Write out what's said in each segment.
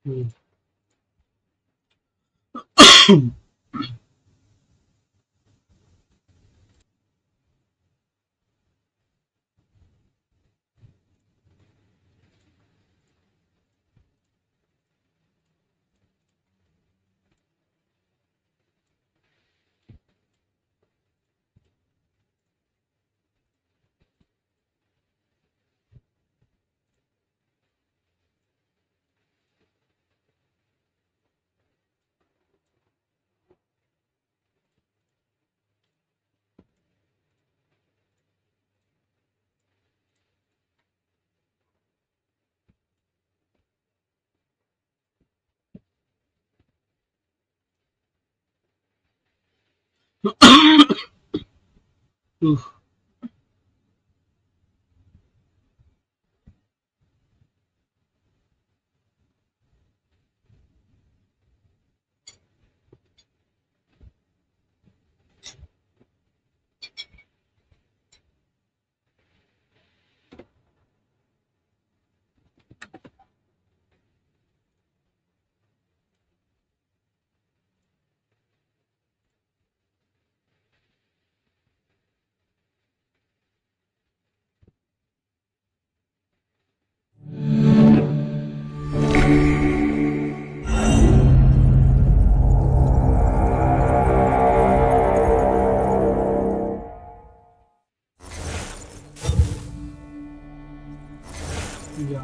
Hmm. Oof. Yeah.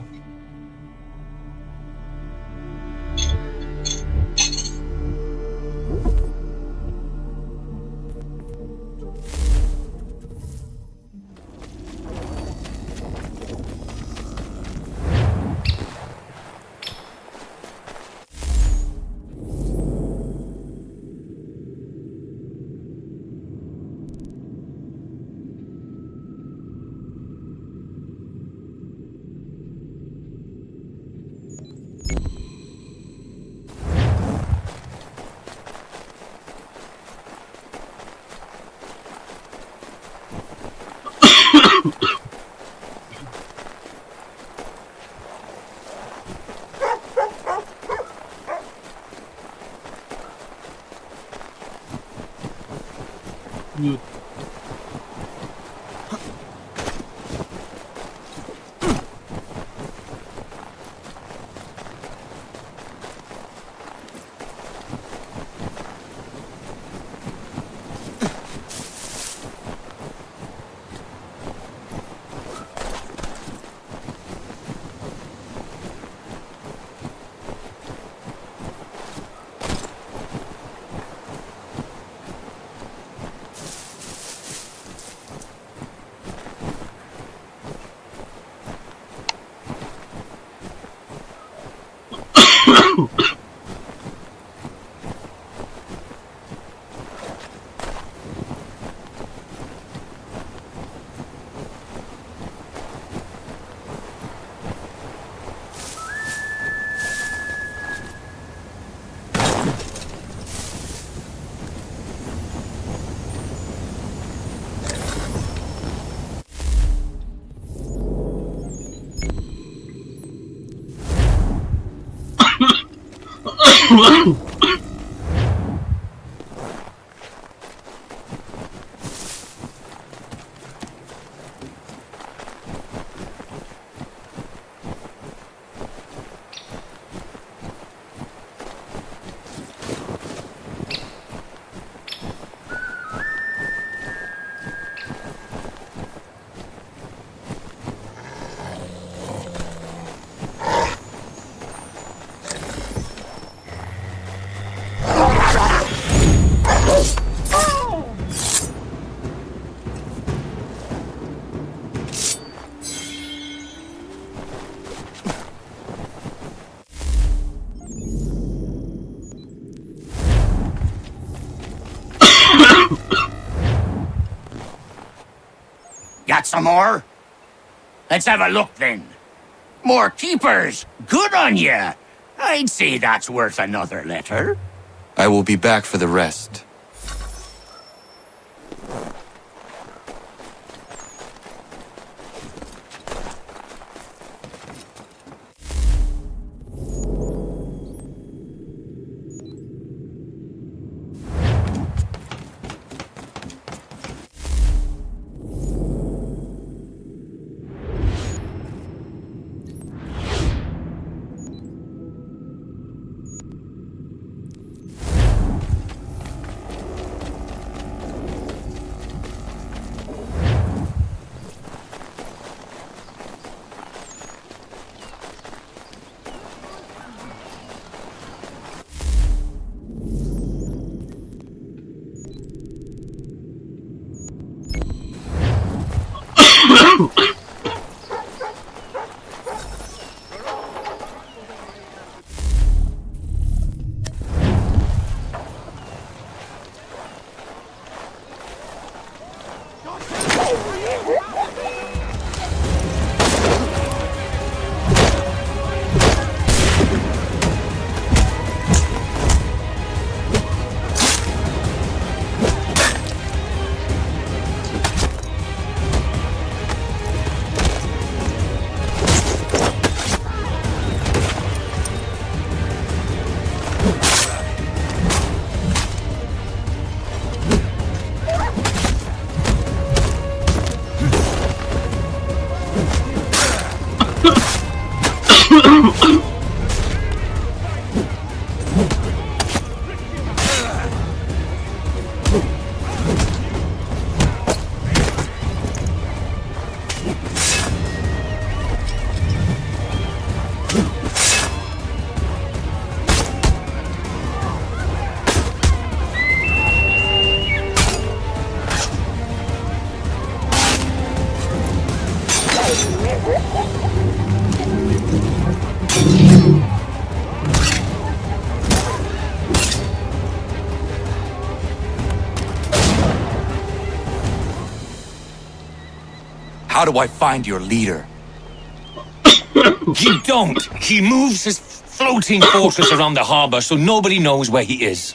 Mute. Got some more? Let's have a look then. More keepers! Good on ya! I'd say that's worth another letter. I will be back for the rest. How do I find your leader? You don't! He moves his floating fortress around the harbor so nobody knows where he is.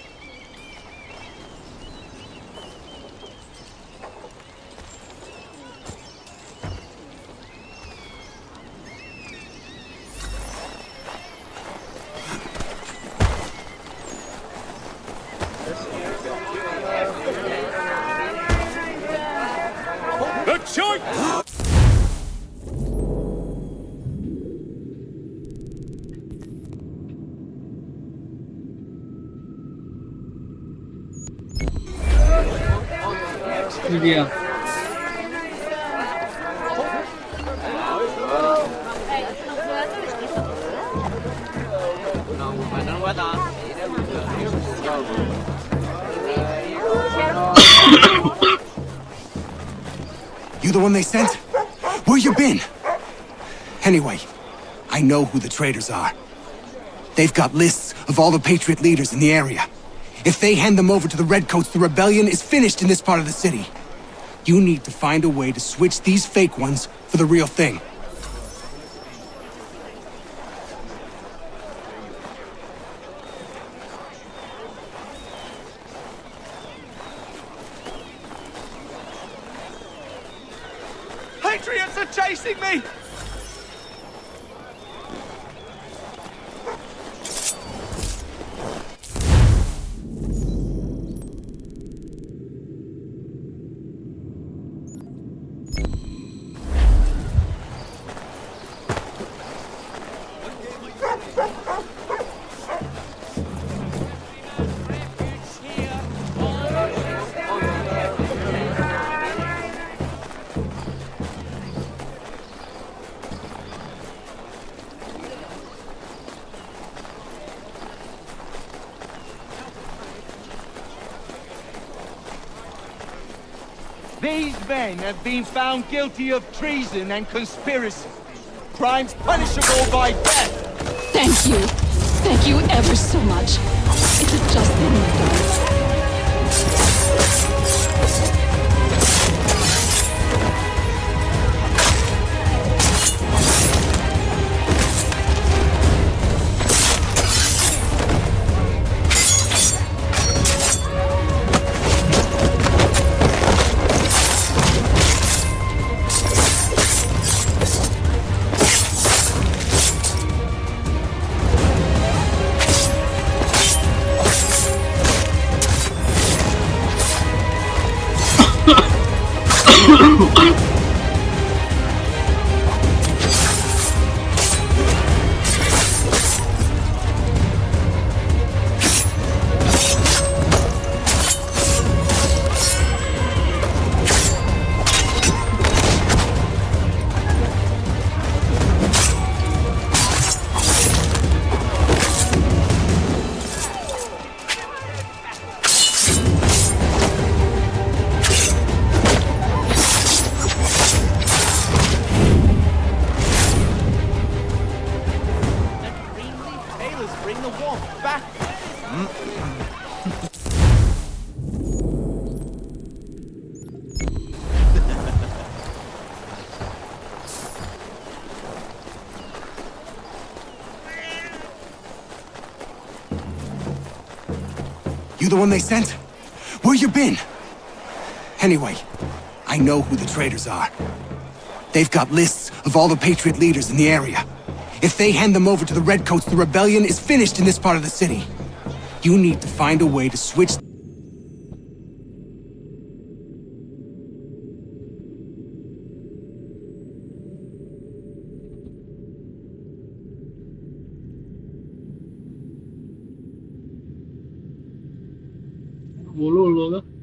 Yeah. You the one they sent? Where you been? Anyway, I know who the traitors are. They've got lists of all the Patriot leaders in the area. If they hand them over to the Redcoats, the rebellion is finished in this part of the city. You need to find a way to switch these fake ones for the real thing. Patriots are chasing me! These men have been found guilty of treason and conspiracy. Crimes punishable by death. Thank you. Thank you ever so much. It's a just thing you've done. You the one they sent? Where you been? Anyway, I know who the traitors are. They've got lists of all the Patriot leaders in the area. If they hand them over to the Redcoats, the rebellion is finished in this part of the city. You need to find a way to switch... Vô luôn luôn á.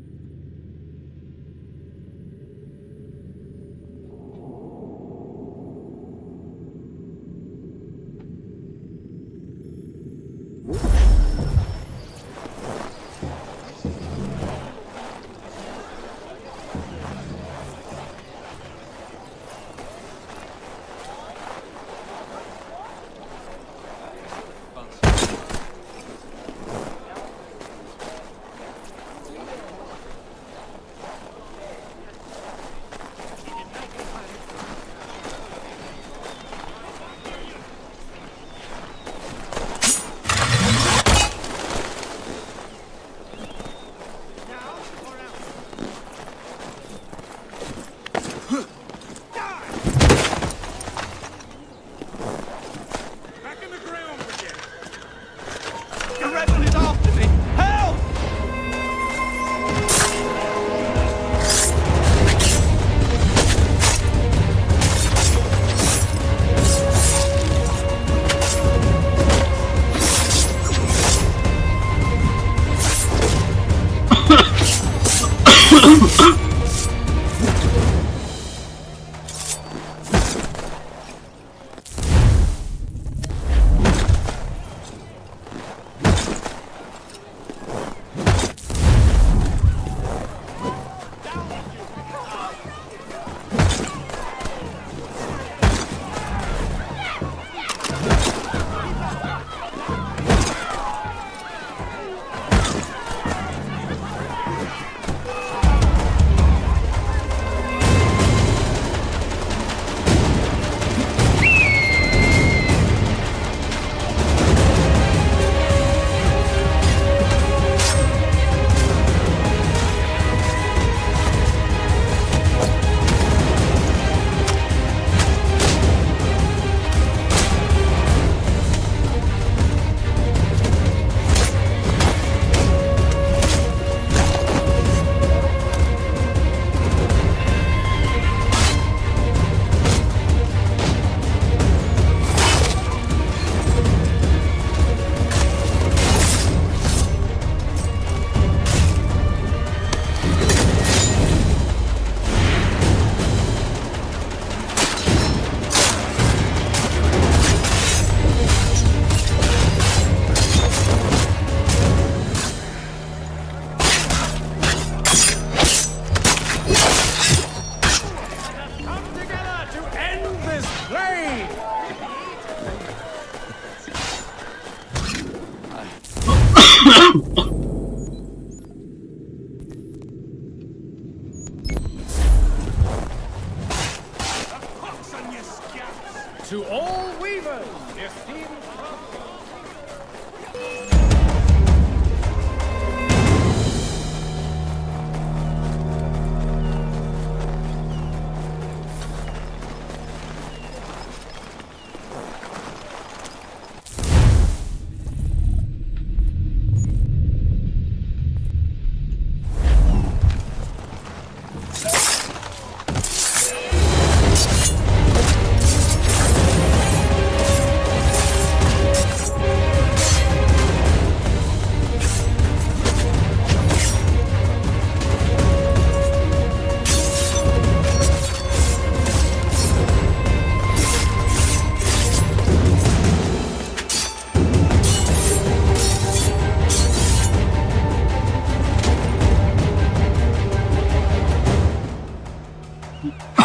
To all weavers, esteemed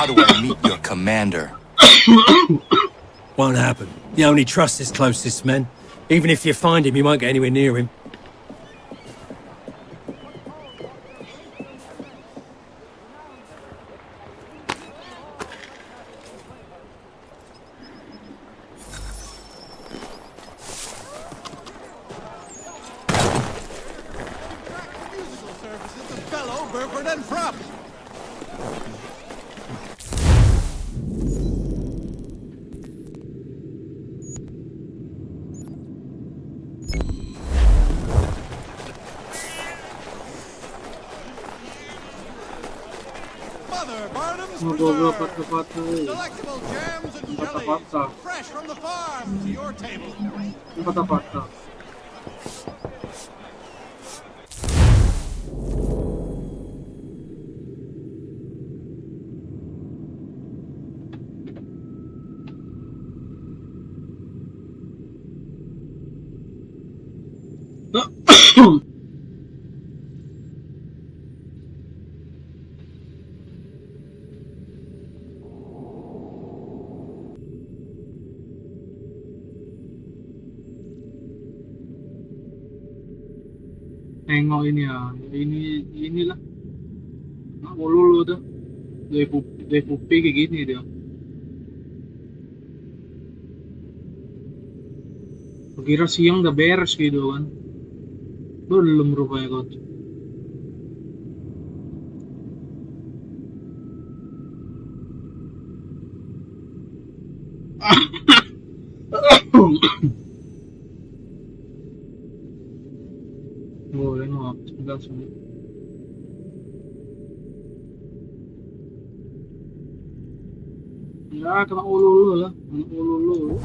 How do I meet your commander? Won't happen. You only trust his closest men. Even if you find him, you won't get anywhere near him. Dapat Delectable jams and jellies, fresh from the farm to your table. dapat. Tengok ini ya, inilah. Nak lulu tuh. Dari pupi kayak gini dia. Kira siang udah beres gitu kan. Belum rupanya kau. Boleh no, sebentar. Ya, kena ulu lah, kena ulu.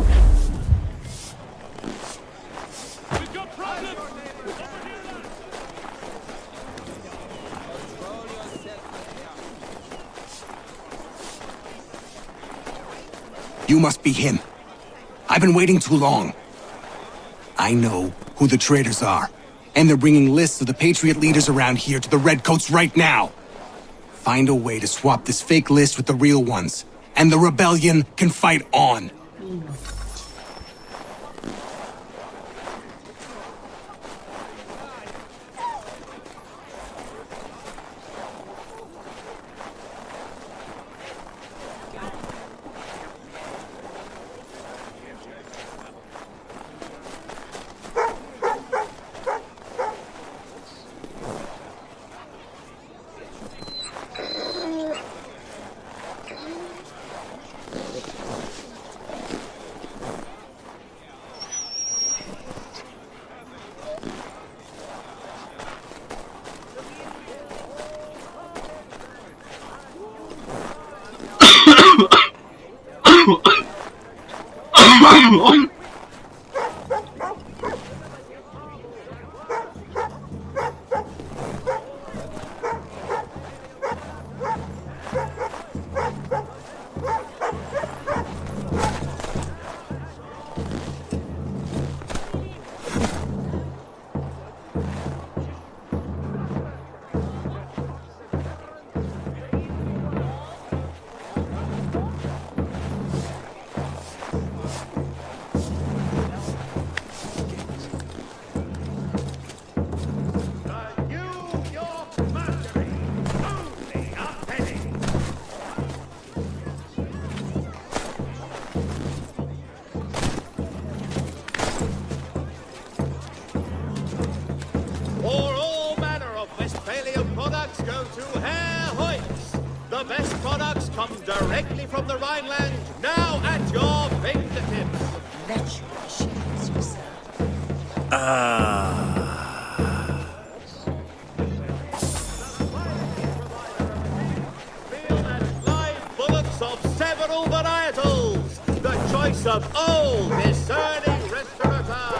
You must be him. I've been waiting too long. I know who the traitors are, and they're bringing lists of the Patriot leaders around here to the Redcoats right now. Find a way to swap this fake list with the real ones, and the rebellion can fight on. Directly from the Rhineland, now at your fingertips. Let your machines yourself. Field and live bullets of several varietals. The choice of old, discerning restaurateurs.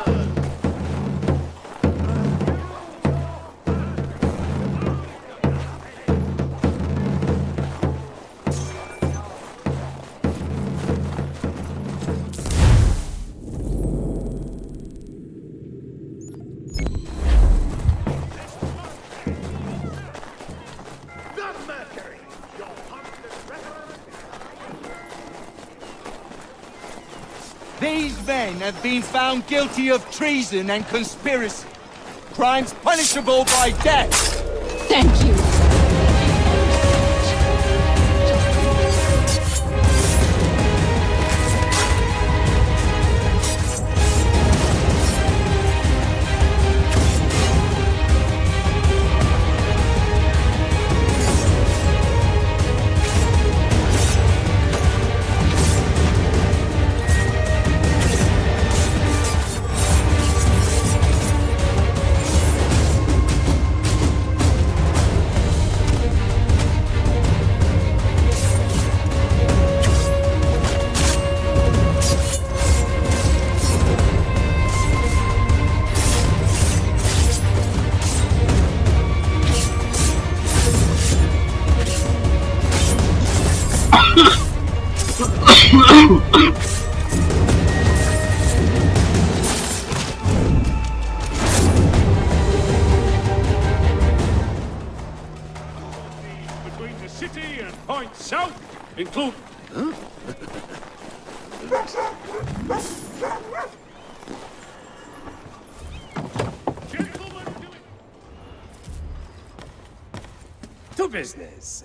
These men have been found guilty of treason and conspiracy. Crimes punishable by death. Thank you. Between the city and points south, include... To business.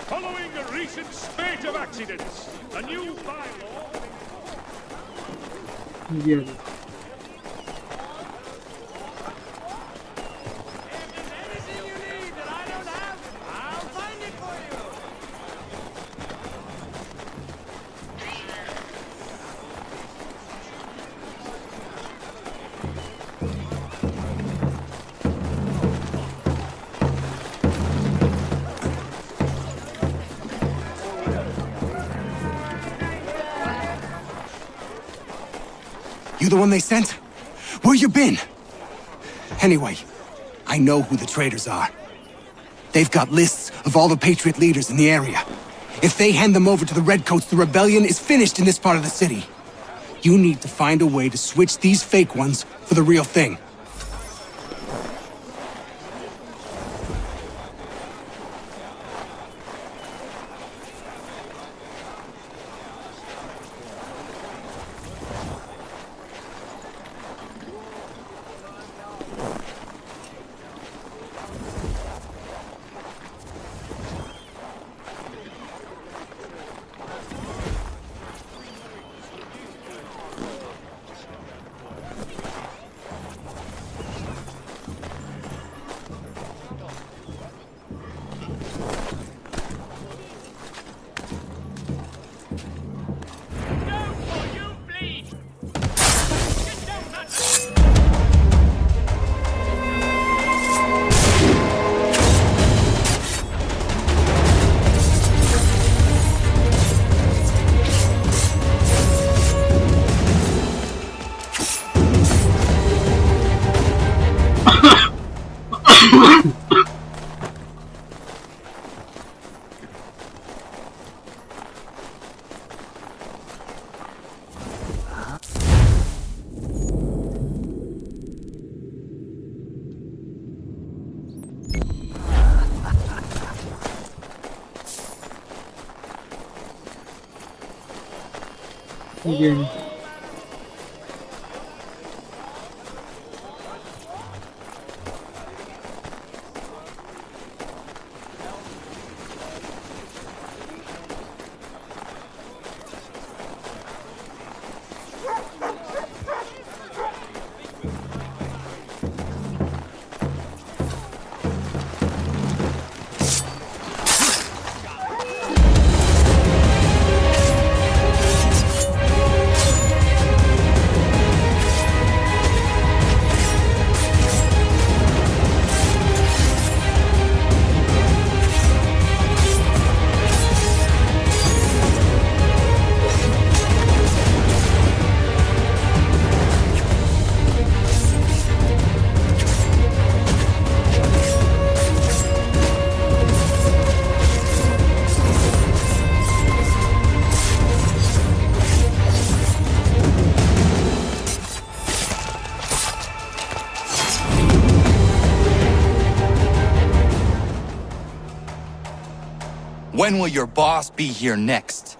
Following a recent spate of accidents, a new bylaw... Yeah. You the one they sent? Where you been? Anyway, I know who the traitors are. They've got lists of all the Patriot leaders in the area. If they hand them over to the Redcoats, the rebellion is finished in this part of the city. You need to find a way to switch these fake ones for the real thing. Again. When will your boss be here next?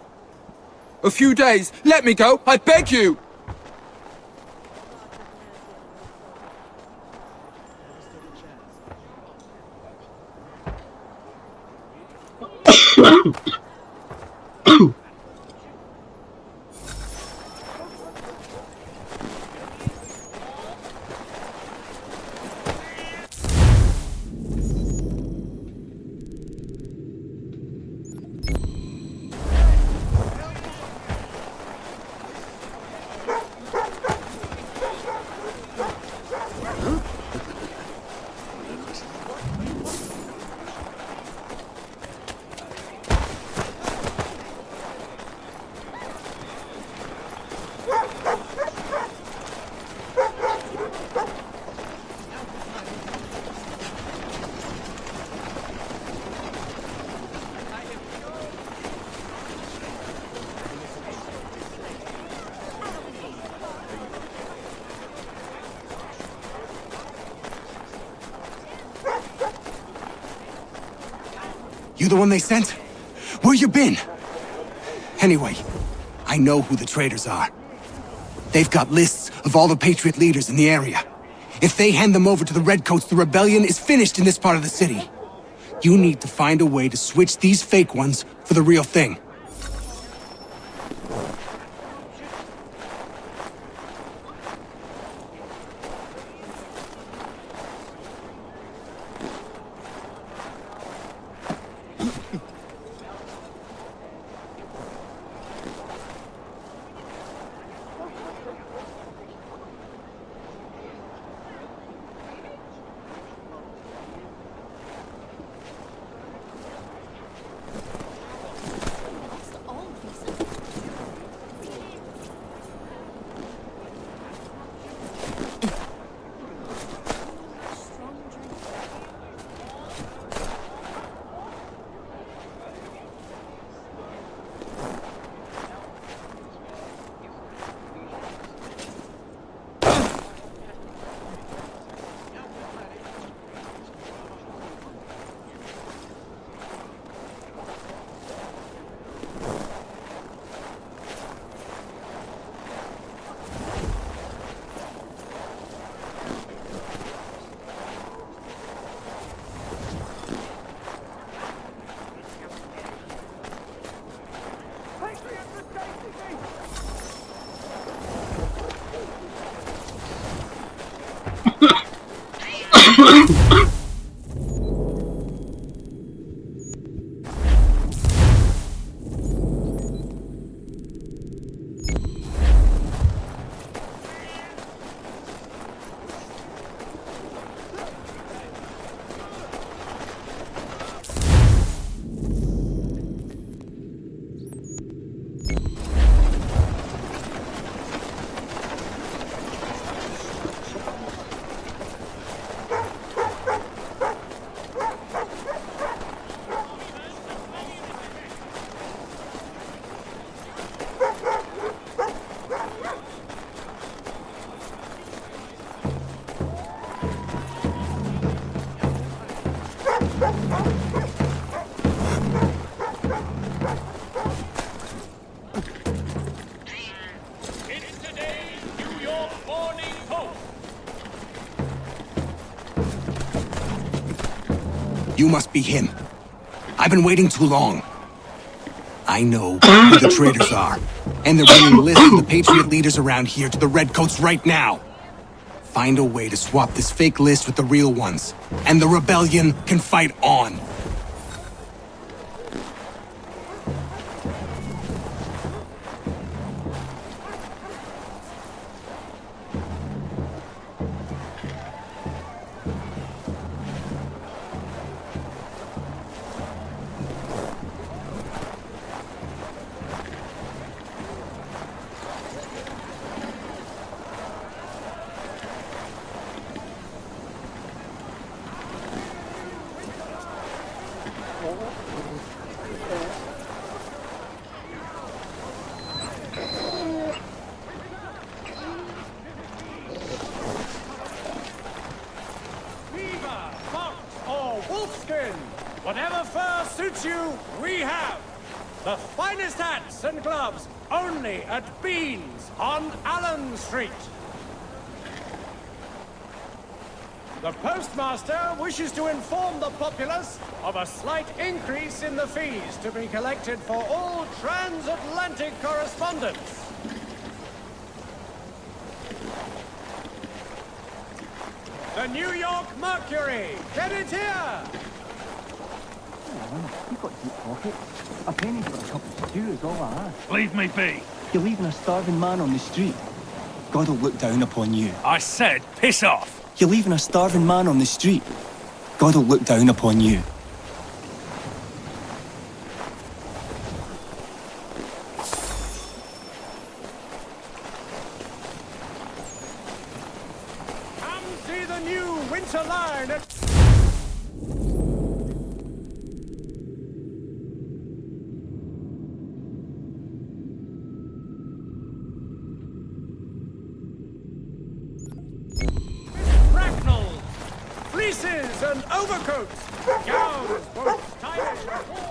A few days. Let me go, I beg you! You the one they sent? Where you been? Anyway, I know who the traitors are. They've got lists of all the Patriot leaders in the area. If they hand them over to the Redcoats, the rebellion is finished in this part of the city. You need to find a way to switch these fake ones for the real thing. You must be him. I've been waiting too long. I know who the traitors are, and they're bringing lists of the Patriot leaders around here to the Redcoats right now. Find a way to swap this fake list with the real ones, and the rebellion can fight on. Whatever fur suits you, we have. The finest hats and gloves, only at Beans on Allen Street. The postmaster wishes to inform the populace of a slight increase in the fees to be collected for all transatlantic correspondence. The New York Mercury, get it here! You've got deep pockets. A penny for a cup of stew is all I ask. Leave me be. You're leaving a starving man on the street. God will look down upon you. I said, piss off. You're leaving a starving man on the street. God will look down upon you. Come see the new winter line at... Fleeces and overcoats, gowns, both stylish and warm.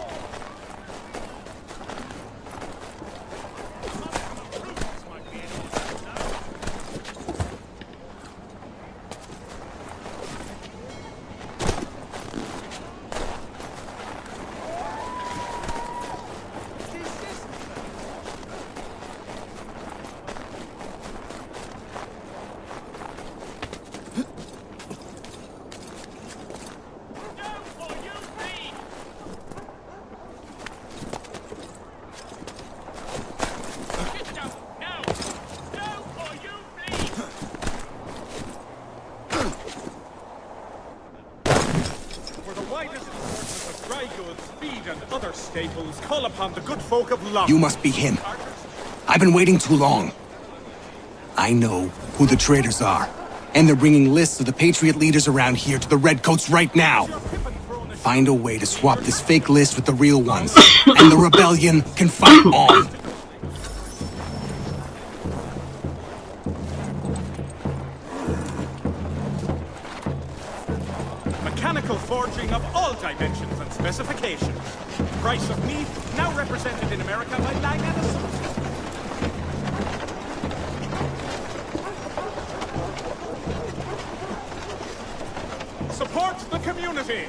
Staples, call upon the good folk of London. You must be him. I've been waiting too long. I know who the traitors are, and they're bringing lists of the Patriot leaders around here to the Redcoats right now. Find a way to swap this fake list with the real ones, and the rebellion can fight on. Mechanical forging of all dimensions and specifications. Price of meat, now represented in America by Lang & Associates. Support the community.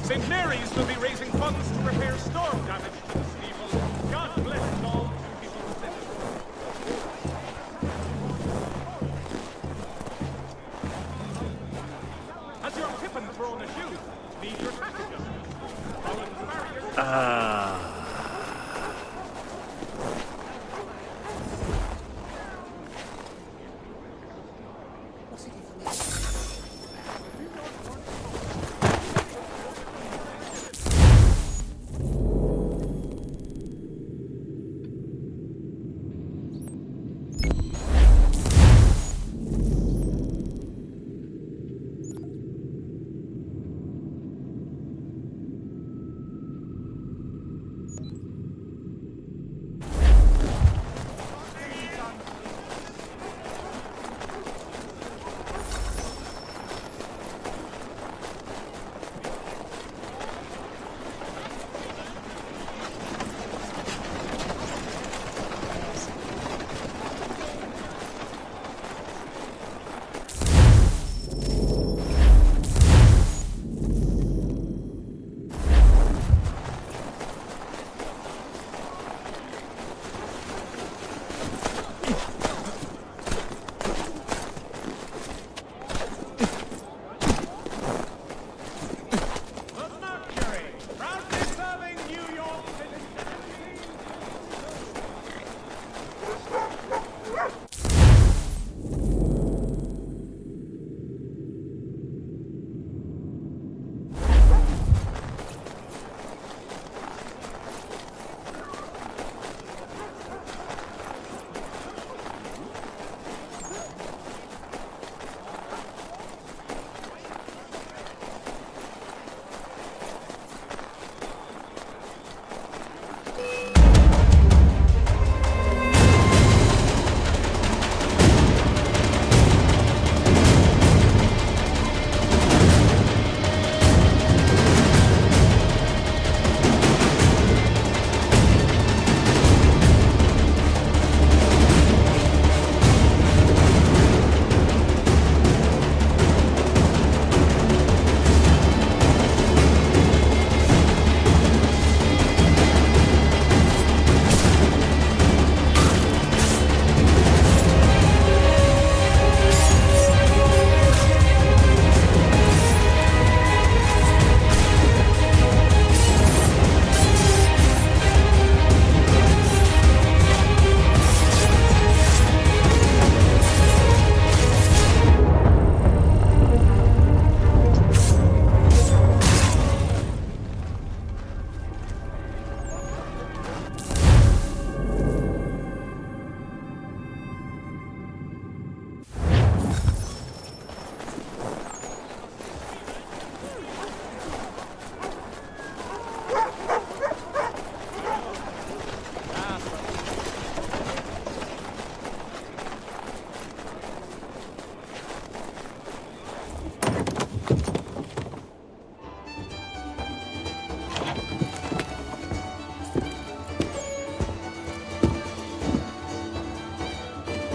St. Mary's will be raising funds to repair storm damage to the steeple. God bless all beautiful citizens. Has your pippin thrown a shoe? Need your traffic adjustment.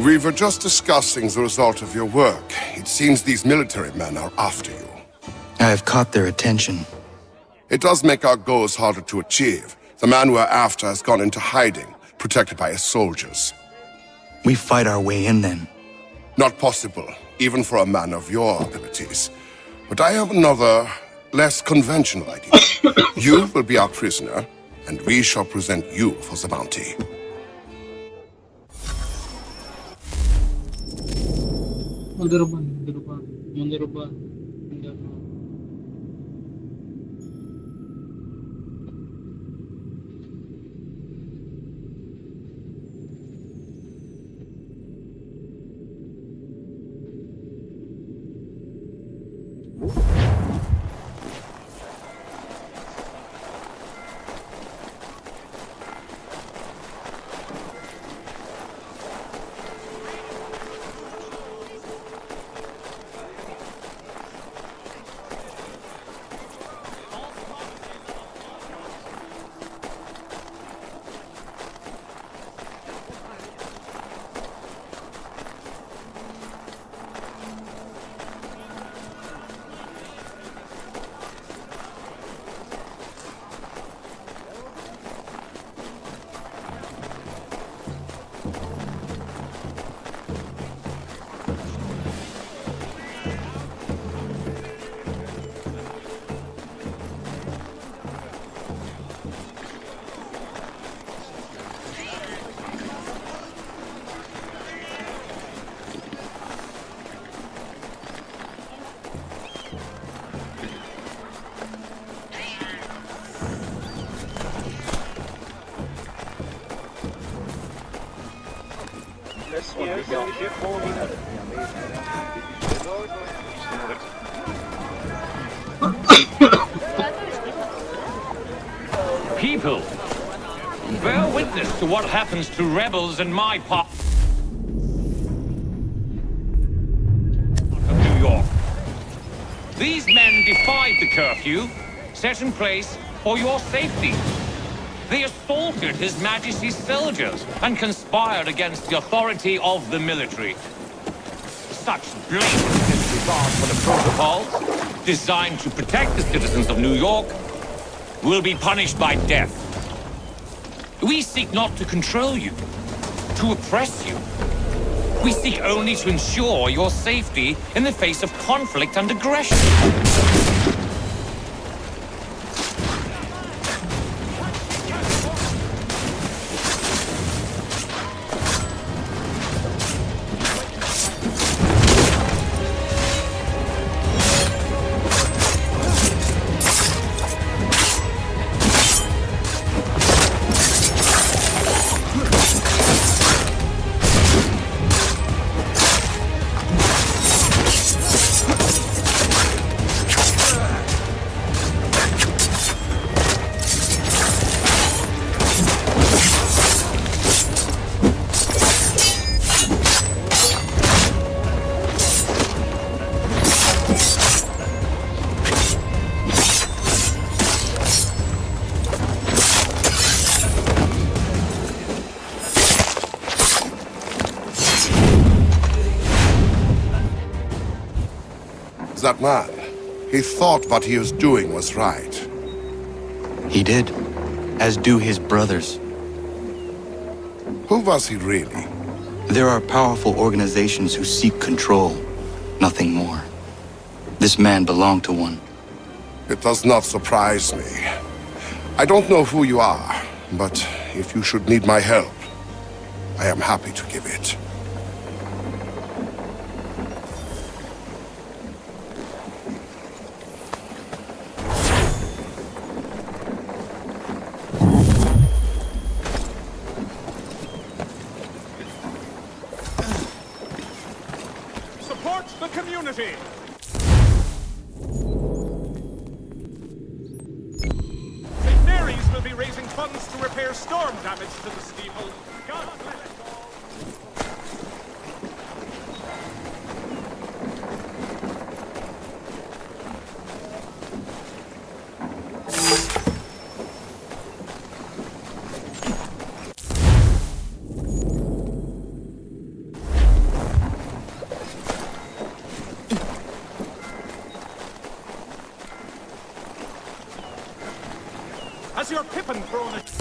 We were just discussing the result of your work. It seems these military men are after you. I have caught their attention. It does make our goals harder to achieve. The man we're after has gone into hiding, protected by his soldiers. We fight our way in then. Not possible, even for a man of your abilities. But I have another, less conventional idea. You will be our prisoner, and we shall present you for the bounty. Menggeruban. People, bear witness to what happens to rebels in my part of New York. These men defied the curfew set in place for your safety. They assaulted His Majesty's soldiers and conspired against the authority of the military. Such blatant disregard for the protocols, designed to protect the citizens of New York, will be punished by death. We seek not to control you, to oppress you. We seek only to ensure your safety in the face of conflict and aggression. That man, he thought what he was doing was right. He did, as do his brothers. Who was he really? There are powerful organizations who seek control, nothing more. This man belonged to one. It does not surprise me. I don't know who you are, but if you should need my help, I am happy to give it. The community! St. Mary's will be raising funds to repair storm damage to the steeple. God bless us all! Has your pippin thrown a...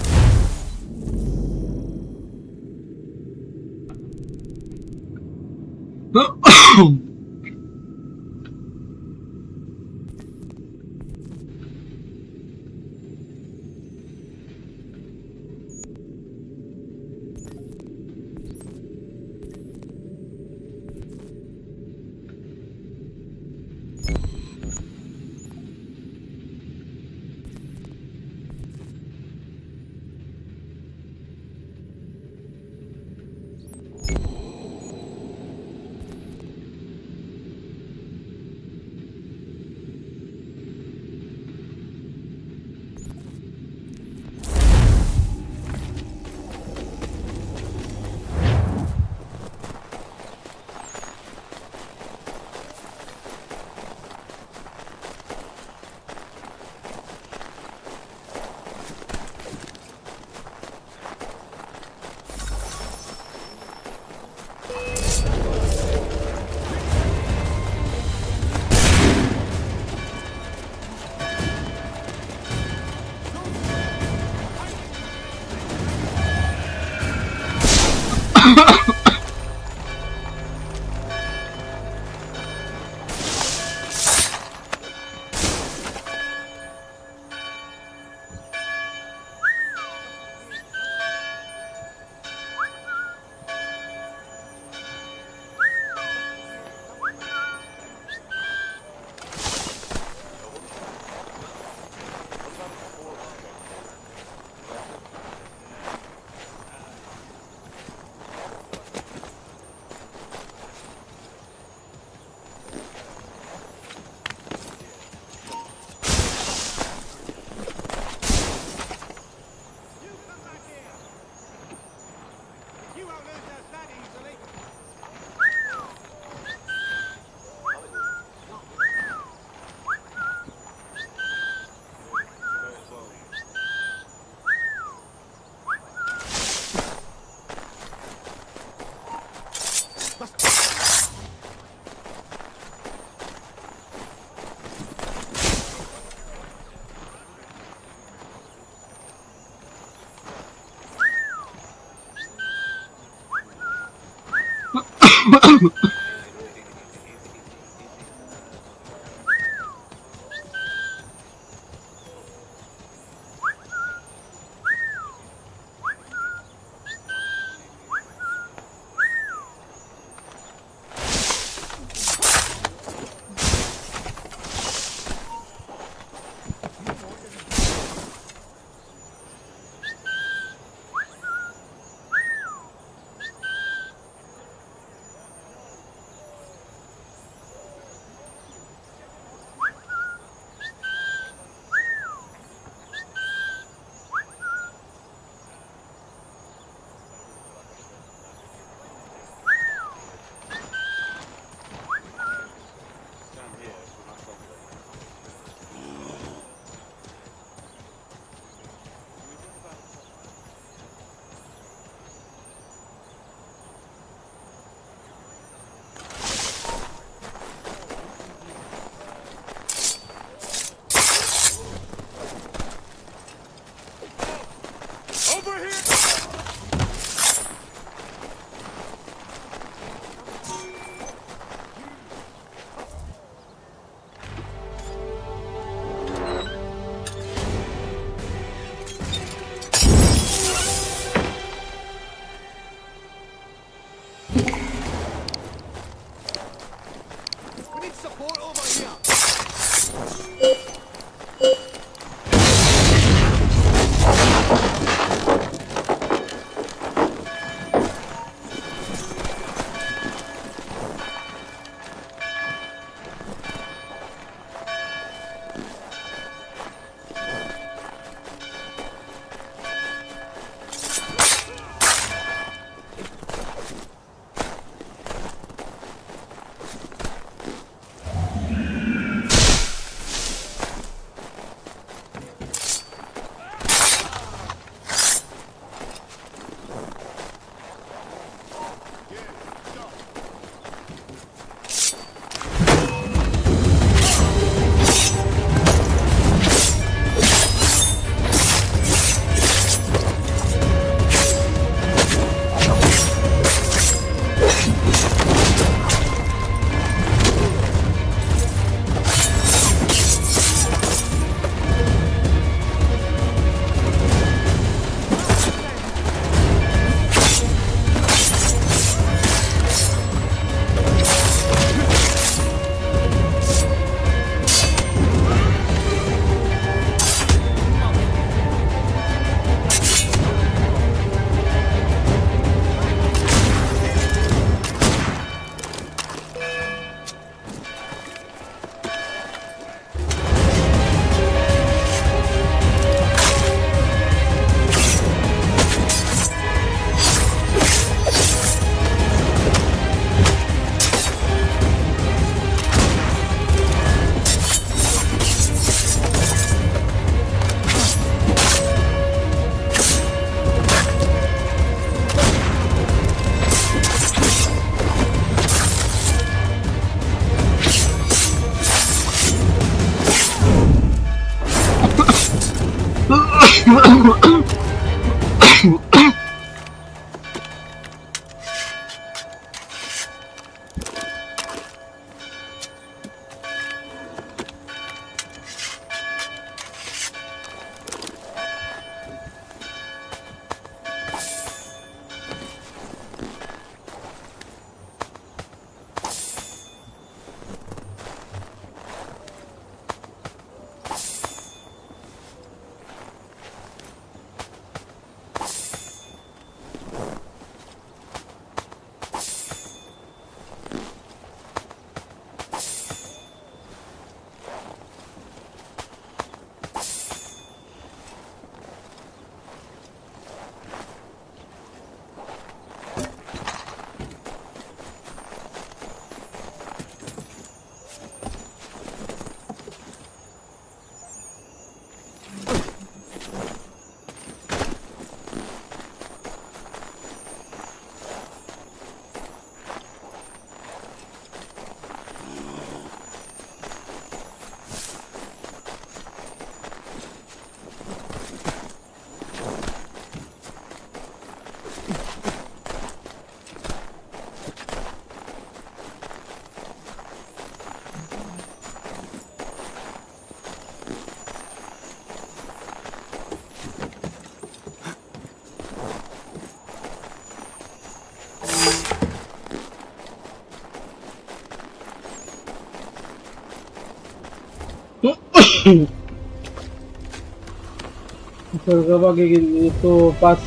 Surga bagi itu pas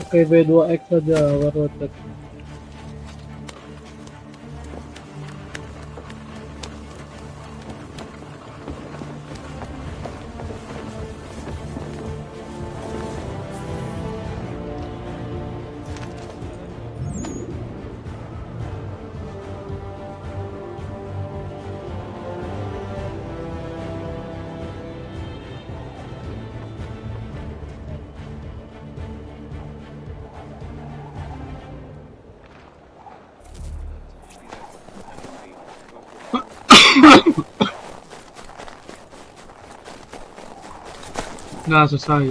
pakai B2X saja warlock. Nggak selesai.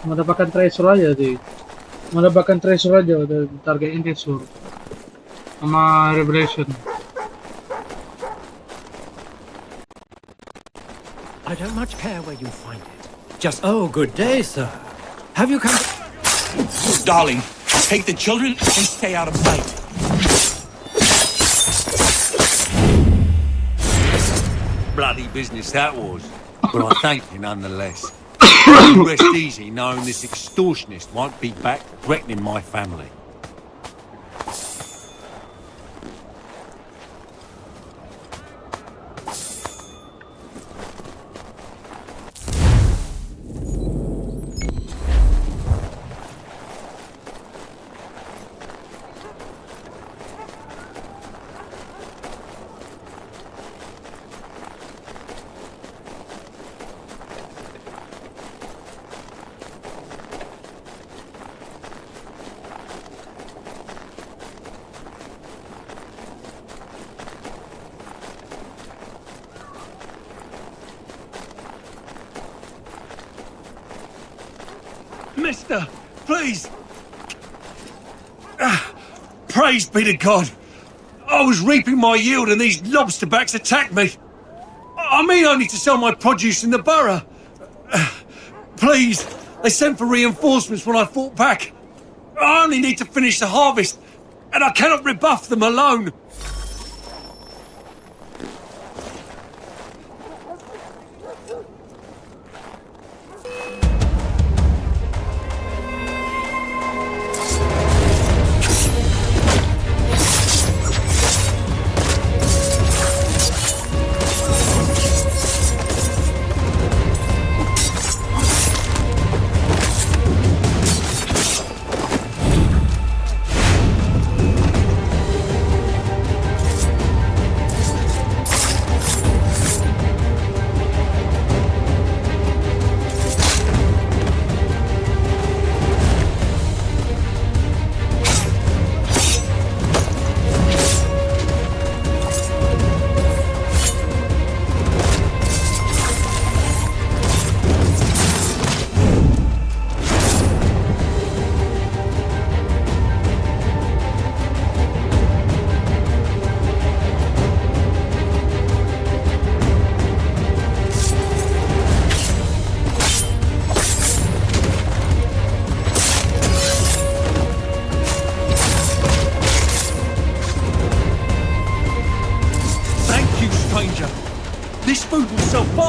Mendapatkan treasure aja sih, mendapatkan treasure aja udah targetin treasure sama revelation. I don't much care where you find it. Just good day, sir. Have you come? Darling, take the children and stay out of sight. Bloody business that was, but I thank you nonetheless. Rest easy knowing this extortionist won't be back threatening my family. Mister, please. Praise be to God. I was reaping my yield and these lobsterbacks attacked me. I mean only to sell my produce in the borough. Please, they sent for reinforcements when I fought back. I only need to finish the harvest, and I cannot rebuff them alone.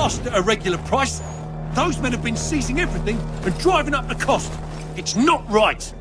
fast at a regular price. Those men have been seizing everything and driving up the cost. It's not right.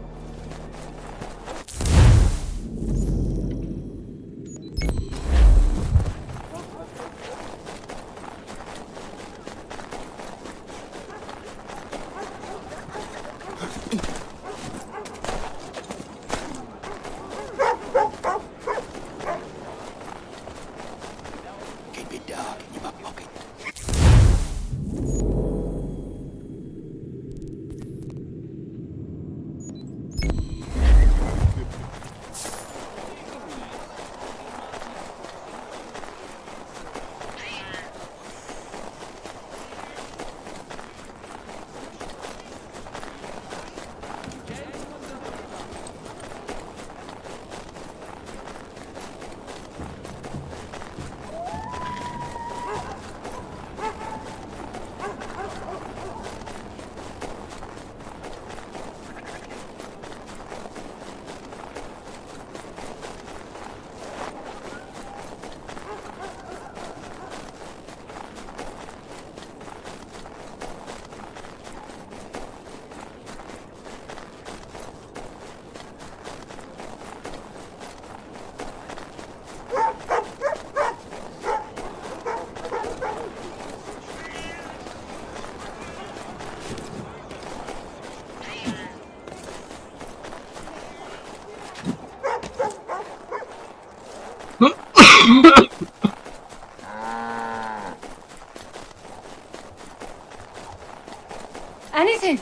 Anything.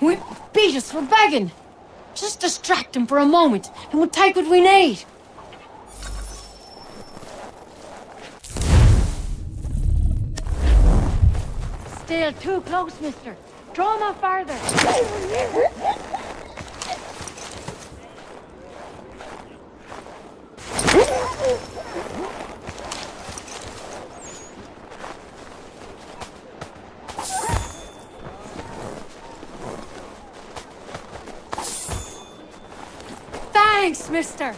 We beat us for begging. Just distract him for a moment, and we'll take what we need. Still too close, mister. Draw him out farther. Thanks, mister.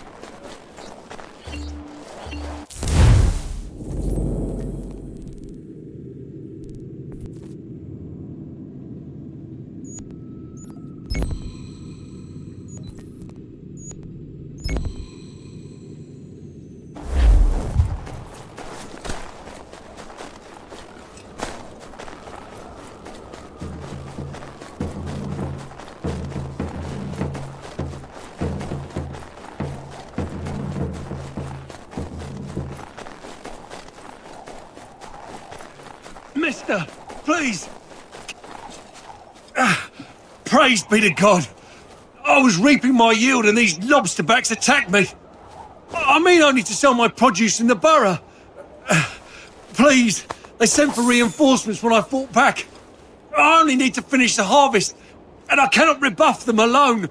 Mister, please. Praise be to God. I was reaping my yield and these lobsterbacks attacked me. I mean only to sell my produce in the borough. Please, they sent for reinforcements when I fought back. I only need to finish the harvest, and I cannot rebuff them alone.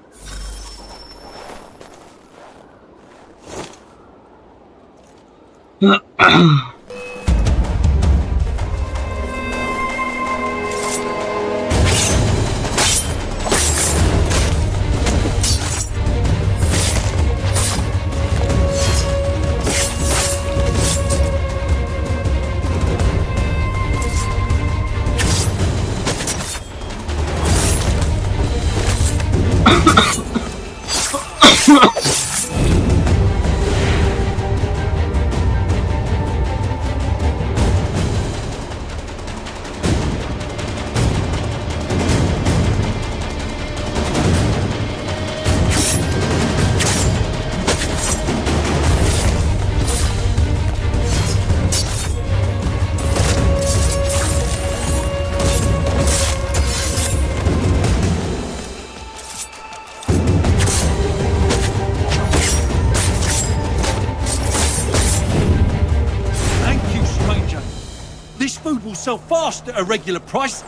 Sell fast at a regular price.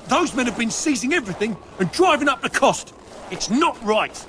Those men have been seizing everything and driving up the cost. It's not right.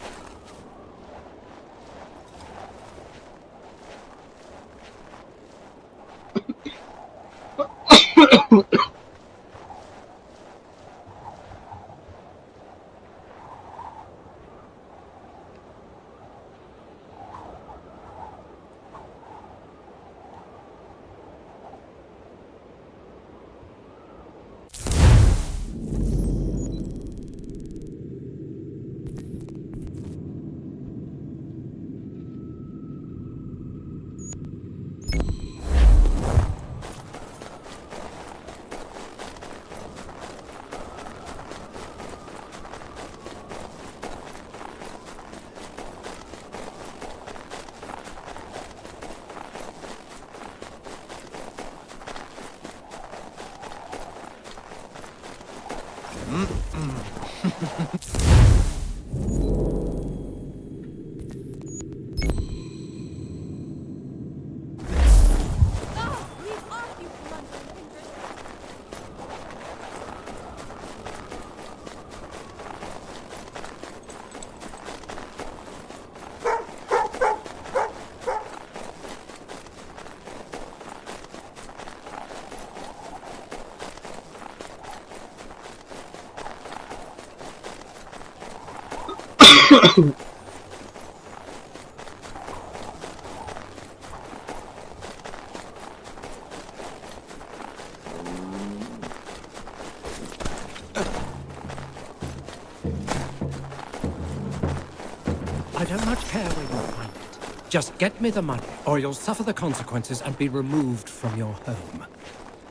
I don't much care where you find it. Just get me the money, or you'll suffer the consequences and be removed from your home.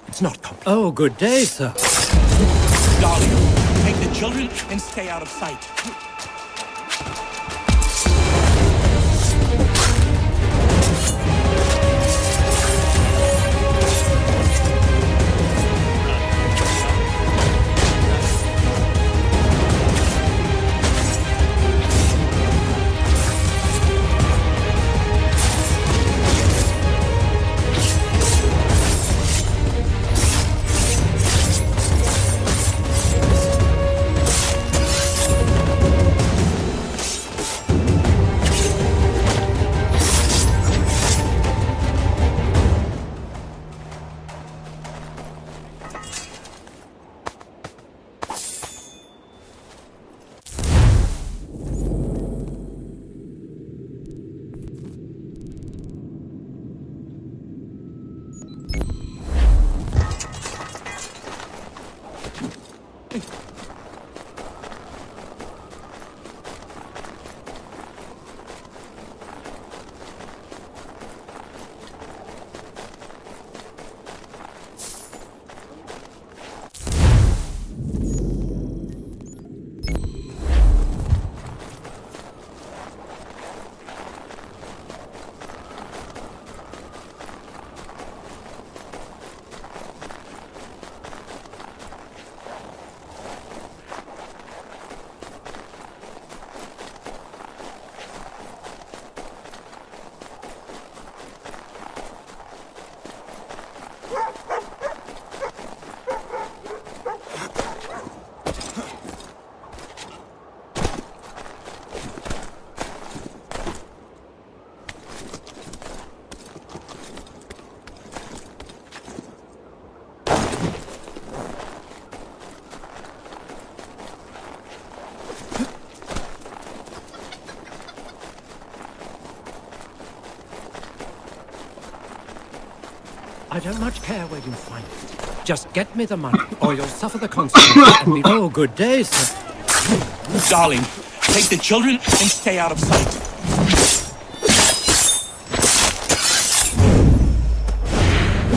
It's not complicated. Oh, good day, sir. Darling, take the children and stay out of sight. I don't much care where you find it. Just get me the money, or you'll suffer the consequences and be... Oh, good day, sir. Darling, take the children and stay out of sight.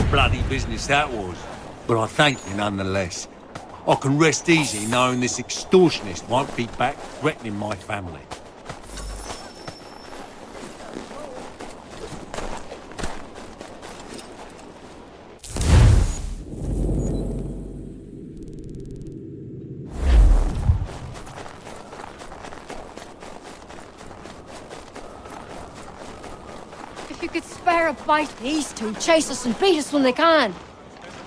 Bloody business that was. But I thank you nonetheless. I can rest easy knowing this extortionist won't be back threatening my family. If you could spare a bite, these two chase us and beat us when they can.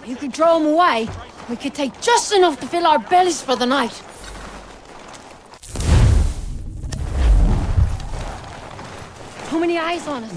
You could throw them away. We could take just enough to fill our bellies for the night. How many eyes on us?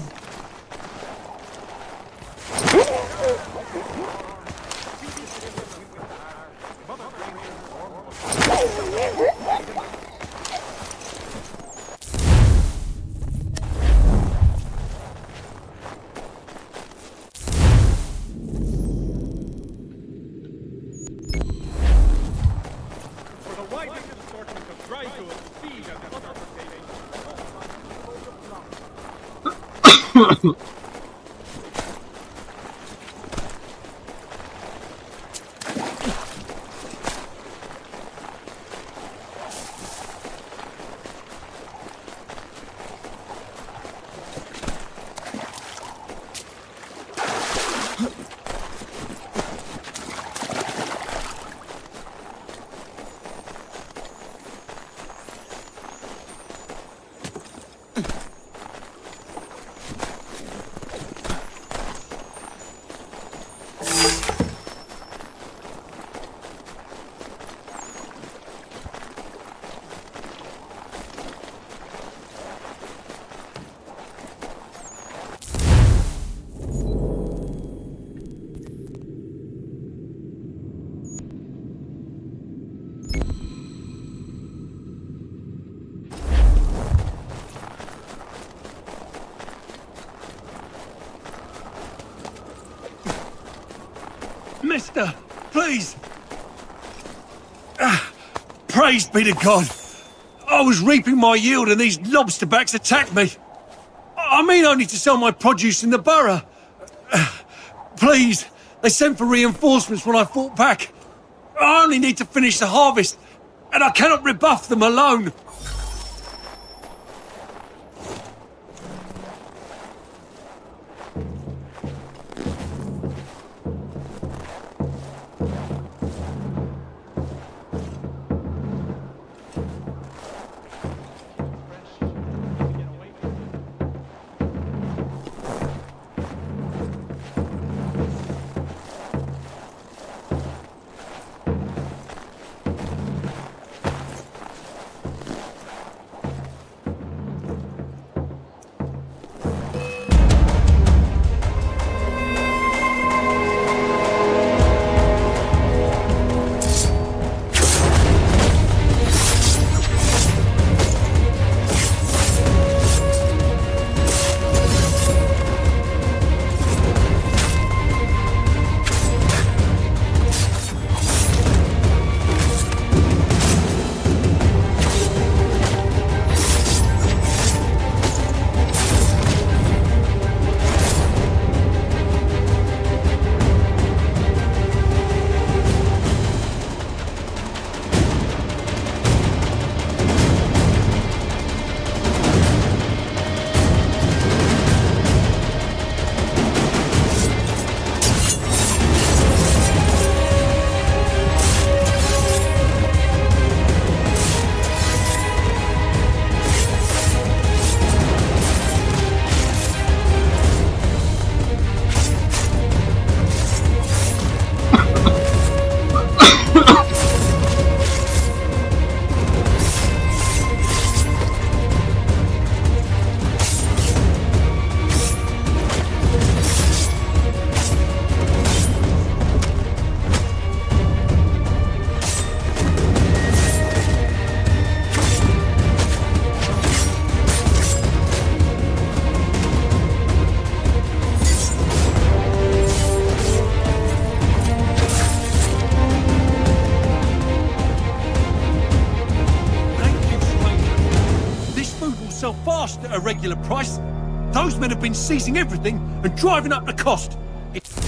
Mister, please. Praise be to God. I was reaping my yield and these lobsterbacks attacked me. I mean only to sell my produce in the borough. Please, they sent for reinforcements when I fought back. I only need to finish the harvest, and I cannot rebuff them alone. Fast at a regular price. Those men have been seizing everything and driving up the cost. It's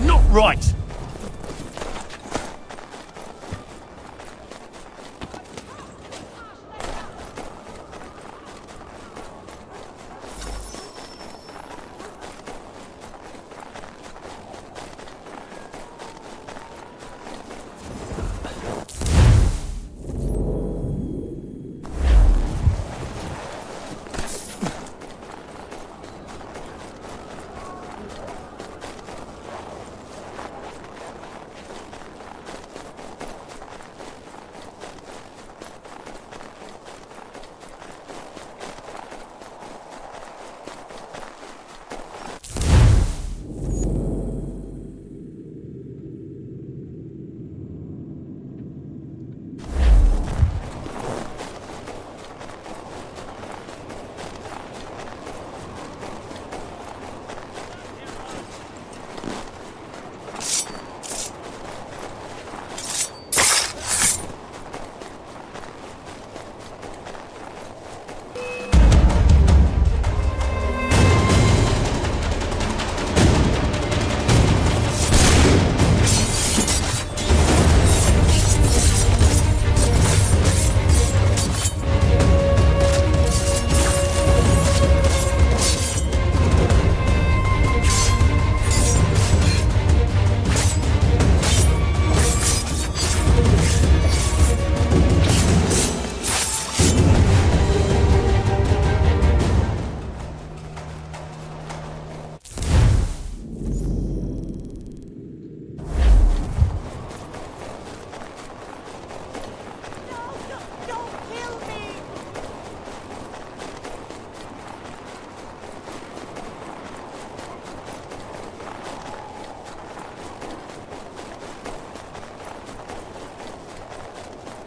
not right.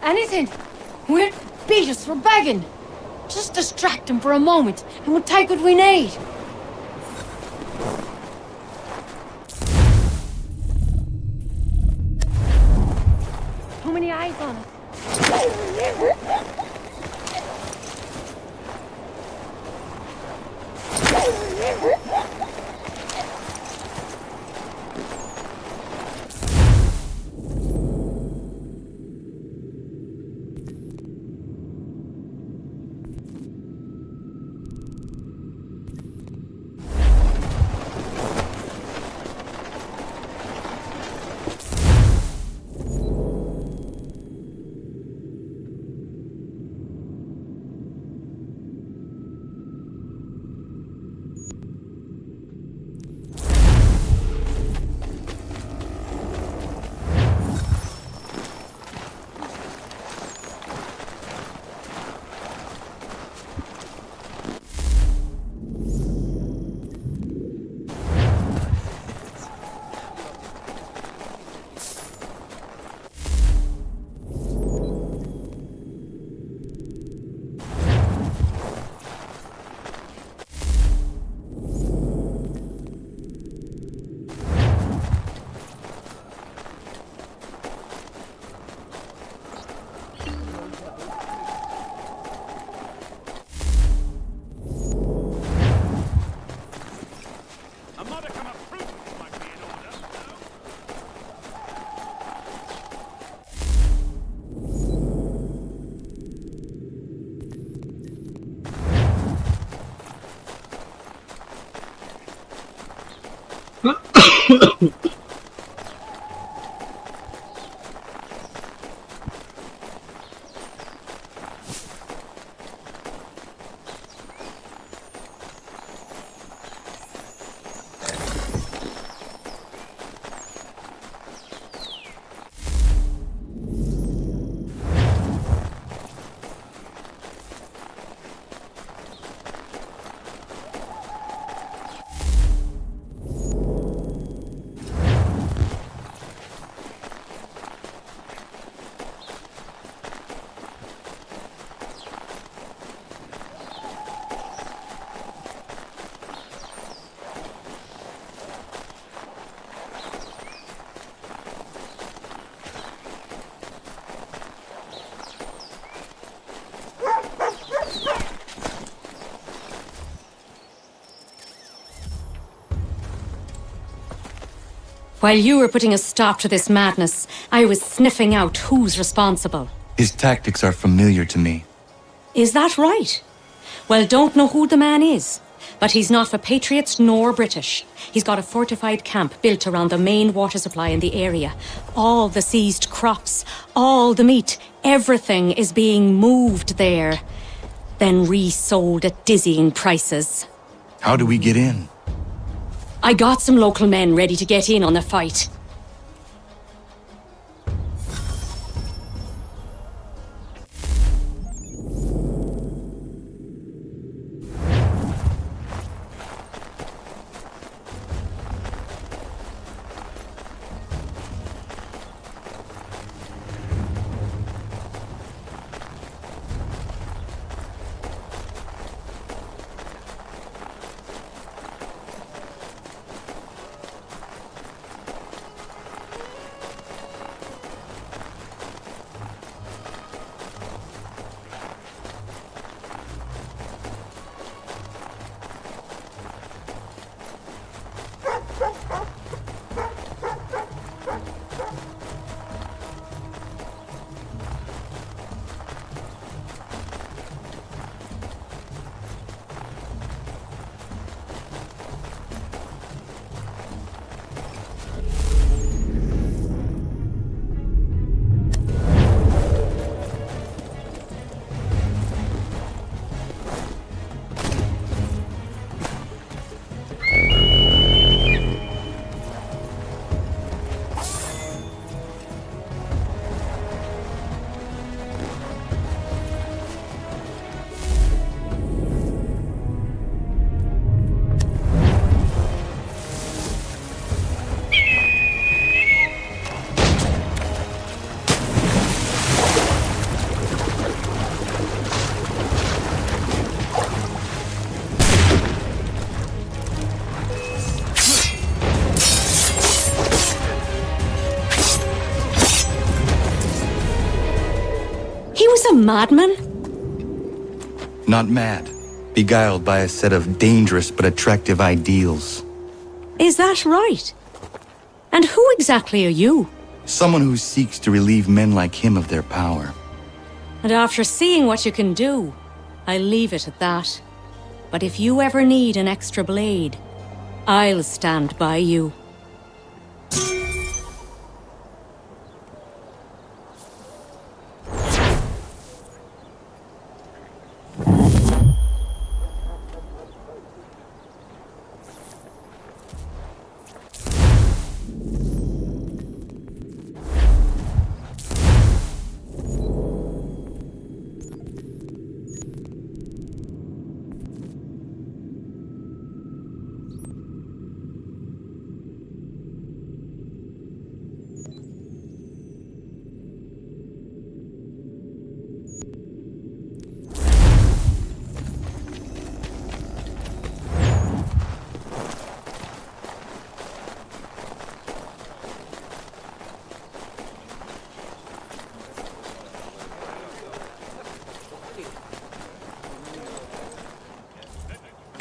Anything. We'll beat us for begging. Just distract him for a moment, and we'll take what we need. How many eyes on us? While you were putting a stop to this madness, I was sniffing out who's responsible. His tactics are familiar to me. Is that right? Well, don't know who the man is, but he's not for Patriots nor British. He's got a fortified camp built around the main water supply in the area. All the seized crops, all the meat, everything is being moved there, then resold at dizzying prices. How do we get in? I got some local men ready to get in on the fight. madman? Not mad. Beguiled by a set of dangerous but attractive ideals. Is that right? And who exactly are you? Someone who seeks to relieve men like him of their power. And after seeing what you can do, I leave it at that. But if you ever need an extra blade, I'll stand by you.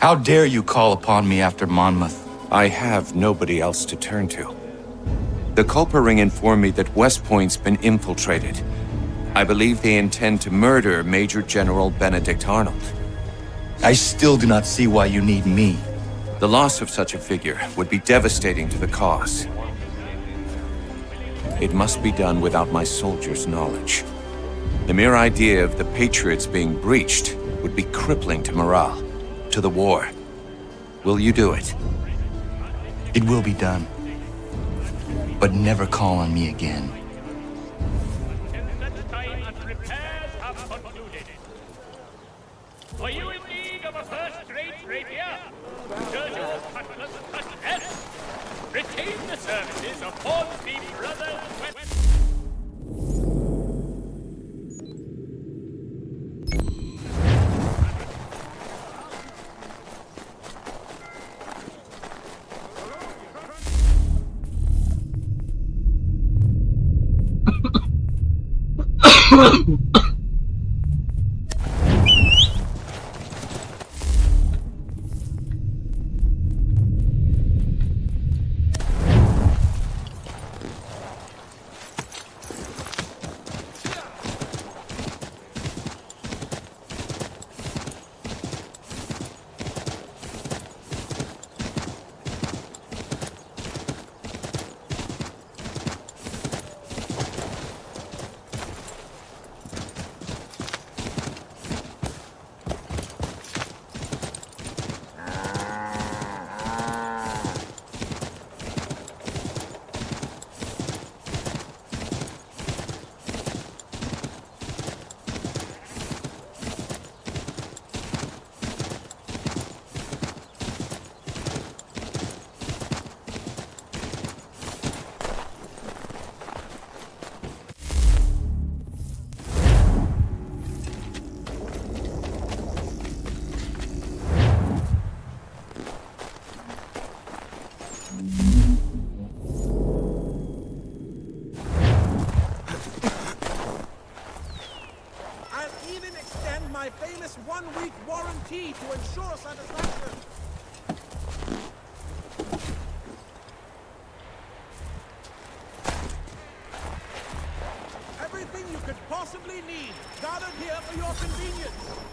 How dare you call upon me after Monmouth? I have nobody else to turn to. The Culper Ring informed me that West Point's been infiltrated. I believe they intend to murder Major General Benedict Arnold. I still do not see why you need me. The loss of such a figure would be devastating to the cause. It must be done without my soldiers' knowledge. The mere idea of the Patriots being breached would be crippling to morale, to the war. Will you do it? It will be done. But never call on me again. Are you in need of a first-rate rapier? Surgical cutlass and cutlass? Retain the services of Hornsby Brothers. one-week warranty to ensure satisfaction. Everything you could possibly need, gathered here for your convenience.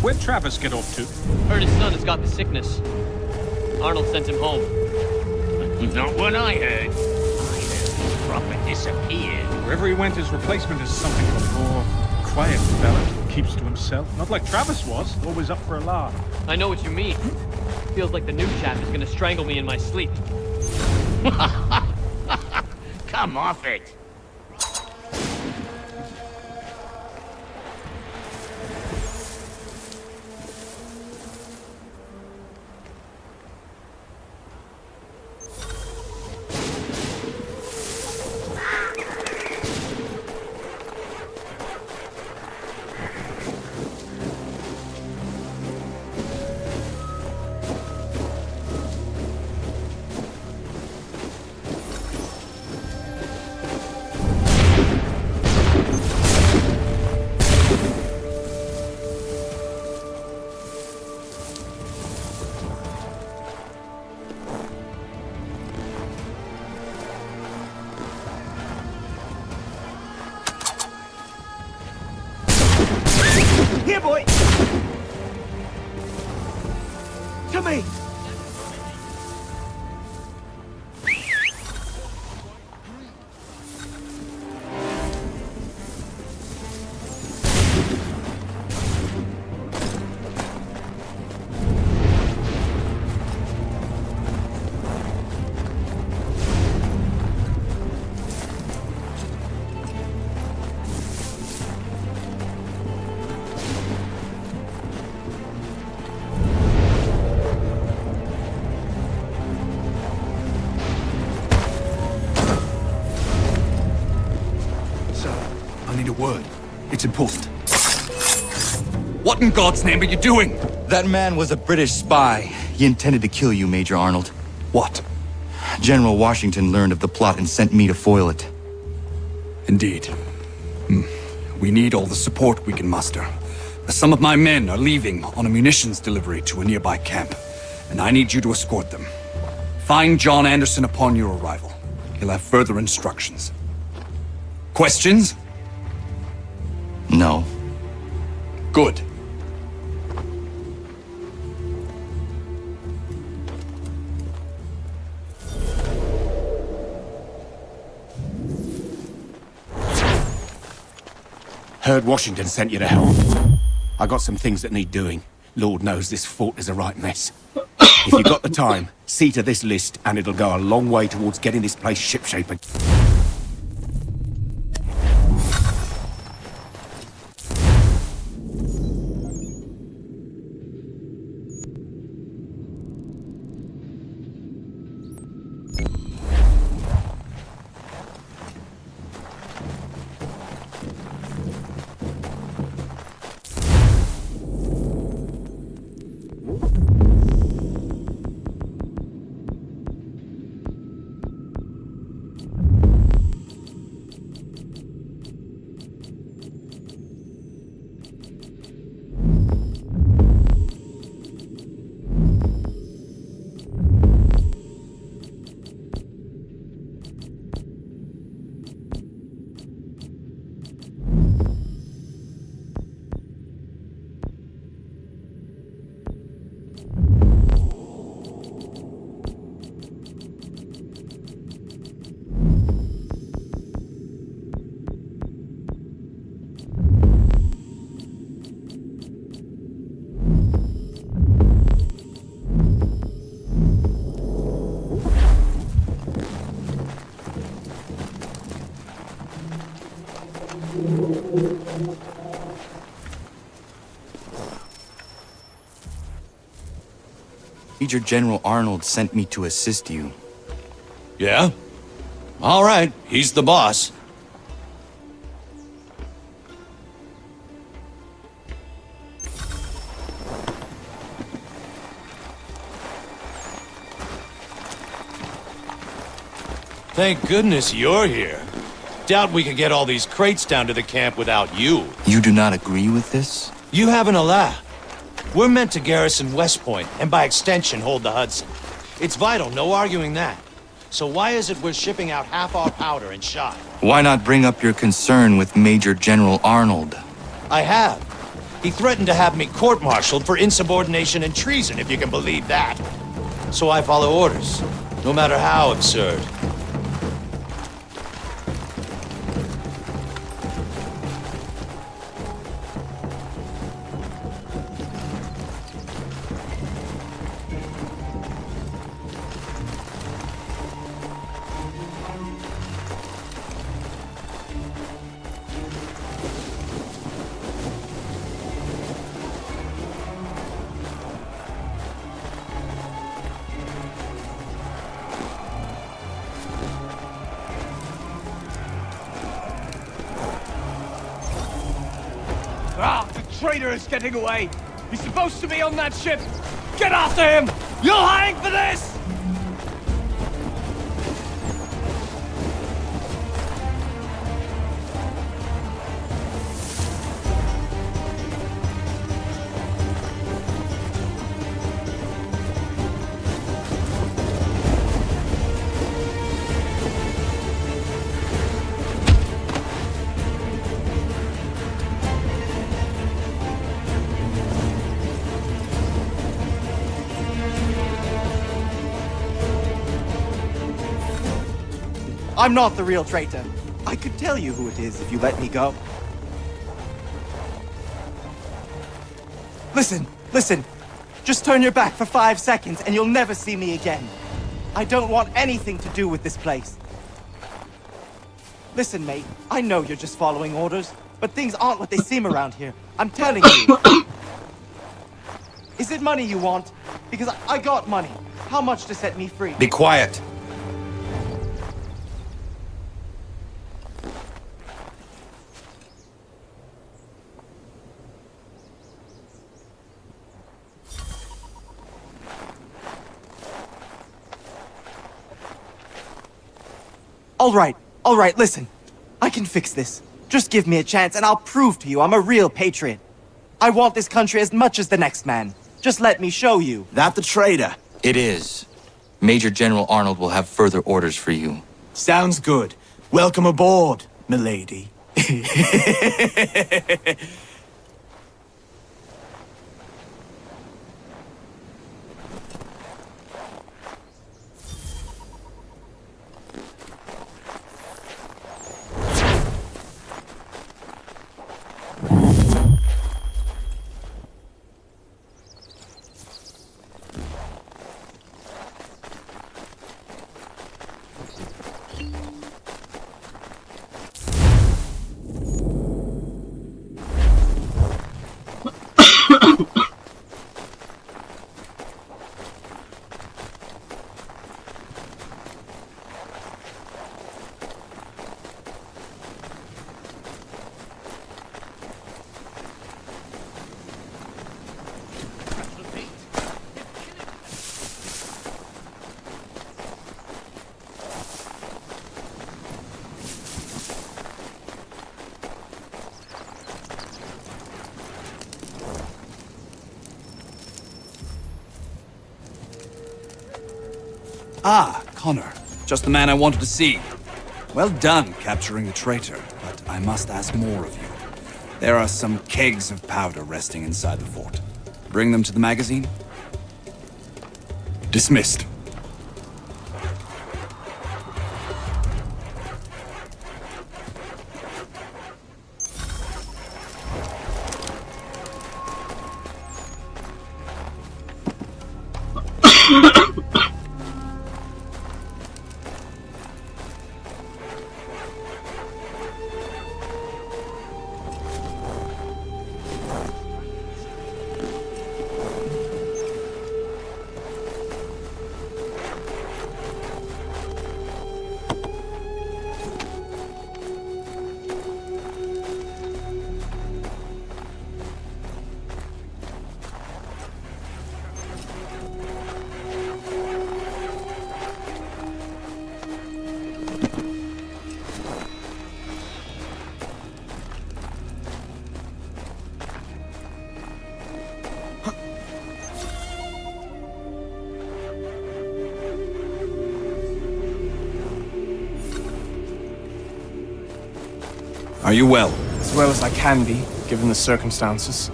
Where'd Travis get off to? Heard his son has got the sickness. Arnold sent him home. Not what I heard. I heard the prophet disappeared. Wherever he went, his replacement is something of a more quiet fella. Keeps to himself. Not like Travis was, always up for a laugh. I know what you mean. Feels like the new chap is gonna strangle me in my sleep. Come off it. Here, boy! To me! I need a word. It's important. What in God's name are you doing? That man was a British spy. He intended to kill you, Major Arnold. What? General Washington learned of the plot and sent me to foil it. Indeed. We need all the support we can muster. Some of my men are leaving on a munitions delivery to a nearby camp, and I need you to escort them. Find John Anderson upon your arrival. He'll have further instructions. Questions? No. Good. Heard Washington sent you to help. I got some things that need doing. Lord knows this fort is a right mess. If you've got the time, see to this list and it'll go a long way towards getting this place shipshape again. Major General Arnold sent me to assist you. Yeah? All right, he's the boss. Thank goodness you're here. Doubt we could get all these crates down to the camp without you. You do not agree with this? You having a laugh? We're meant to garrison West Point, and by extension hold the Hudson. It's vital, no arguing that. So why is it we're shipping out half our powder and shot? Why not bring up your concern with Major General Arnold? I have. He threatened to have me court-martialed for insubordination and treason, if you can believe that. So I follow orders, no matter how absurd. Ah, the traitor is getting away! He's supposed to be on that ship! Get after him! You'll hang for this! I'm not the real traitor. I could tell you who it is if you let me go. Listen. Just turn your back for 5 seconds and you'll never see me again. I don't want anything to do with this place. Listen, mate, I know you're just following orders, but things aren't what they seem around here. I'm telling you. Is it money you want? Because I got money. How much to set me free? Be quiet. All right, listen. I can fix this. Just give me a chance and I'll prove to you I'm a real patriot. I want this country as much as the next man. Just let me show you. That the traitor? It is. Major General Arnold will have further orders for you. Sounds good. Welcome aboard, milady. Ah, Connor. Just the man I wanted to see. Well done capturing the traitor, but I must ask more of you. There are some kegs of powder resting inside the fort. Bring them to the magazine? Dismissed. Are you well? As well as I can be, given the circumstances.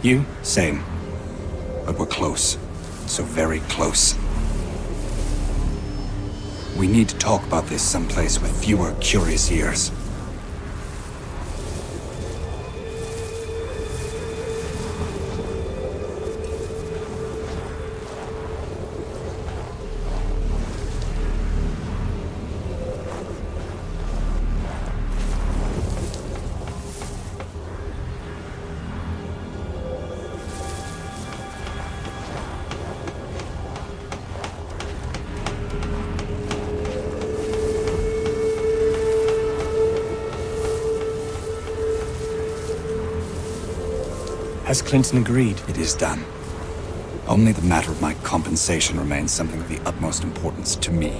You? Same. But we're close. So very close. We need to talk about this someplace with fewer curious ears. Has Clinton agreed? It is done. Only the matter of my compensation remains something of the utmost importance to me.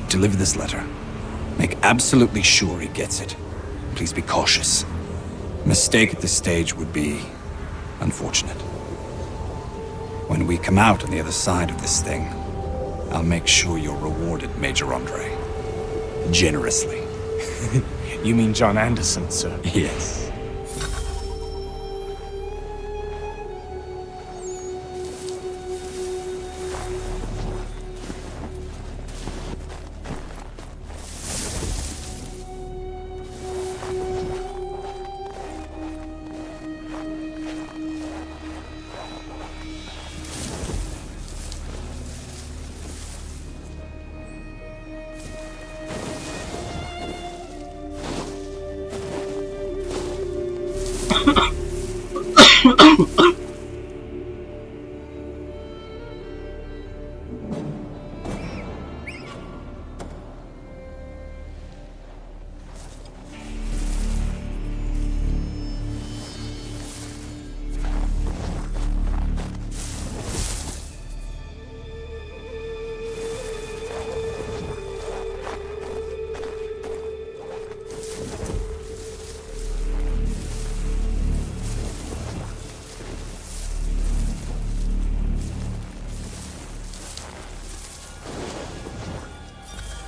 Deliver this letter. Make absolutely sure he gets it. Please be cautious. A mistake at this stage would be unfortunate. When we come out on the other side of this thing, I'll make sure you're rewarded, Major Andre. Generously. You mean John Anderson, sir? Yes.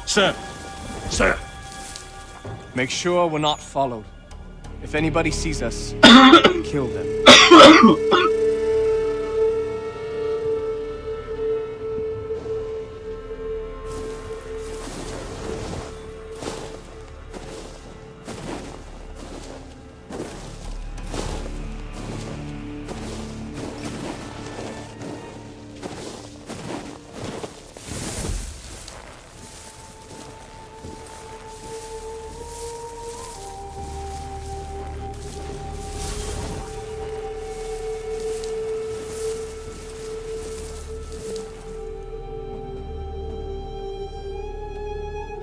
Sir! Sir! Make sure we're not followed. If anybody sees us, kill them.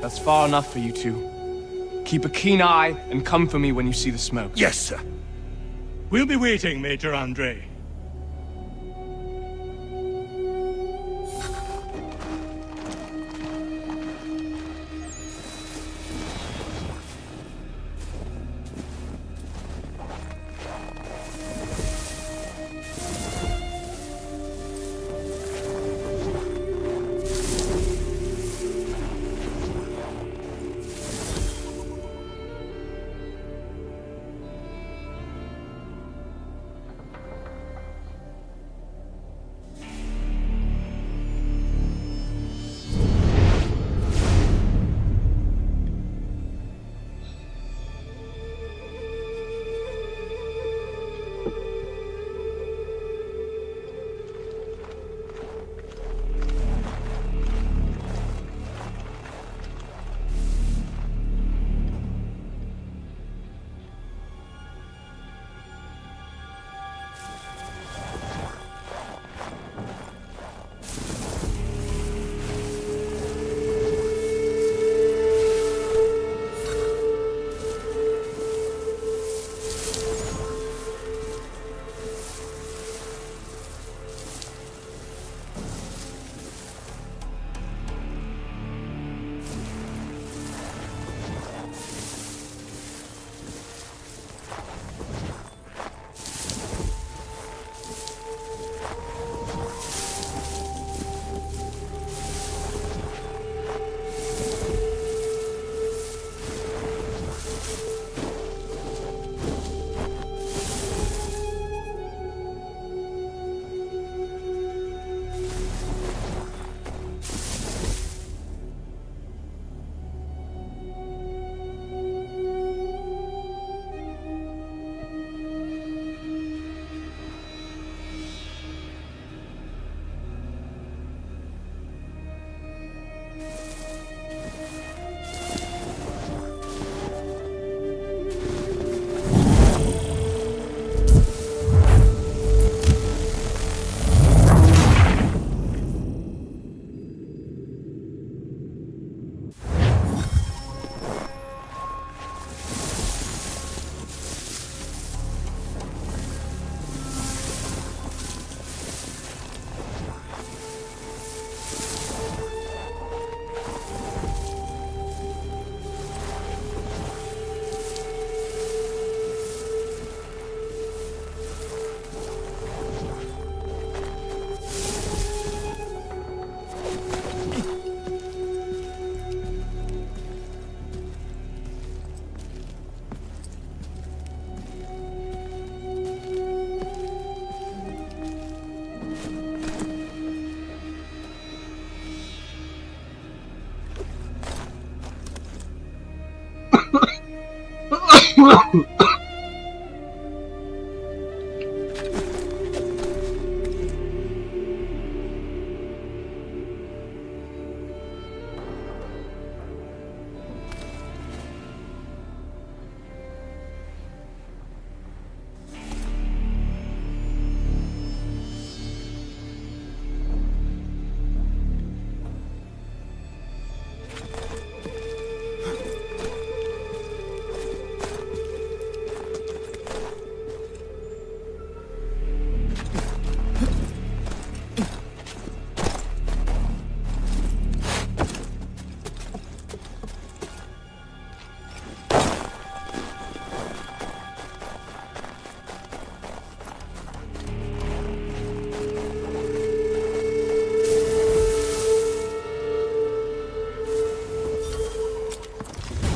That's far enough for you two. Keep a keen eye and come for me when you see the smoke. Yes, sir. We'll be waiting, Major Andre.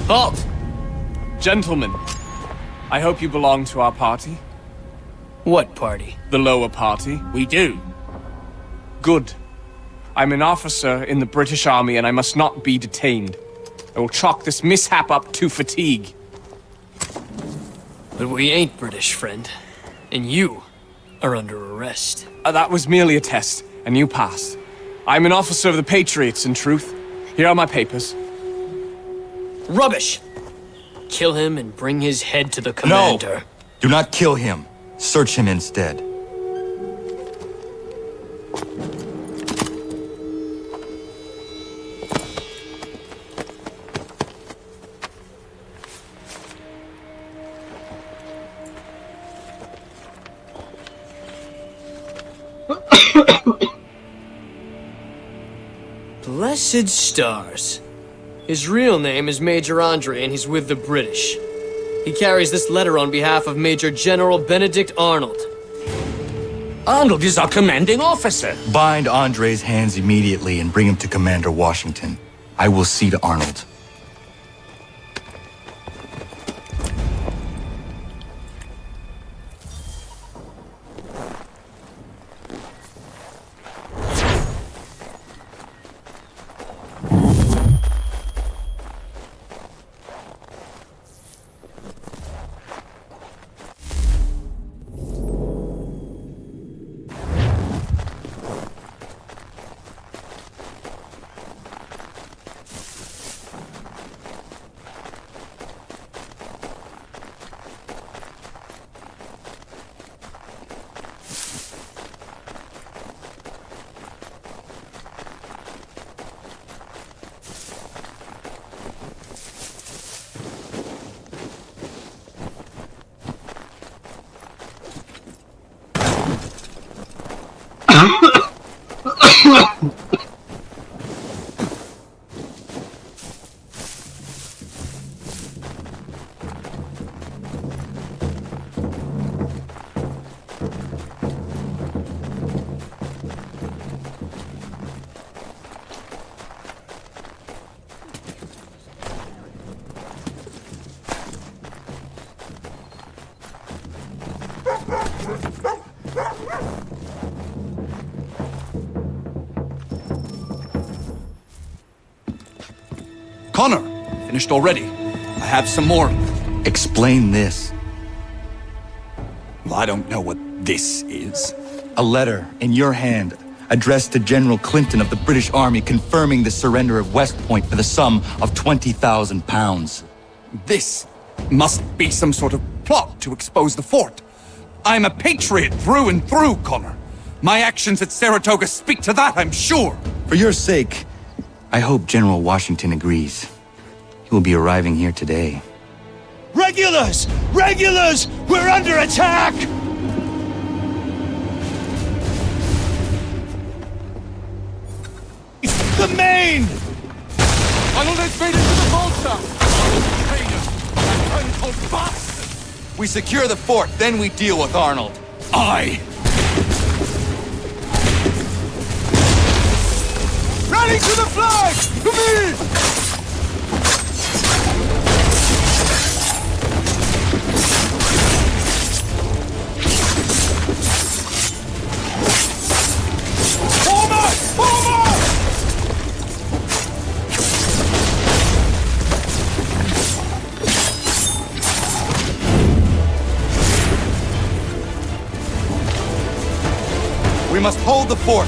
Halt! Gentlemen, I hope you belong to our party. What party? The lower party. We do. Good. I'm an officer in the British Army and I must not be detained. I will chalk this mishap up to fatigue. But we ain't British, friend. And you are under arrest. That was merely a test, and you passed. I'm an officer of the Patriots, in truth. Here are my papers. Rubbish! Kill him and bring his head to the commander. No! Do not kill him. Search him instead. Blessed stars. His real name is Major Andre, and he's with the British. He carries this letter on behalf of Major General Benedict Arnold. Arnold is our commanding officer. Bind Andre's hands immediately and bring him to Commander Washington. I will see to Arnold. Connor, finished already. I have some more. Explain this. Well, I don't know what this is. A letter in your hand, addressed to General Clinton of the British Army confirming the surrender of West Point for the sum of 20,000 pounds. This must be some sort of plot to expose the fort. I'm a patriot through and through, Connor. My actions at Saratoga speak to that, I'm sure. For your sake, I hope General Washington agrees. He will be arriving here today. Regulars! Regulars! We're under attack! It's the Maine! Arnold has made it to the Volta! Traitor! That called bastard! We secure the fort, then we deal with Arnold. Aye! Rally to the flag! To me! We must hold the fort.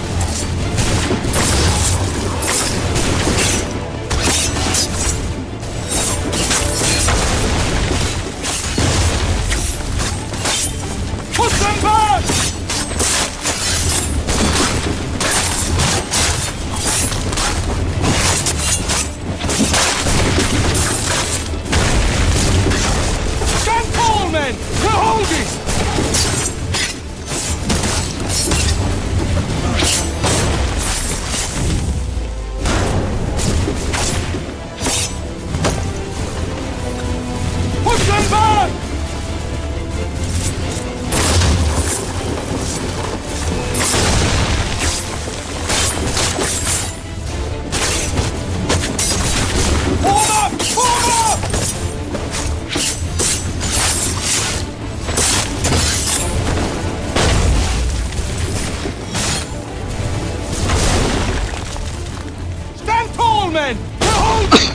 Put them back! Stand tall, men! We're holding! Push them back! Form up! Form up! Stand tall, men! We're holding!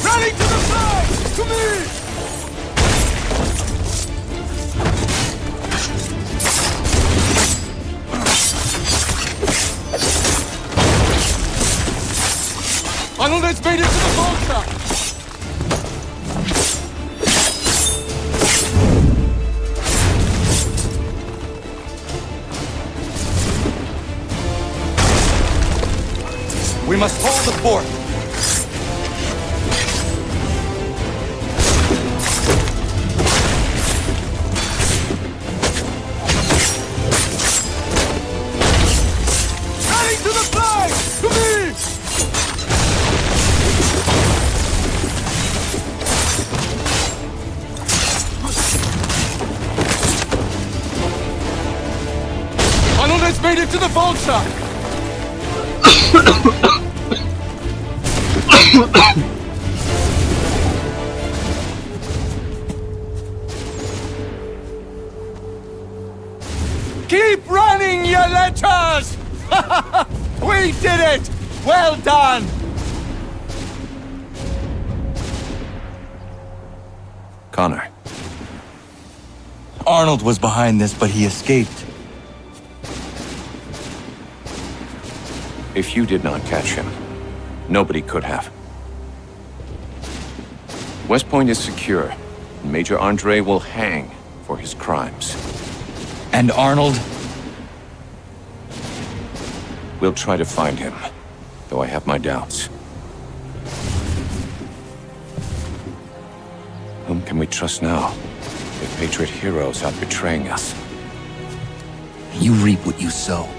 Rally to the flag! To me! Arnold has made it to the vulture! We must hold the fort. Rally to the flag! To me! Arnold has made it to the vulture! Keep running, you letters! We did it! Well done! Connor. Arnold was behind this, but he escaped. If you did not catch him, nobody could have. West Point is secure, and Major Andre will hang for his crimes. And Arnold? We'll try to find him, though I have my doubts. Whom can we trust now? The Patriot heroes are betraying us. You reap what you sow.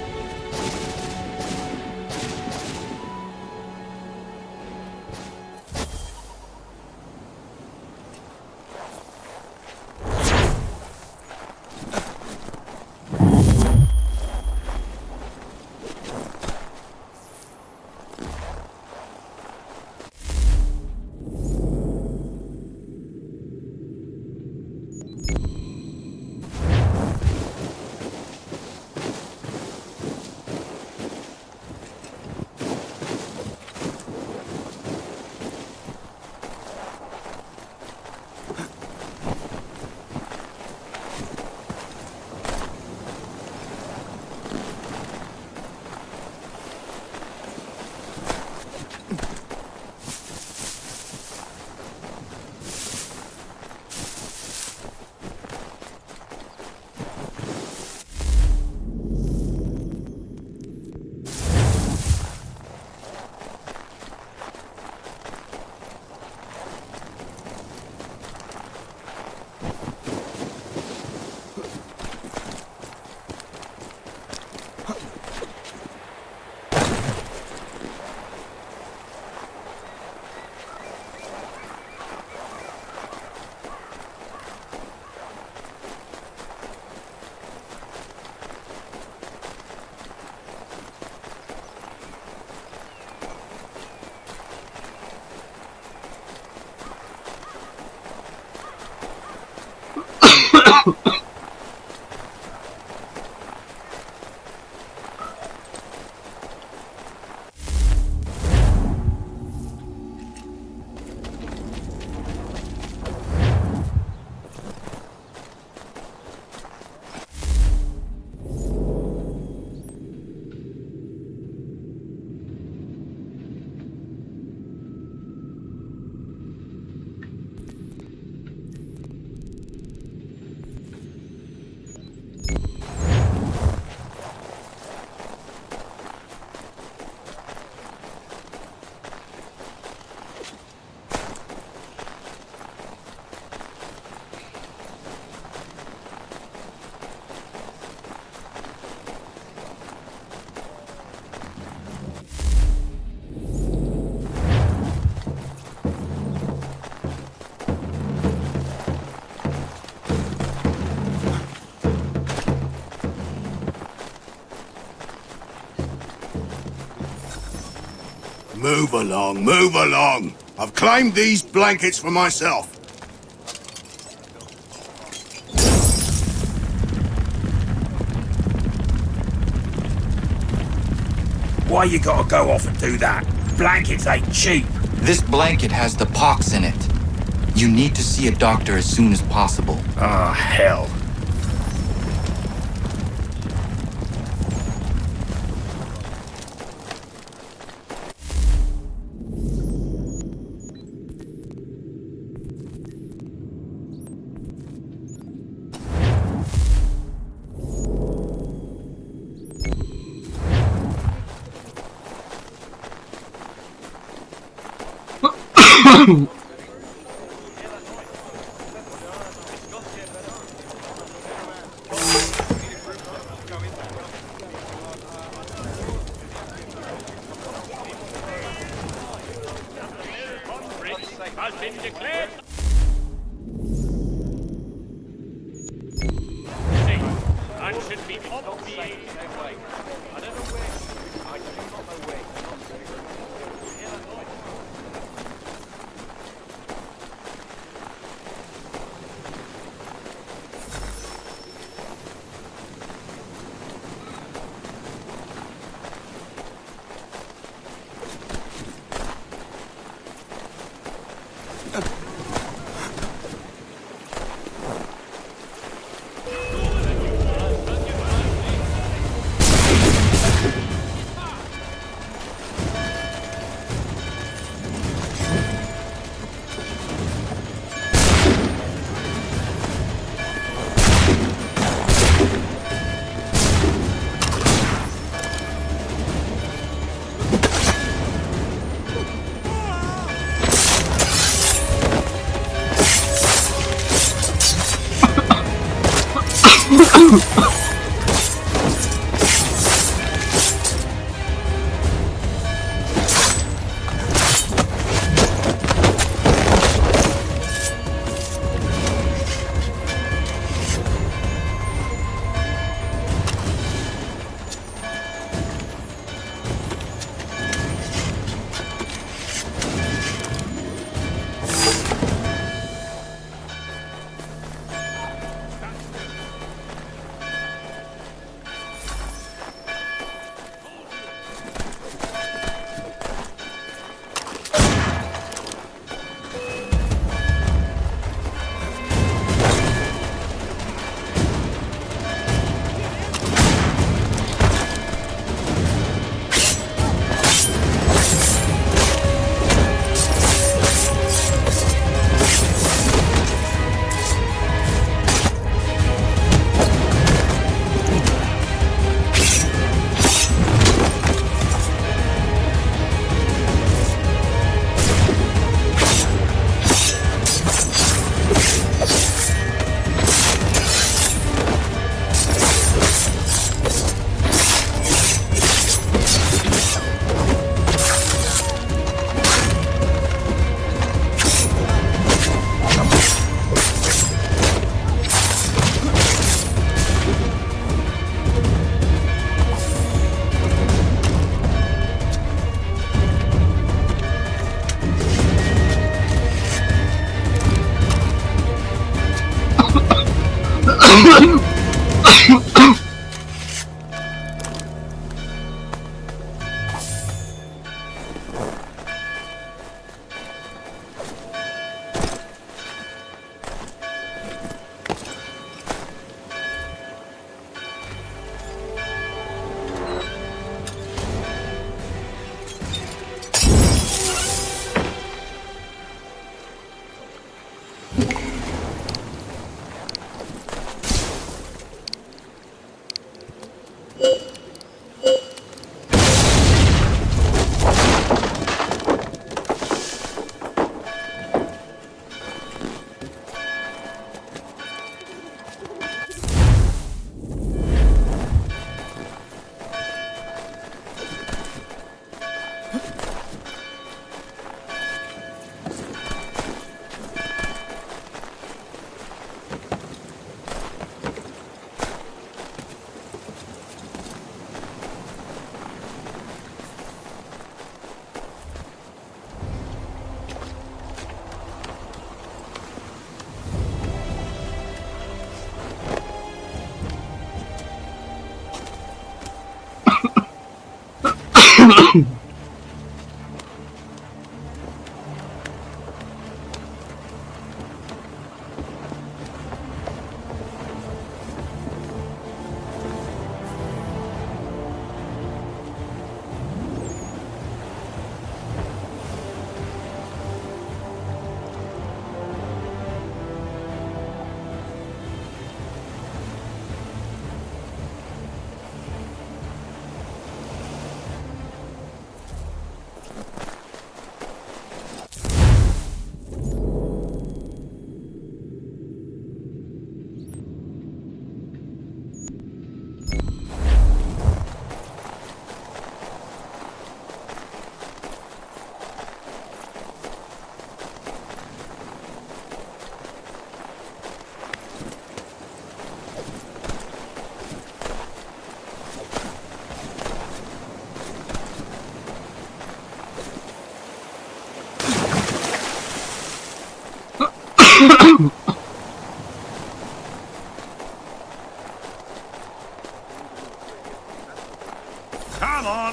Move along, move along. I've claimed these blankets for myself. Why you gotta go off and do that? Blankets ain't cheap. This blanket has the pox in it. You need to see a doctor as soon as possible. Ah, hell. Has been declared. And should be obviated. I don't know where. I do not know where.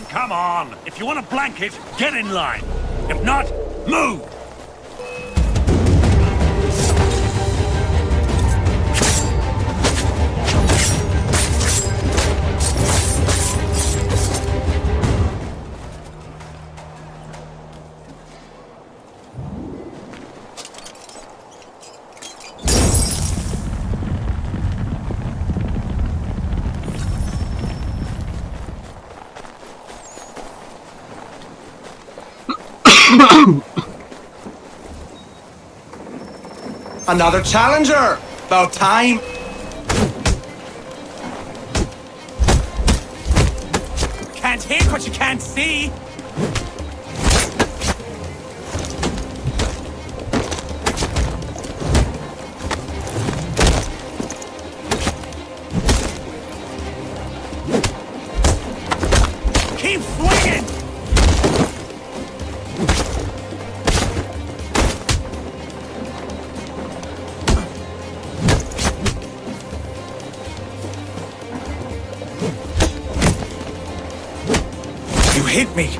Come on! If you want a blanket, get in line. If not, move! Another challenger! About time! Can't hit what you can't see! Keep swinging! Hit me!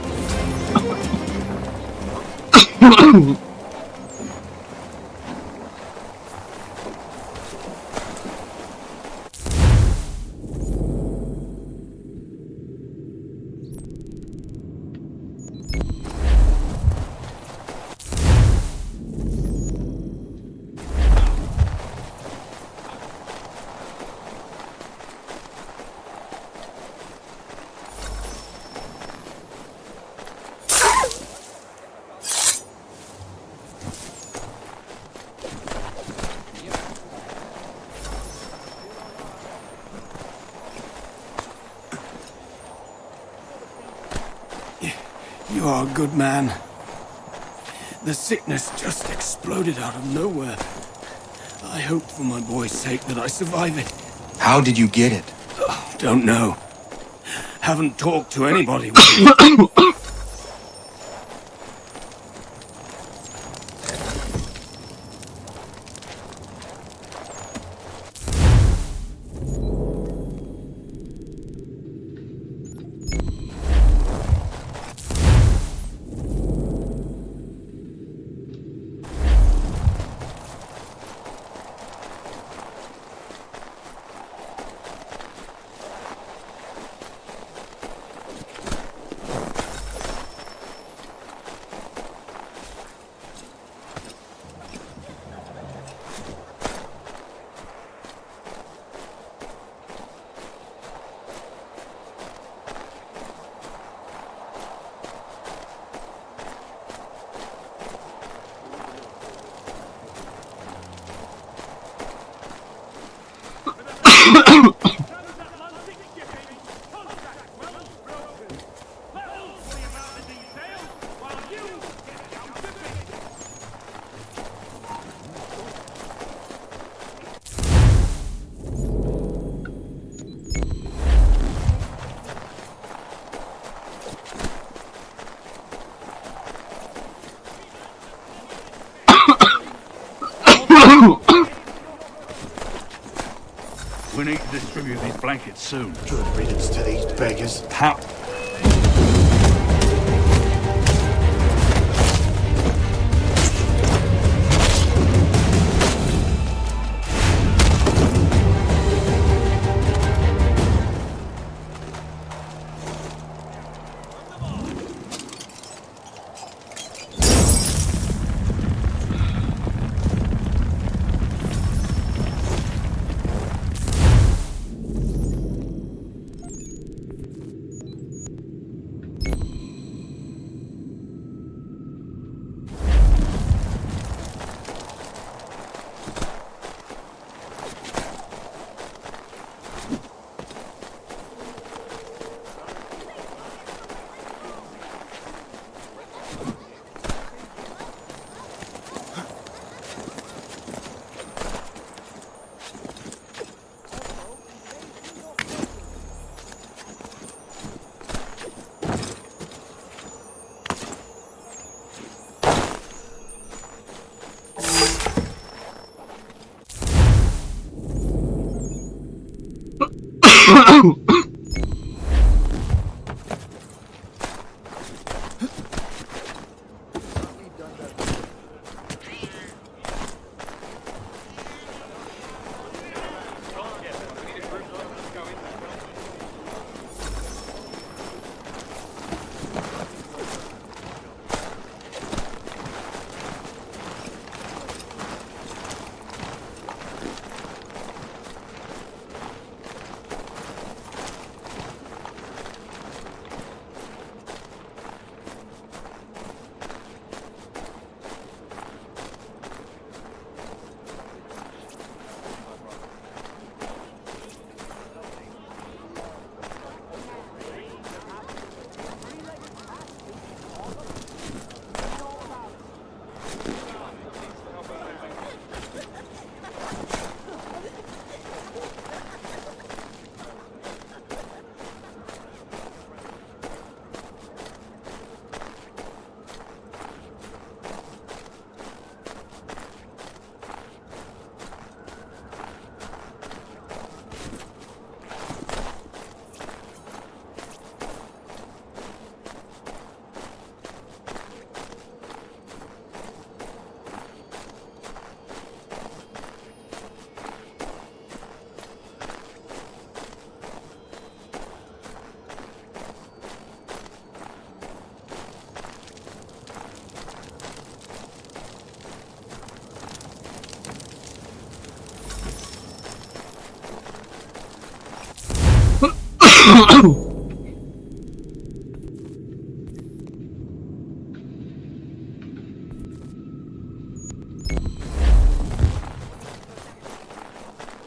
You are a good man. The sickness just exploded out of nowhere. I hope for my boy's sake that I survive it. How did you get it? Don't know. Haven't talked to anybody. We need to distribute these blankets soon. Good riddance to these beggars. How?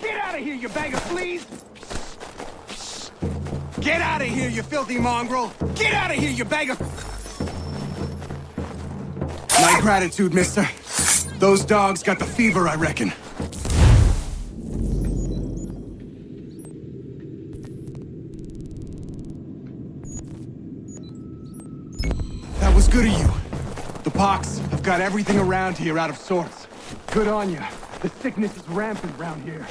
Get out of here, you bag of fleas! Get out of here, you filthy mongrel! Get out of here, you bag of... My gratitude, mister. Those dogs got the fever, I reckon. That was good of you. The pox have got everything around here out of sorts. Good on you. The sickness is rampant around here.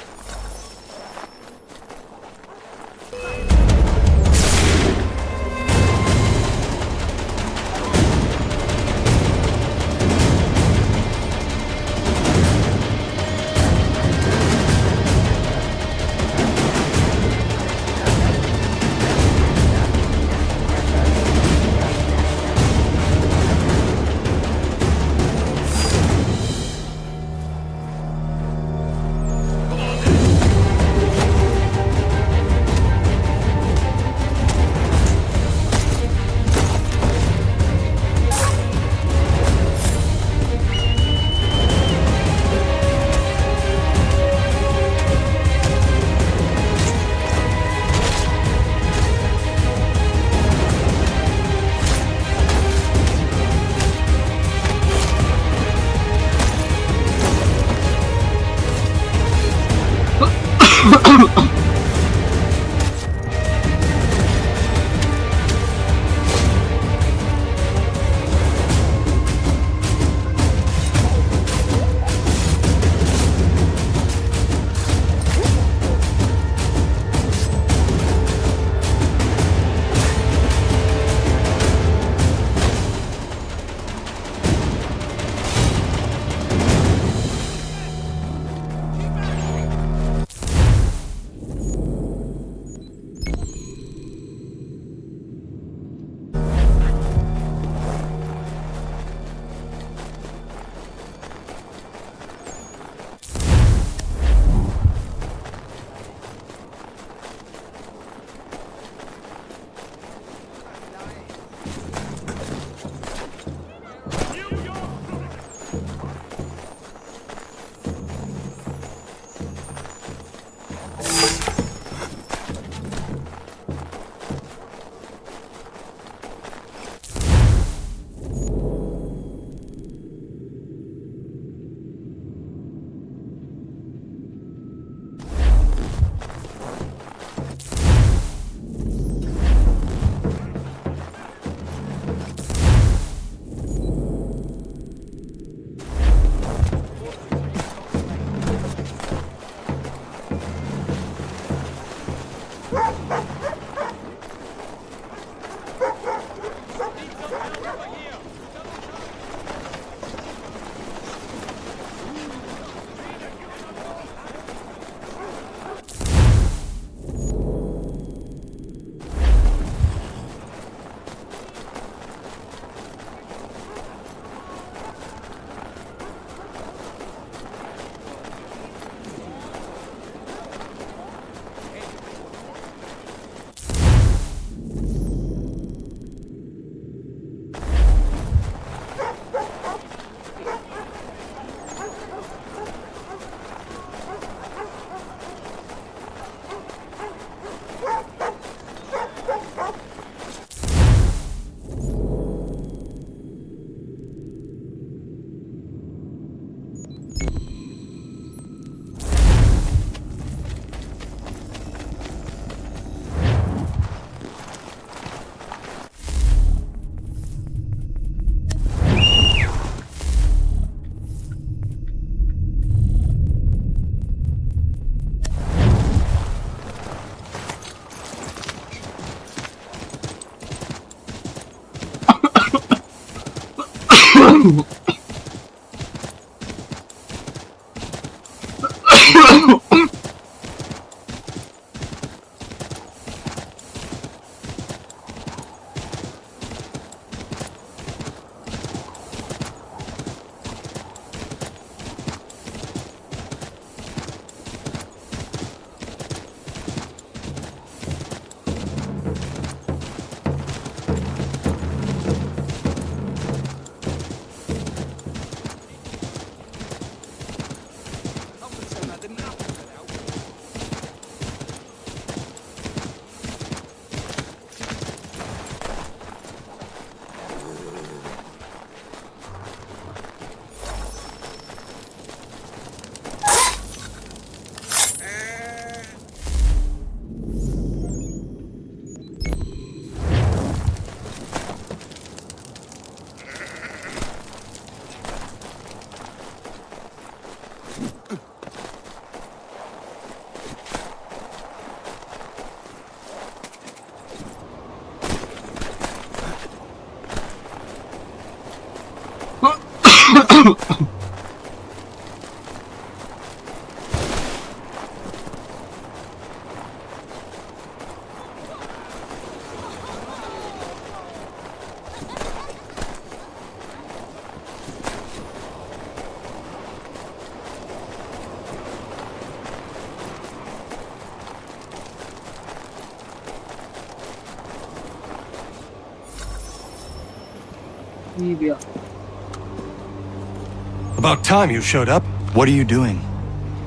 About time you showed up. What are you doing?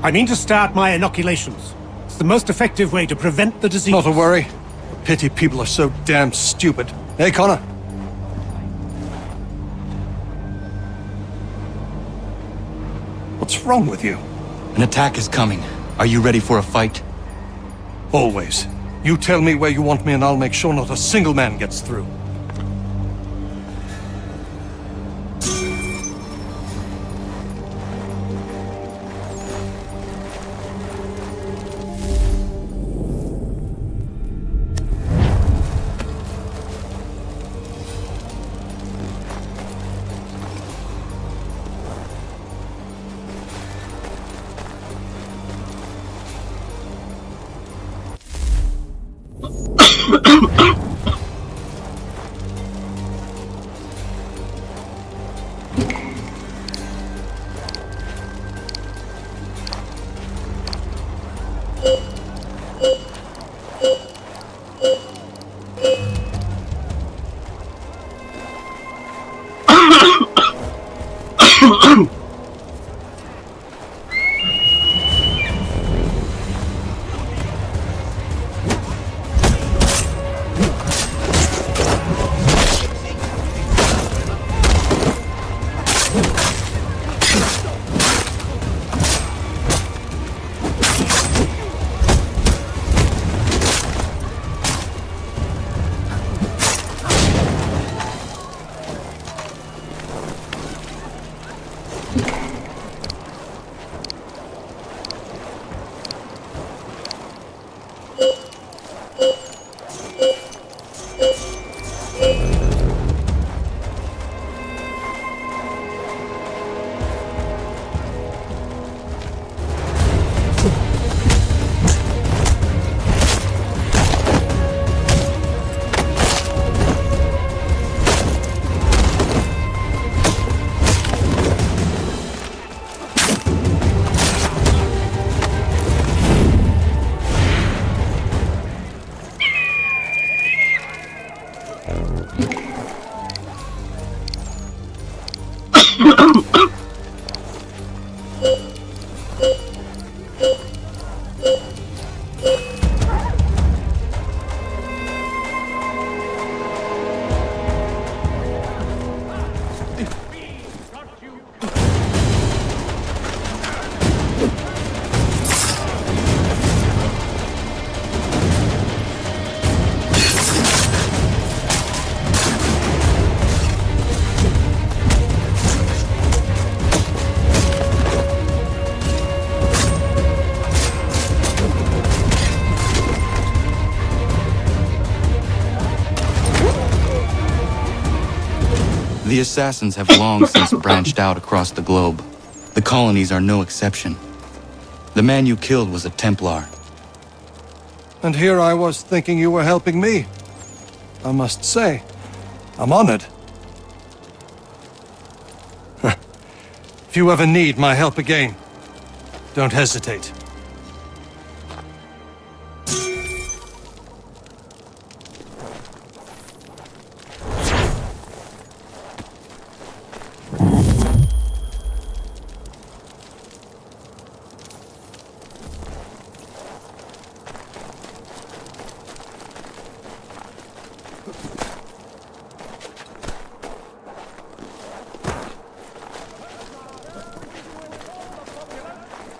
I mean to start my inoculations. It's the most effective way to prevent the disease. Not to worry. Pity people are so damn stupid. Hey, Connor. What's wrong with you? An attack is coming. Are you ready for a fight? Always. You tell me where you want me and I'll make sure not a single man gets through. The assassins have long since branched out across the globe. The colonies are no exception. The man you killed was a Templar. And here I was thinking you were helping me. I must say, I'm honored. If you ever need my help again, don't hesitate.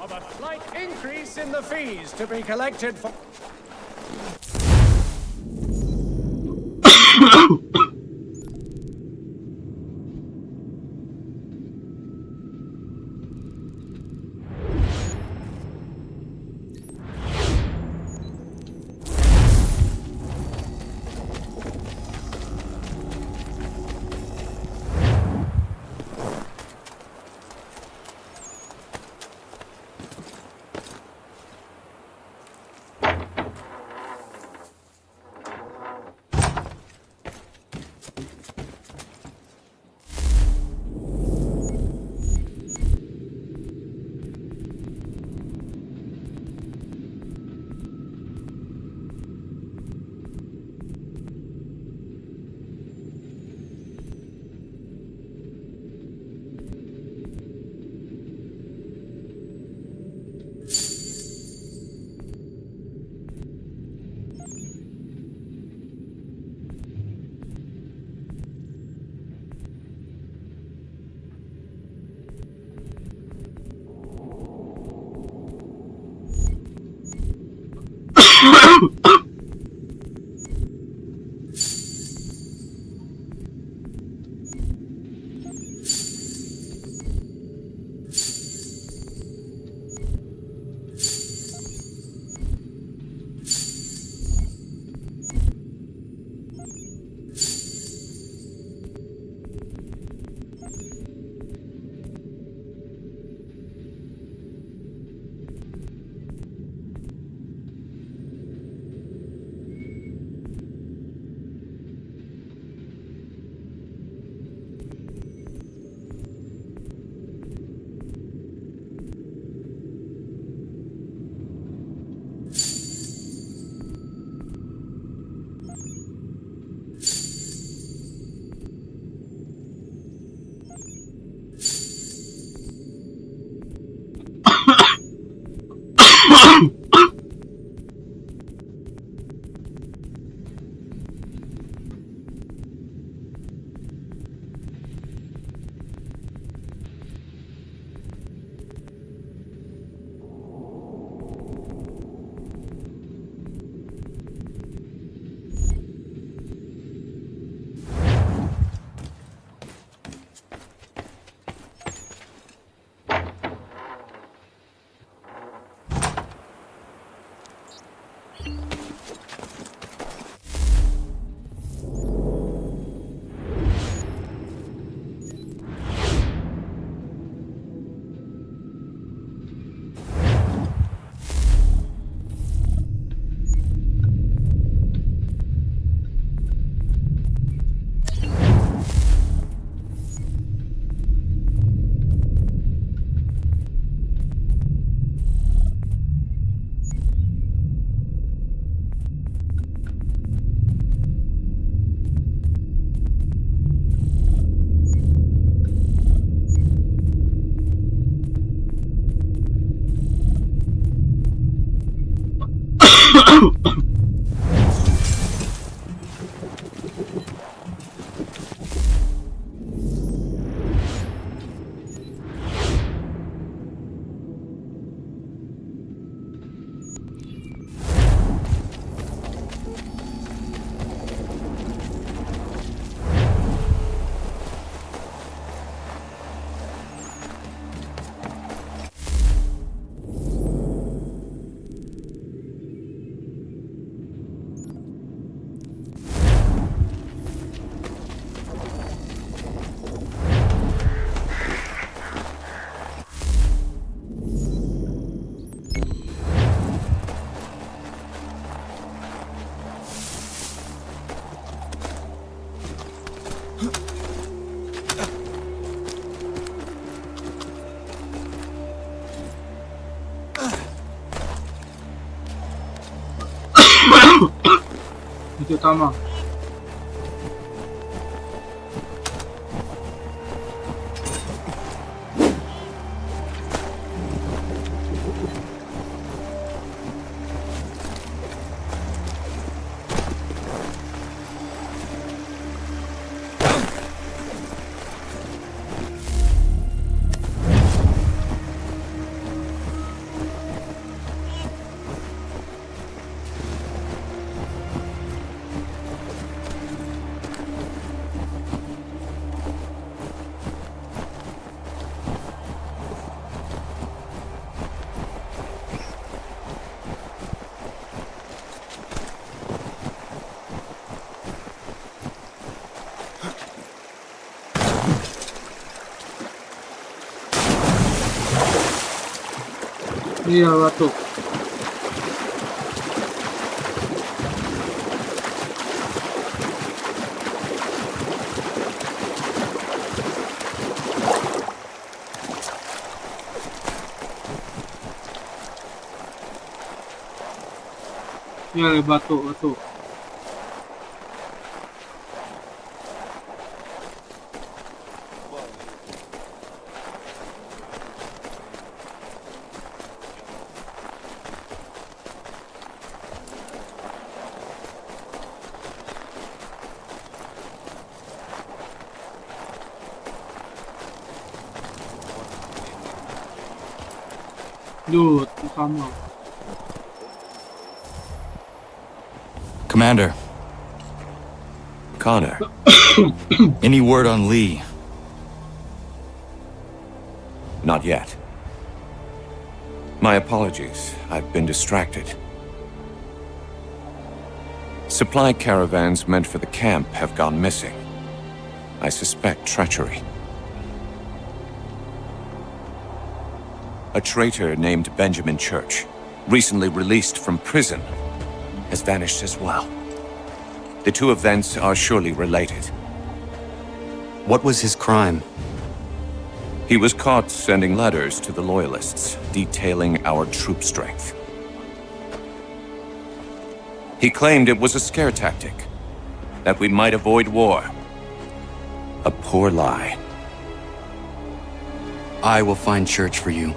Of a slight increase in the fees to be collected for... Misi utama. Iya batu. Iya batu. Dude, sama. Commander. Connor. Any word on Lee? Not yet. My apologies. I've been distracted. Supply caravans meant for the camp have gone missing. I suspect treachery. A traitor named Benjamin Church, recently released from prison, has vanished as well. The two events are surely related. What was his crime? He was caught sending letters to the Loyalists, detailing our troop strength. He claimed it was a scare tactic, that we might avoid war. A poor lie. I will find Church for you.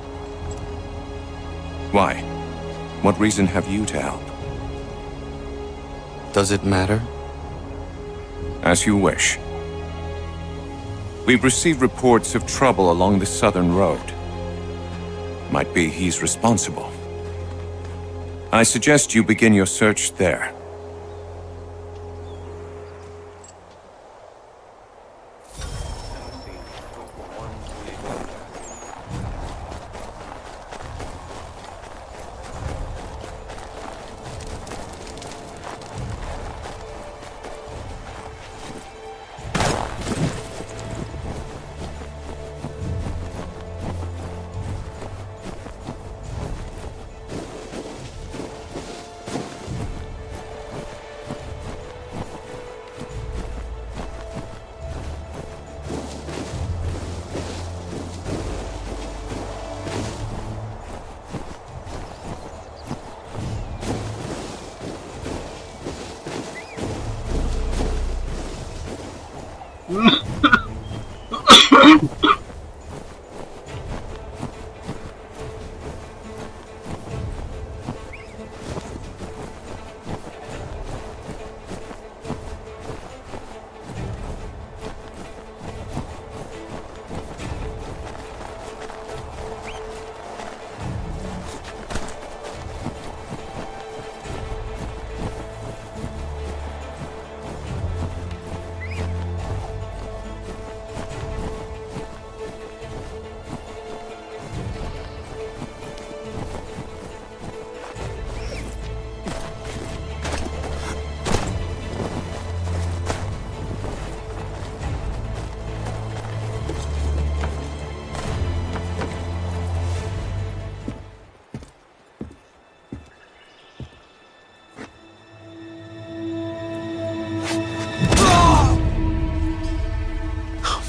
Why? What reason have you to help? Does it matter? As you wish. We've received reports of trouble along the southern road. Might be he's responsible. I suggest you begin your search there.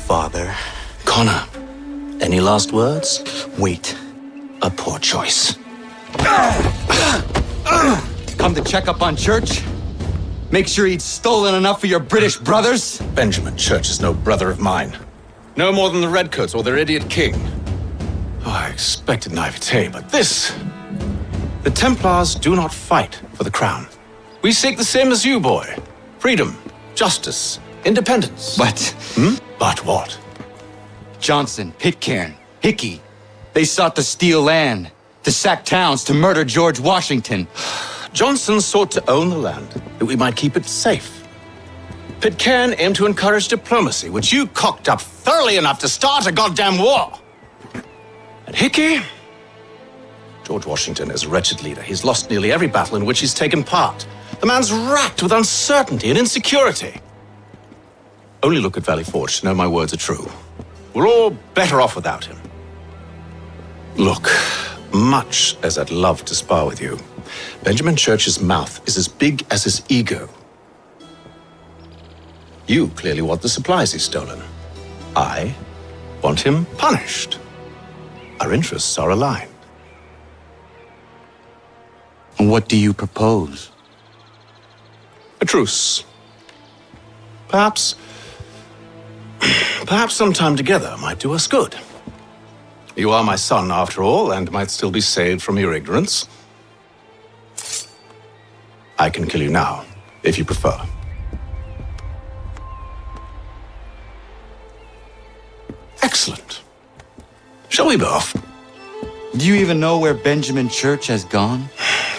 Father. Connor, any last words? Wait. A poor choice. Come to check up on Church? Make sure he'd stolen enough for your British brothers? Benjamin Church is no brother of mine. No more than the Redcoats or their idiot king. Oh, I expected naivete, but this... The Templars do not fight for the crown. We seek the same as you, boy. Freedom, justice, independence. But... But what? Johnson, Pitcairn, Hickey, they sought to steal land, to sack towns, to murder George Washington. Johnson sought to own the land, that we might keep it safe. Pitcairn aimed to encourage diplomacy, which you cocked up thoroughly enough to start a goddamn war. And Hickey? George Washington is a wretched leader. He's lost nearly every battle in which he's taken part. The man's racked with uncertainty and insecurity. Only look at Valley Forge to know my words are true. We're all better off without him. Look, much as I'd love to spar with you, Benjamin Church's mouth is as big as his ego. You clearly want the supplies he's stolen. I want him punished. Our interests are aligned. What do you propose? A truce. Perhaps some time together might do us good. You are my son, after all, and might still be saved from your ignorance. I can kill you now, if you prefer. Excellent. Shall we be off? Do you even know where Benjamin Church has gone?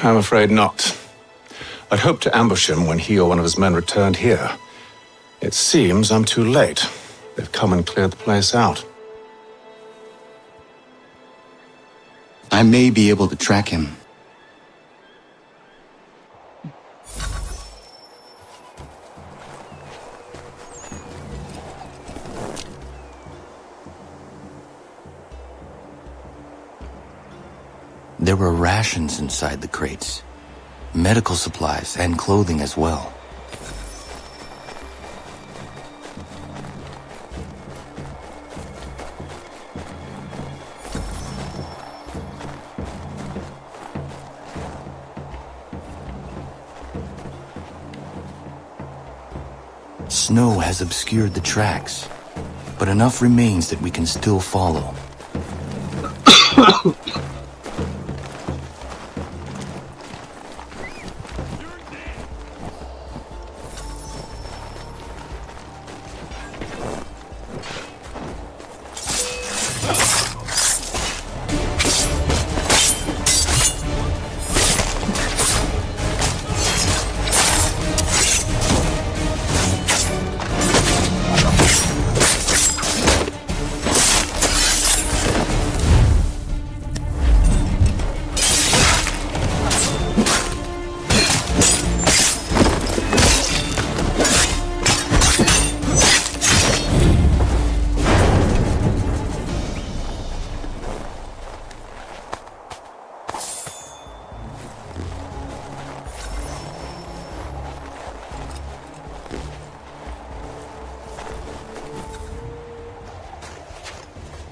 I'm afraid not. I'd hoped to ambush him when he or one of his men returned here. It seems I'm too late. They've come and cleared the place out. I may be able to track him. There were rations inside the crates, medical supplies and clothing as well. Snow has obscured the tracks, but enough remains that we can still follow.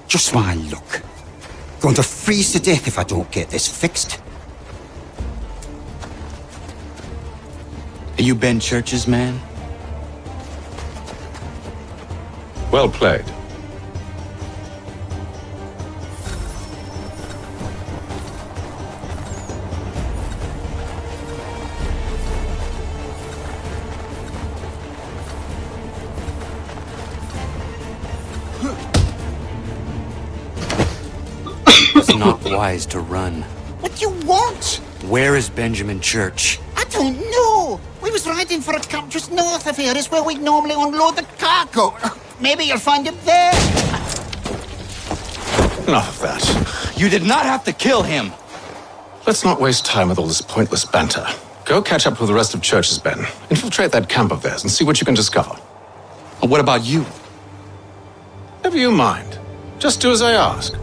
Just my luck. Going to freeze to death if I don't get this fixed. Are you Ben Church's man? Well played. It's not wise to run. What do you want? Where is Benjamin Church? I don't know. We was riding for a camp just north of here. It's where we'd normally unload the cargo. Maybe you'll find him there. Enough of that. You did not have to kill him. Let's not waste time with all this pointless banter. Go catch up with the rest of Church's men. Infiltrate that camp of theirs and see what you can discover. And what about you? Never you mind. Just do as I ask.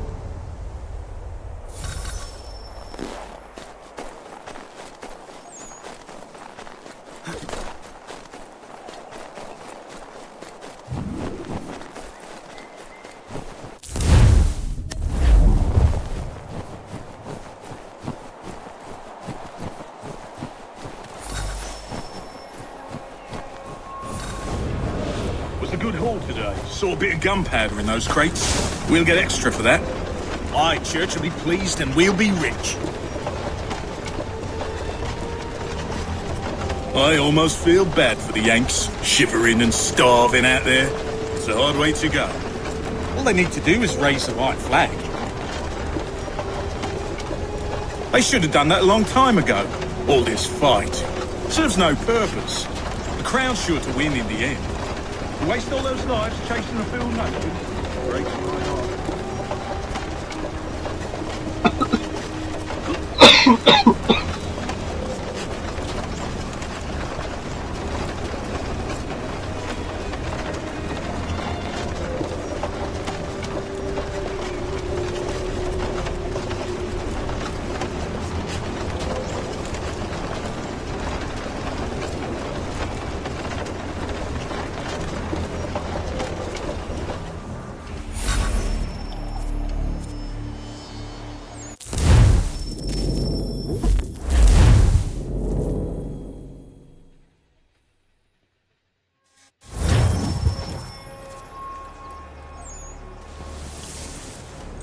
haul today. Saw a bit of gunpowder in those crates. We'll get extra for that. Aye, Church will be pleased and we'll be rich. I almost feel bad for the Yanks, shivering and starving out there. It's a hard way to go. All they need to do is raise the white flag. They should have done that a long time ago. All this fight serves no purpose. The Crown's sure to win in the end. To waste all those lives chasing a field nation breaks my heart.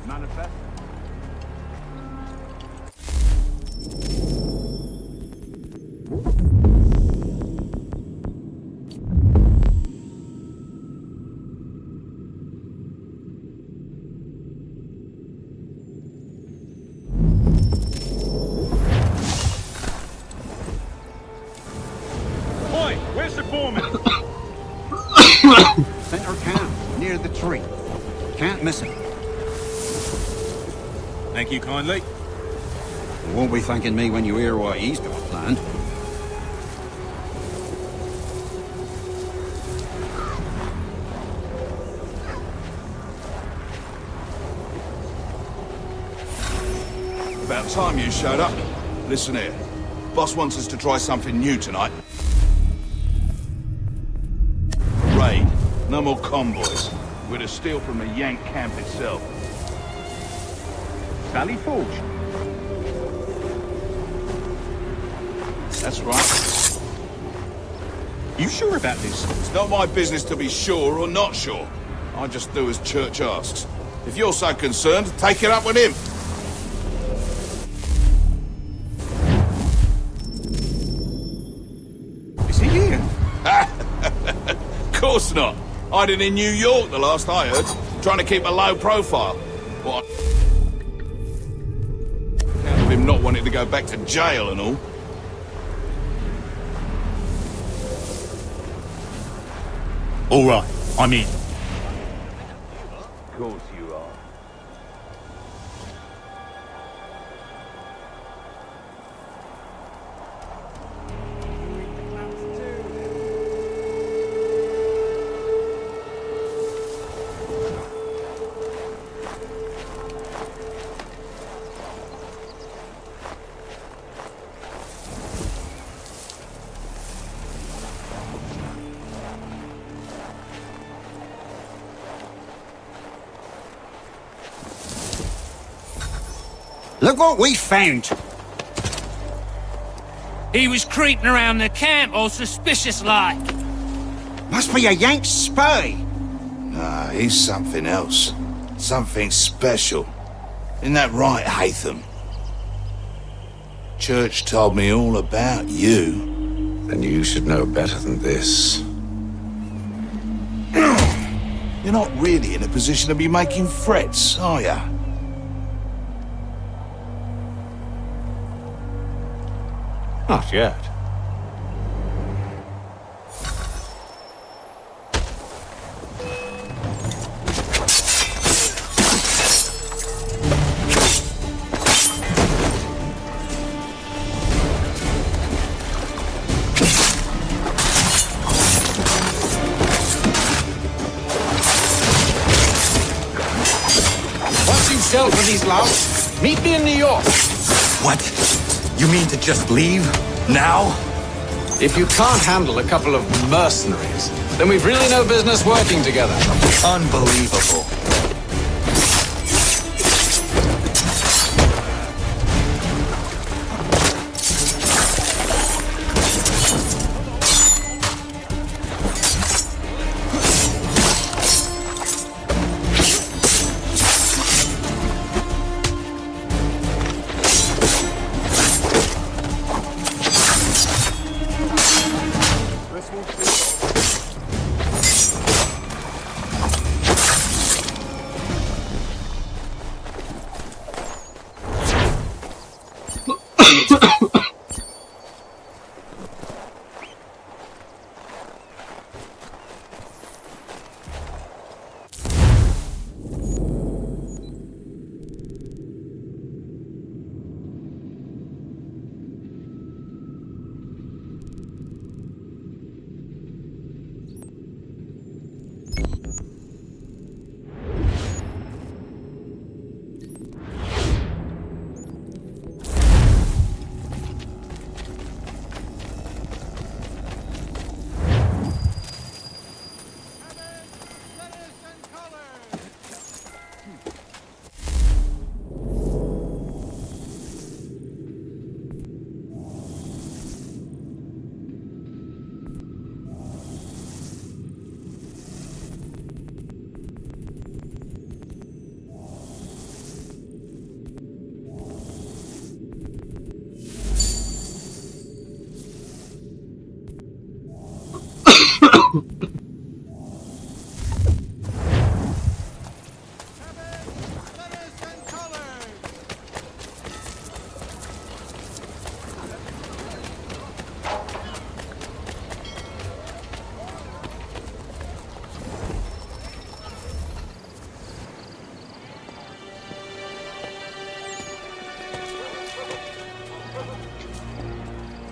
Manifest. Oi, where's the foreman? Center camp, near the tree. Can't miss him. Thank you kindly. You won't be thanking me when you hear what he's got planned. About time you showed up. Listen here. Boss wants us to try something new tonight. Raid. No more convoys. We're to steal from the Yank camp itself. Valley Forge. That's right. You sure about this? It's not my business to be sure or not sure. I just do as Church asks. If you're so concerned, take it up with him. Is he here? Of course not. Hiding in New York the last I heard. Trying to keep a low profile. What? Count of him not wanting to go back to jail and all. All right, I'm in. Of course you are. Look what we found! He was creeping around the camp all suspicious-like. Must be a Yank spy! Nah, he's something else. Something special. Isn't that right, Haytham? Church told me all about you. Then you should know better than this. You're not really in a position to be making threats, are ya? Not yet. Once you've dealt with these louts, meet me in New York. What? You mean to just leave? Now? If you can't handle a couple of mercenaries, then we've really no business working together. Unbelievable.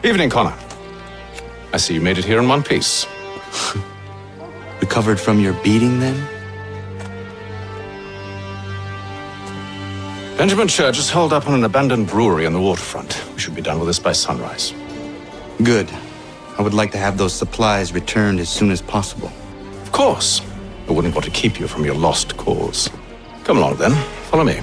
Evening, Connor. I see you made it here in one piece. Recovered from your beating, then? Benjamin Church is holed up on an abandoned brewery on the waterfront. We should be done with this by sunrise. Good. I would like to have those supplies returned as soon as possible. Of course. I wouldn't want to keep you from your lost cause. Come along, then. Follow me.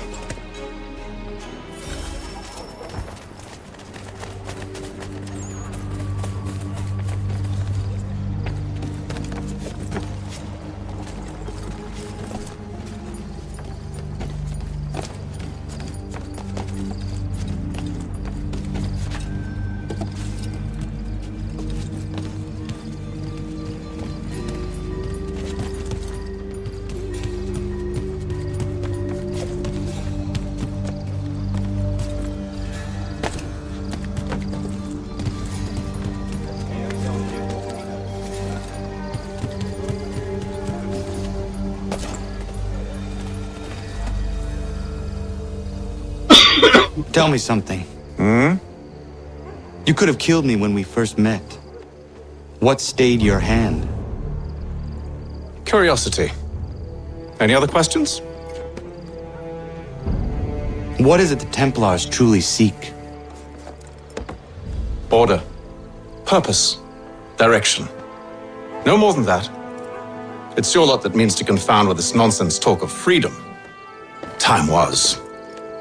Tell me something. Hmm? You could have killed me when we first met. What stayed your hand? Curiosity. Any other questions? What is it the Templars truly seek? Order. Purpose. Direction. No more than that. It's your lot that means to confound with this nonsense talk of freedom. Time was.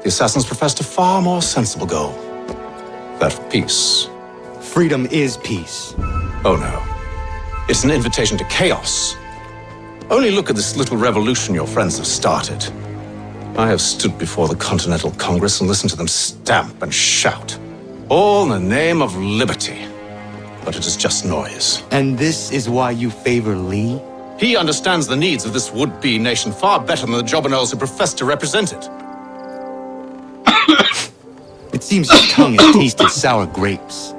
The assassins professed a far more sensible goal. That of peace. Freedom is peace. Oh no. It's an invitation to chaos. Only look at this little revolution your friends have started. I have stood before the Continental Congress and listened to them stamp and shout. All in the name of liberty. But it is just noise. And this is why you favor Lee? He understands the needs of this would-be nation far better than the jobberknolls who profess to represent it. It seems your tongue has tasted sour grapes.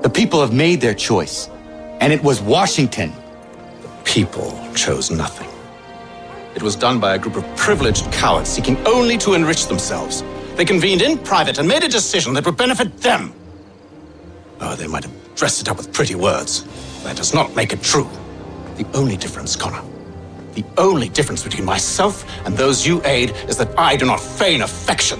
The people have made their choice, and it was Washington. The people chose nothing. It was done by a group of privileged cowards seeking only to enrich themselves. They convened in private and made a decision that would benefit them. Oh, they might have dressed it up with pretty words. That does not make it true. The only difference, Connor, the only difference between myself and those you aid is that I do not feign affection.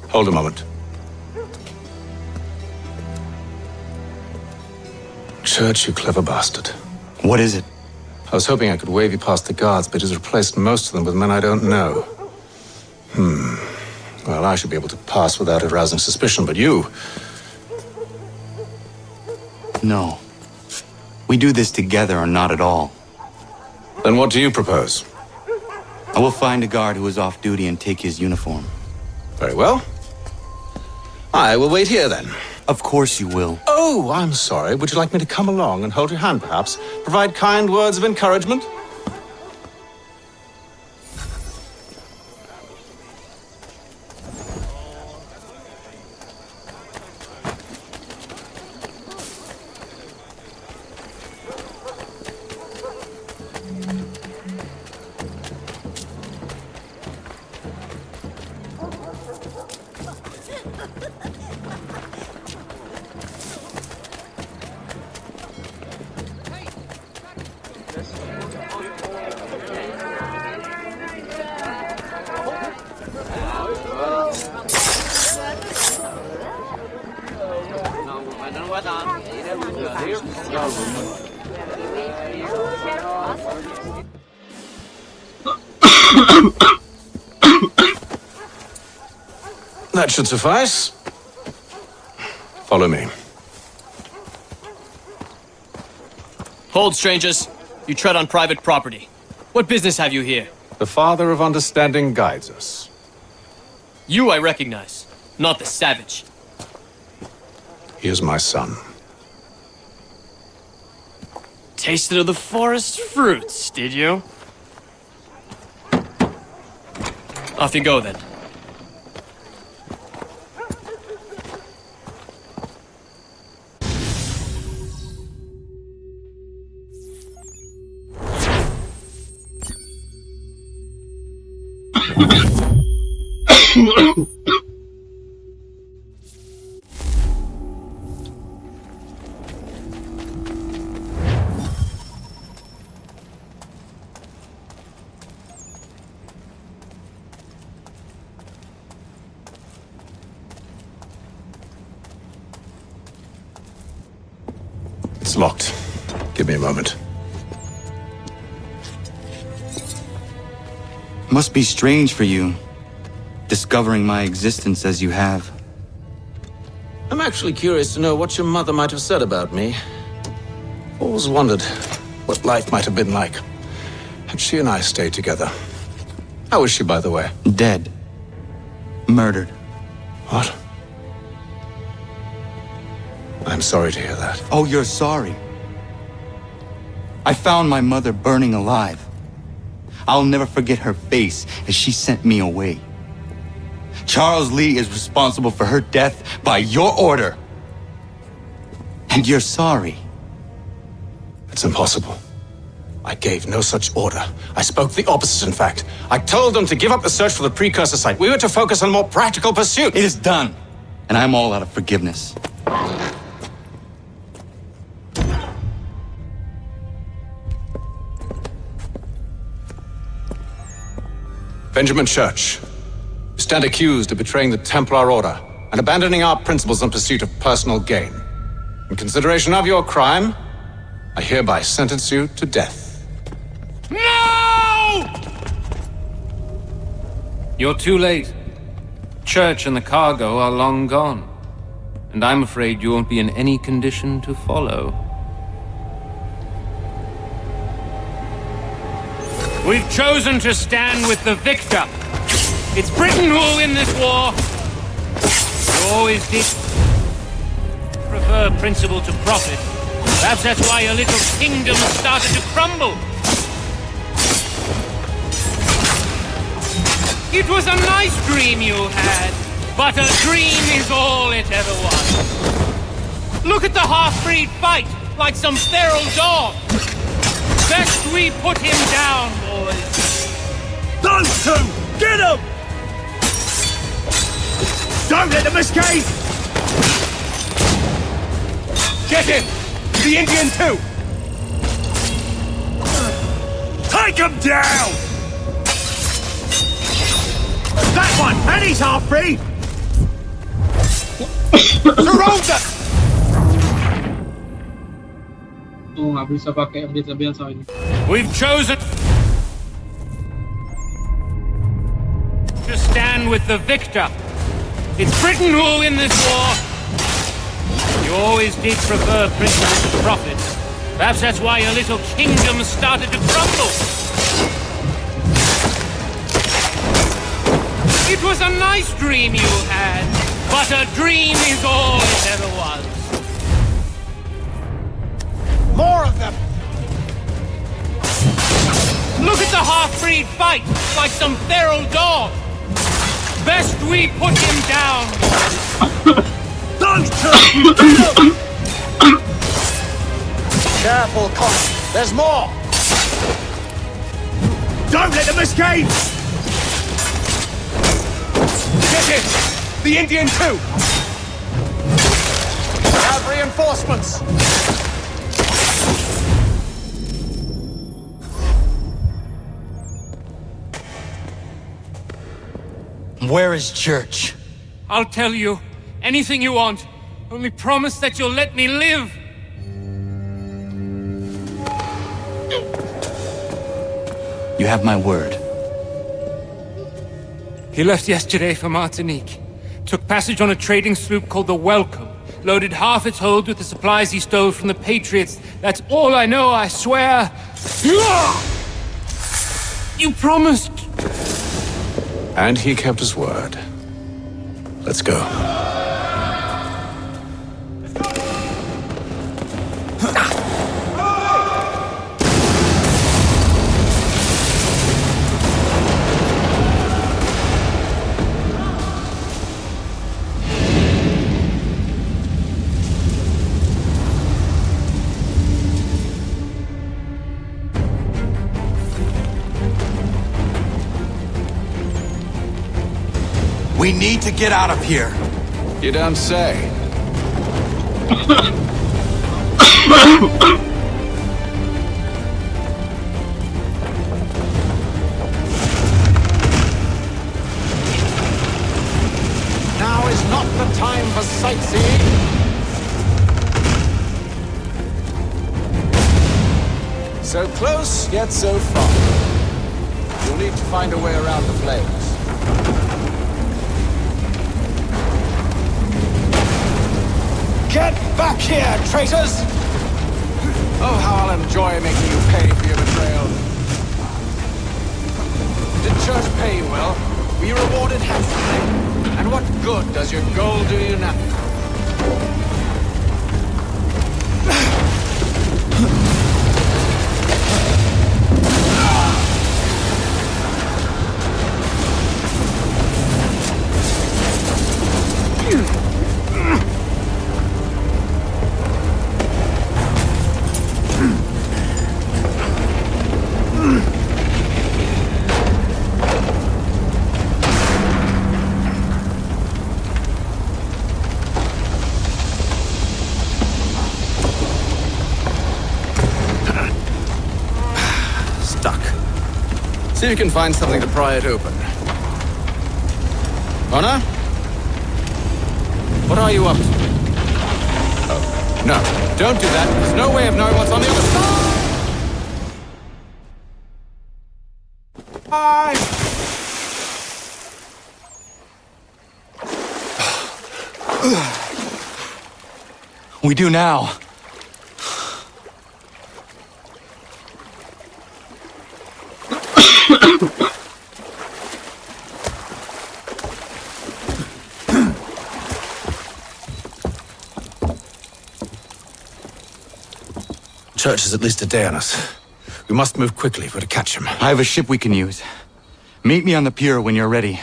Hold a moment. Church, you clever bastard. What is it? I was hoping I could wave you past the guards, but he's replaced most of them with men I don't know. Well, I should be able to pass without arousing suspicion, but you... No. We do this together or not at all. Then what do you propose? I will find a guard who is off duty and take his uniform. Very well. I will wait here, then. Of course you will. Oh, I'm sorry. Would you like me to come along and hold your hand, perhaps? Provide kind words of encouragement? That should suffice. Follow me. Hold, strangers. You tread on private property. What business have you here? The Father of Understanding guides us. You I recognize, not the savage. He is my son. Tasted of the forest fruits, did you? Off you go, then. It's locked. Give me a moment. Must be strange for you, discovering my existence as you have. I'm actually curious to know what your mother might have said about me. Always wondered what life might have been like had she and I stayed together. How is she, by the way? Dead. Murdered. What? I'm sorry to hear that. Oh, you're sorry. I found my mother burning alive. I'll never forget her face as she sent me away. Charles Lee is responsible for her death by your order. And you're sorry. It's impossible. I gave no such order. I spoke the opposite, in fact. I told them to give up the search for the precursor site. We were to focus on more practical pursuit. It is done, and I'm all out of forgiveness. Benjamin Church, you stand accused of betraying the Templar Order and abandoning our principles in pursuit of personal gain. In consideration of your crime, I hereby sentence you to death. No! You're too late. Church and the cargo are long gone. And I'm afraid you won't be in any condition to follow. We've chosen to stand with the victor. It's Britain who will win this war. You always did prefer principle to profit. Perhaps that's why your little kingdom started to crumble. It was a nice dream you had, but a dream is all it ever was. Look at the half-breed fight, like some feral dog. Best we put him down, boys. Those two! Get them! Don't let them escape! Get him! The Indian too! Take him down! That one! And he's half-breed! Surround them! Oh, nggak bisa pakai biasa ini. We've chosen to stand with the victor. It's Britain who will win this war. You always did prefer principle to profit. Perhaps that's why your little kingdom started to crumble. It was a nice dream you had, but a dream is all it ever was. More of them! Look at the half-breed fight, like some feral dog. Best we put him down. Those two! Careful, Connor. There's more! Don't let them escape! Get him! The Indian too! We have reinforcements! Where is Church? I'll tell you anything you want. Only promise that you'll let me live. You have my word. He left yesterday for Martinique. Took passage on a trading sloop called the Welcome. Loaded half its hold with the supplies he stole from the Patriots. That's all I know, I swear. You promised. And he kept his word. Let's go. We need to get out of here. You don't say. Now is not the time for sightseeing. So close, yet so far. You'll need to find a way around the flames. Get back here, traitors! Oh, how I'll enjoy making you pay for your betrayal. Did Church pay you well? Were you rewarded handsomely? And what good does your gold do you now? See if you can find something to pry it open. Connor? What are you up to? Oh, no. Don't do that. There's no way of knowing what's on the other side! We do now. Church is at least a day on us. We must move quickly if we're to catch him. I have a ship we can use. Meet me on the pier when you're ready.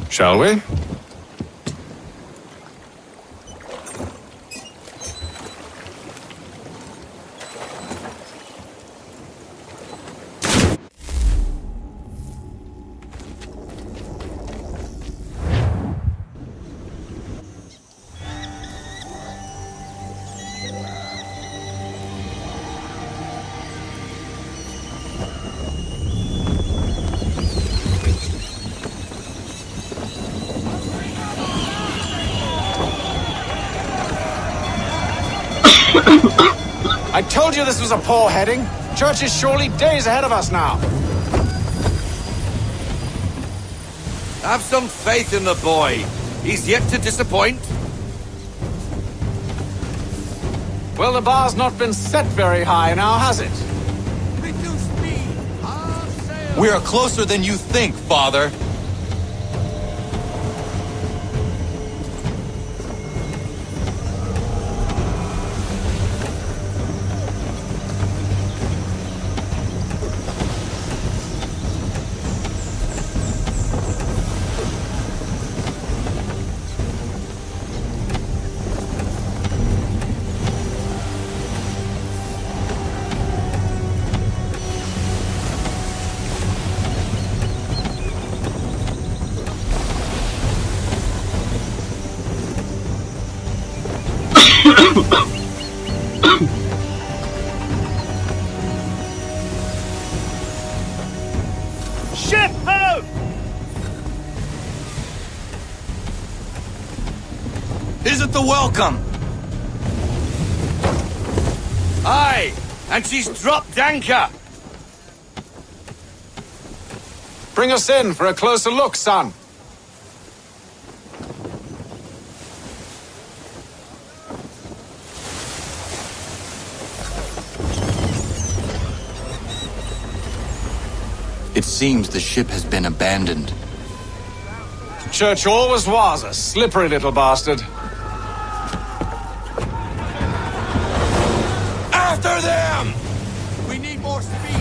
Shall we? I told you this was a poor heading. Church is surely days ahead of us now. Have some faith in the boy. He's yet to disappoint. Well, the bar's not been set very high now, has it? Reduce speed. Half sail. We are closer than you think, Father. ship home! Isn't the welcome? Aye, and she's dropped anchor. Bring us in for a closer look, son. It seems the ship has been abandoned. Church always was a slippery little bastard. After them! We need more speed.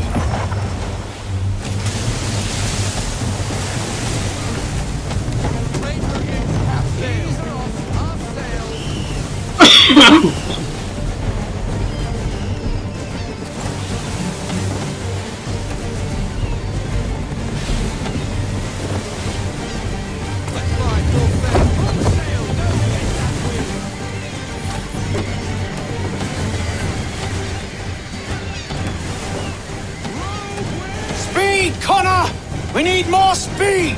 Speed, Connor! We need more speed!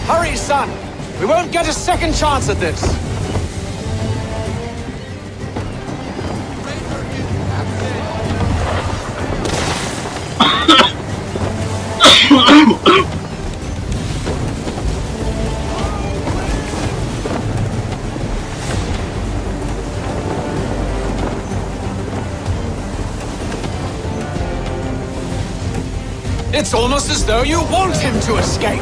Hurry, son! We won't get a second chance at this! It's almost as though you want him to escape!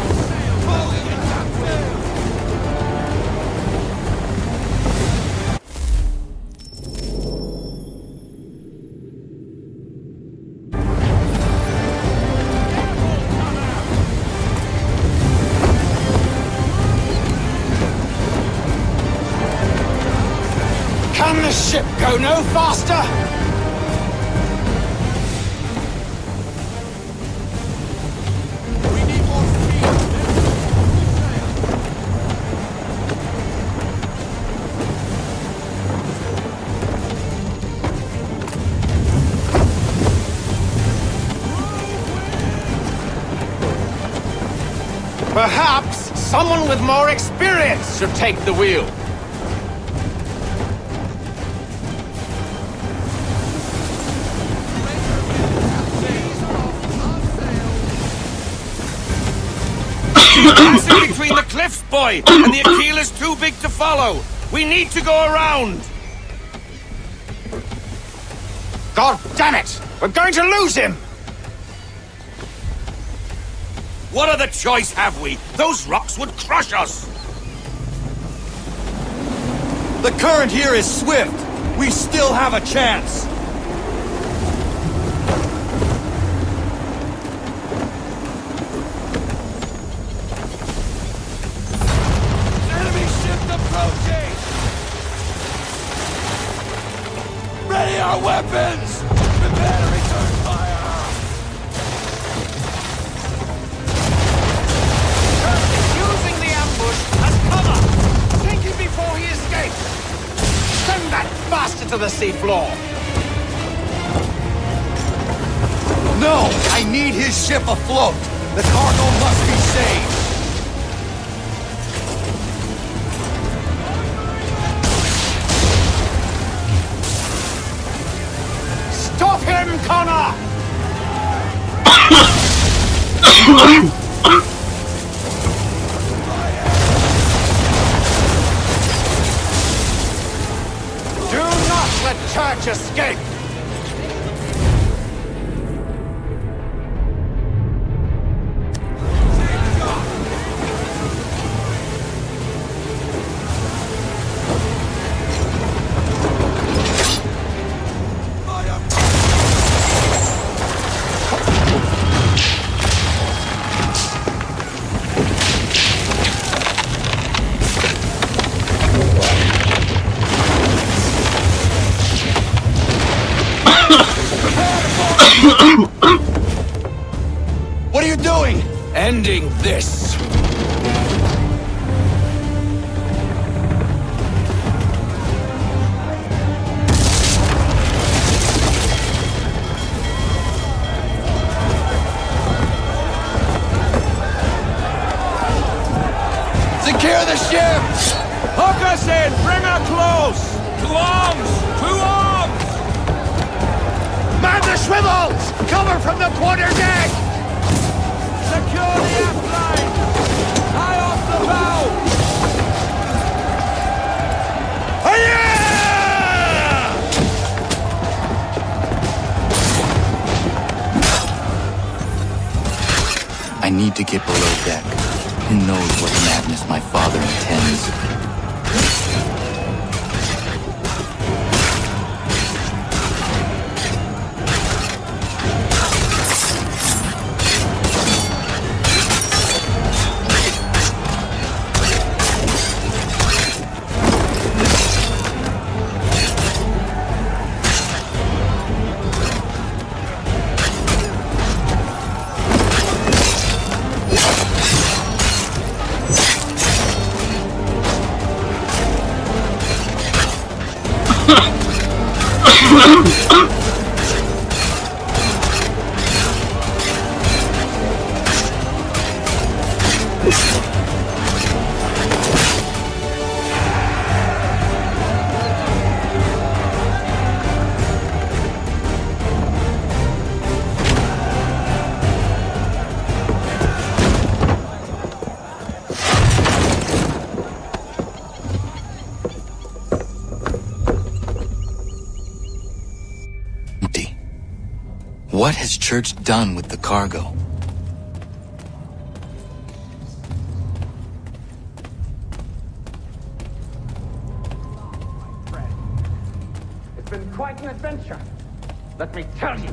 Can the ship go no faster? Perhaps someone with more experience should take the wheel. Passing between the cliffs, boy, and the Akil is too big to follow. We need to go around. God damn it! We're going to lose him! What other choice have we? Those rocks would crush us. The current here is swift. We still have a chance. Enemy ship approaching! Ready our weapons! Prepare to return fire! Using the ambush as cover! Take him before he escapes! Send that bastard to the seafloor! No! I need his ship afloat! The cargo must be saved! Stop him, Connor! Do not let Church escape! What are you doing? Ending this. Secure the ship! Hook us in! Bring her close! To arms! To arms! Man the swivels! Cover from the quarter deck! Secure the aft line! High off the bow! I need to get below deck. Who knows what madness my father intends? What has Church done with the cargo? It's been quite an adventure. Let me tell you.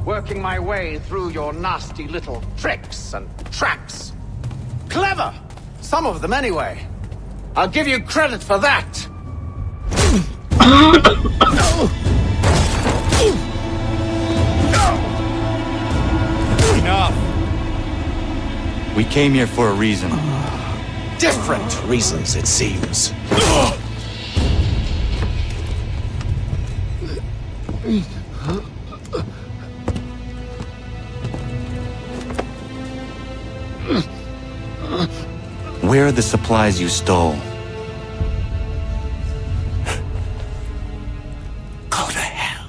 Working my way through your nasty little tricks and traps. Clever! Some of them anyway. I'll give you credit for that. Enough! We came here for a reason. Different reasons, it seems. Where are the supplies you stole? Go to hell.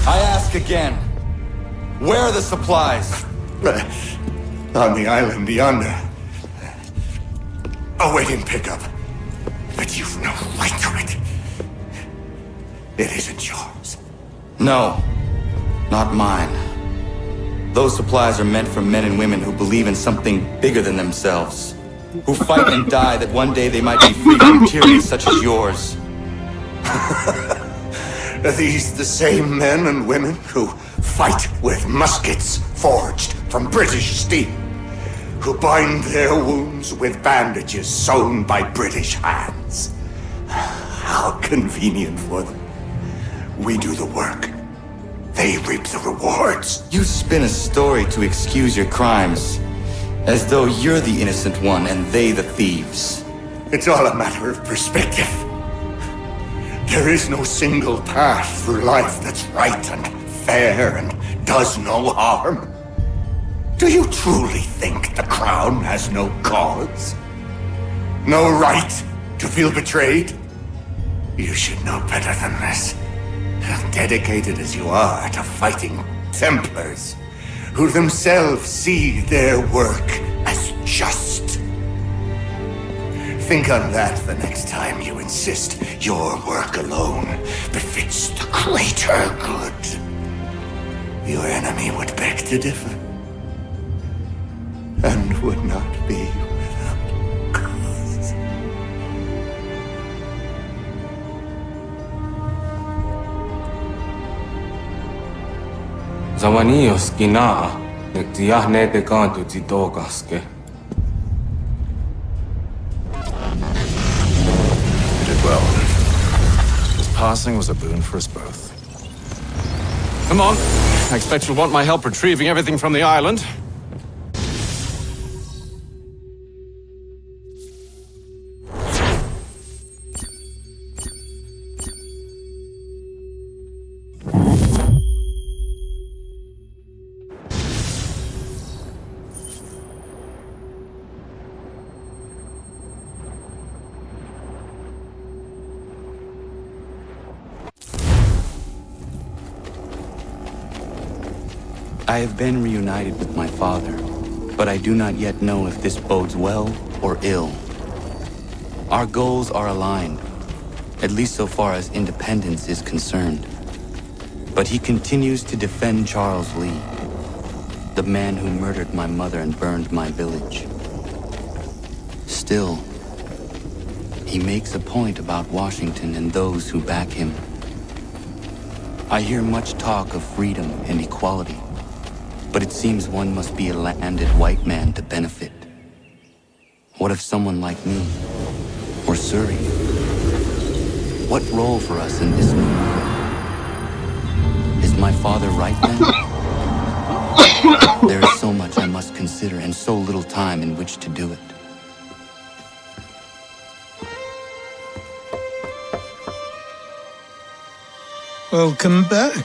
I ask again. Where are the supplies? On the island yonder. Awaiting pickup. But you've no right to it. It isn't yours. No, not mine. Those supplies are meant for men and women who believe in something bigger than themselves. Who fight and die that one day they might be free from tyranny such as yours. Are these the same men and women who fight with muskets forged from British steel? Who bind their wounds with bandages sewn by British hands? How convenient for them. We do the work. They reap the rewards. You spin a story to excuse your crimes, as though you're the innocent one and they the thieves. It's all a matter of perspective. There is no single path through life that's right and fair and does no harm. Do you truly think the Crown has no cause? No right to feel betrayed? You should know better than this. Dedicated as you are to fighting Templars, who themselves see their work as just. Think on that the next time you insist your work alone befits the greater good. Your enemy would beg to differ, and would not be without cause. Zawanios kinaa, nektiahne te kantu titokaske. passing was a boon for us both. Come on. I expect you'll want my help retrieving everything from the island. I have been reunited with my father, but I do not yet know if this bodes well or ill. Our goals are aligned, at least so far as independence is concerned. But he continues to defend Charles Lee, the man who murdered my mother and burned my village. Still, he makes a point about Washington and those who back him. I hear much talk of freedom and equality, but it seems one must be a landed white man to benefit. What if someone like me, or Surrey? What role for us in this new world? Is my father right then? There is so much I must consider and so little time in which to do it. Welcome back.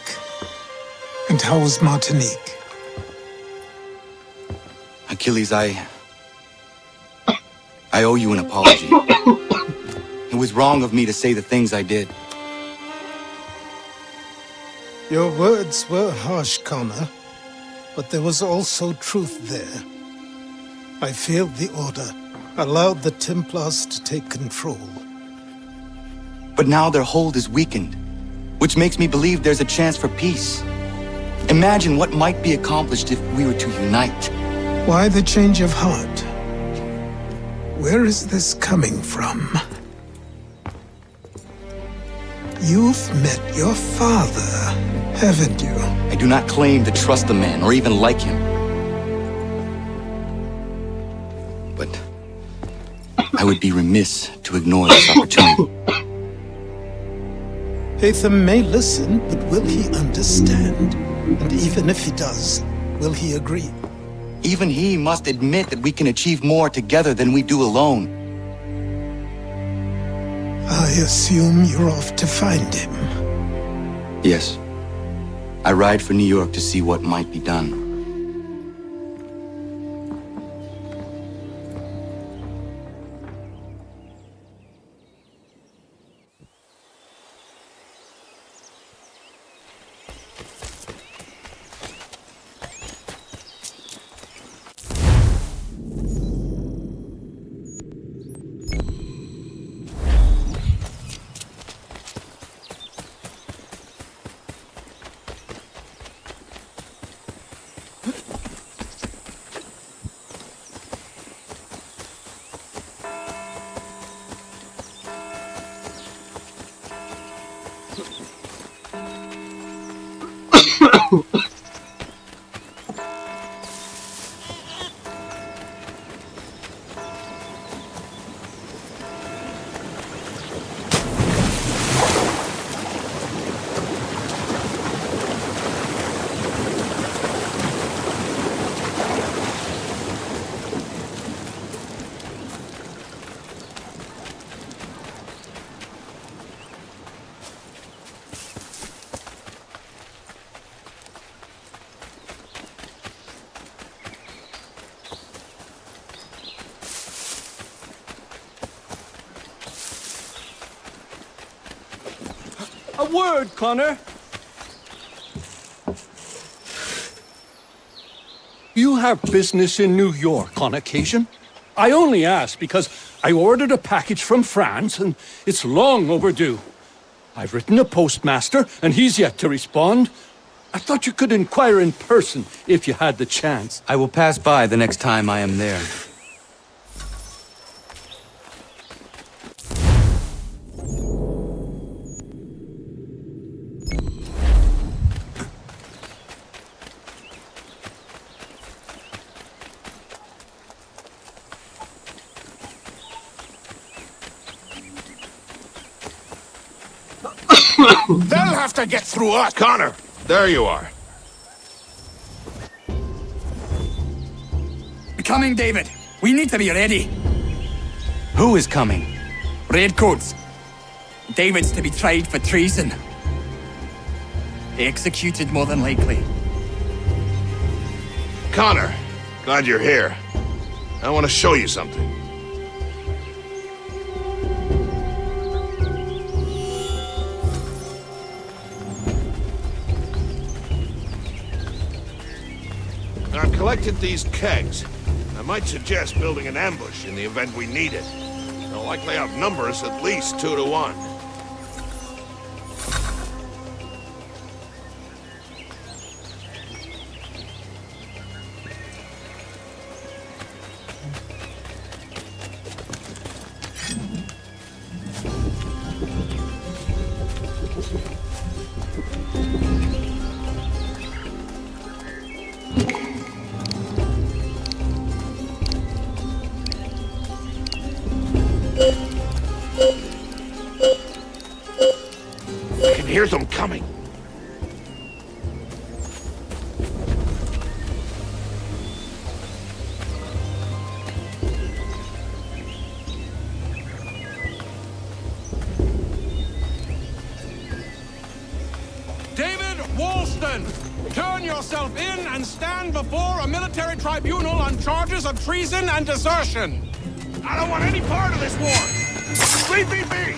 And how was Martinique? Achilles, I owe you an apology. It was wrong of me to say the things I did. Your words were harsh, Connor, but there was also truth there. I failed the Order, allowed the Templars to take control. But now their hold is weakened, which makes me believe there's a chance for peace. Imagine what might be accomplished if we were to unite. Why the change of heart? Where is this coming from? You've met your father, haven't you? I do not claim to trust the man or even like him. But I would be remiss to ignore this opportunity. Haytham may listen, but will he understand? And even if he does, will he agree? Even he must admit that we can achieve more together than we do alone. I assume you're off to find him. Yes. I ride for New York to see what might be done. A word, Connor. You have business in New York on occasion? I only ask because I ordered a package from France and it's long overdue. I've written a postmaster and he's yet to respond. I thought you could inquire in person if you had the chance. I will pass by the next time I am there. They'll have to get through us. Connor, there you are. Coming, David. We need to be ready. Who is coming? Redcoats. David's to be tried for treason. Executed, more than likely. Connor, glad you're here. I want to show you something. I've collected these kegs. I might suggest building an ambush in the event we need it. They'll likely outnumber us at least 2 to 1. I can hear them coming. David Woolston, turn yourself in and stand before a military tribunal on charges of treason and desertion. I don't want any part of this war. Leave me be.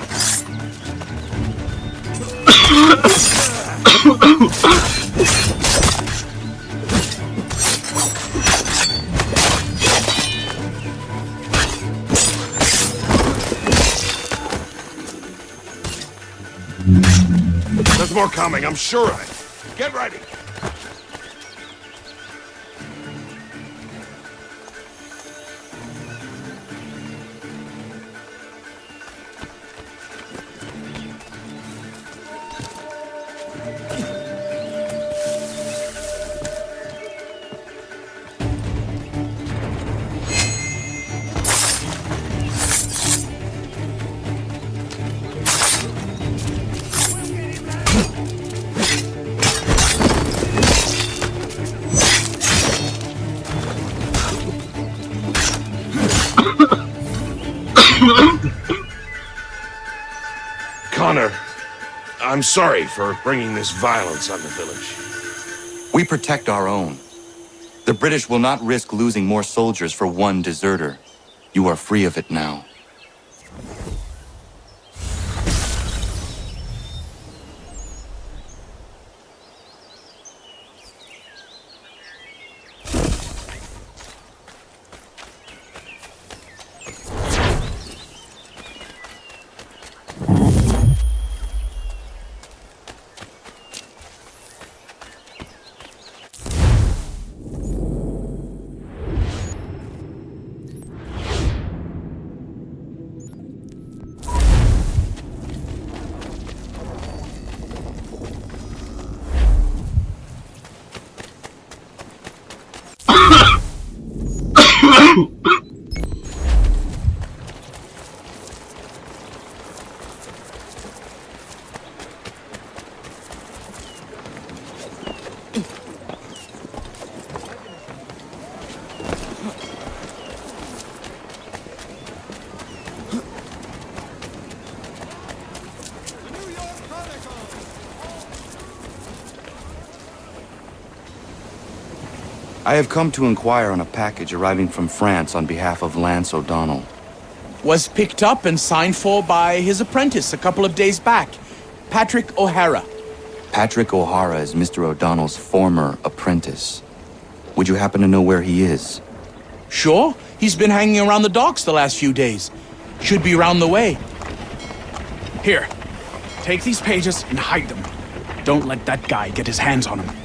There's more coming, I'm sure of it. Get ready. Connor, I'm sorry for bringing this violence on the village. We protect our own. The British will not risk losing more soldiers for one deserter. You are free of it now. I have come to inquire on a package arriving from France on behalf of Lance O'Donnell. Was picked up and signed for by his apprentice a couple of days back, Patrick O'Hara. Patrick O'Hara is Mr. O'Donnell's former apprentice. Would you happen to know where he is? Sure, he's been hanging around the docks the last few days. Should be around the way. Here, take these pages and hide them. Don't let that guy get his hands on them.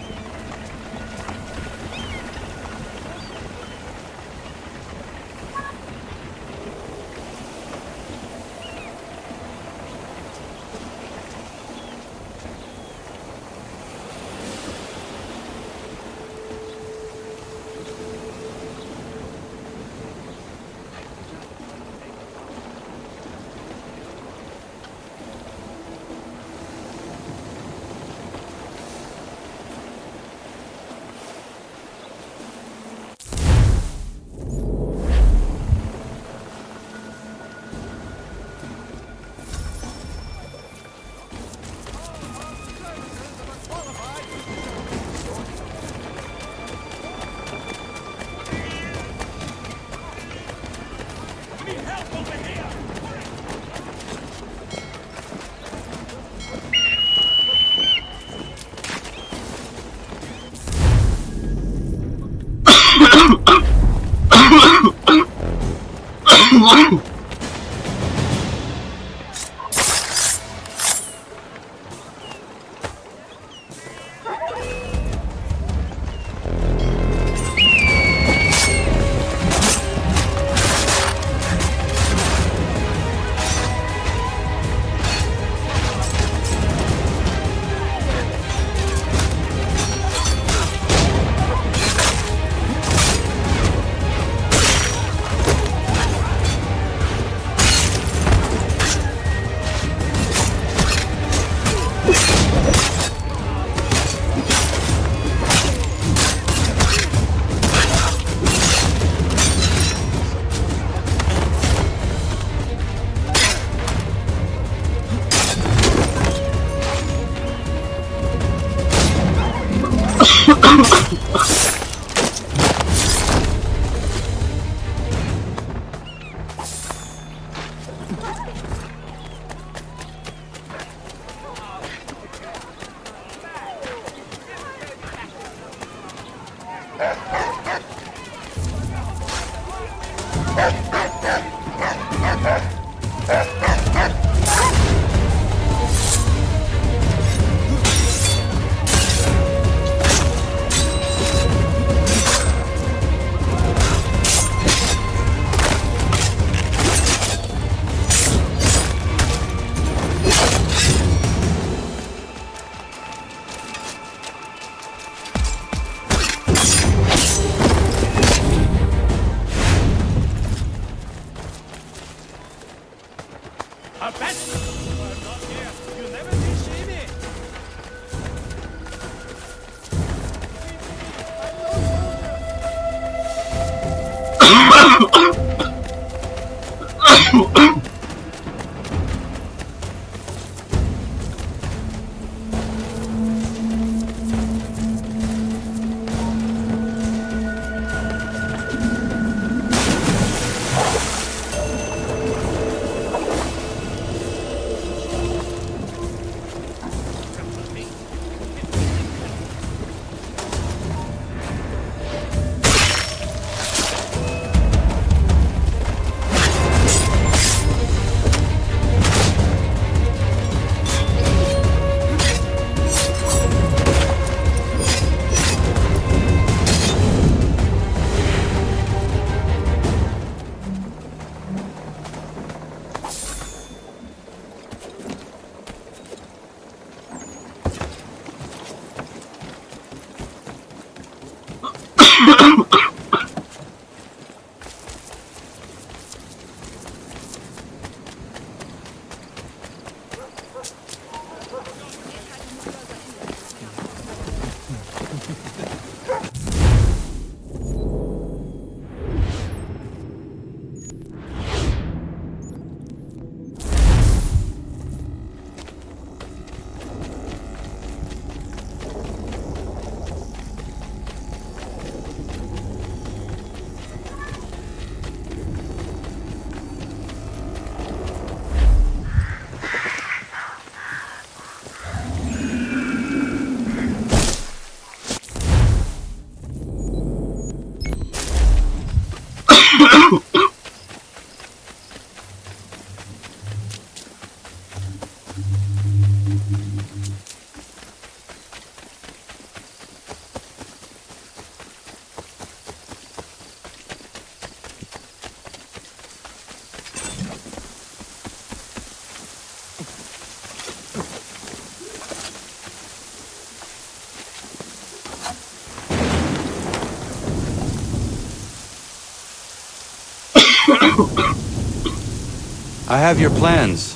I have your plans.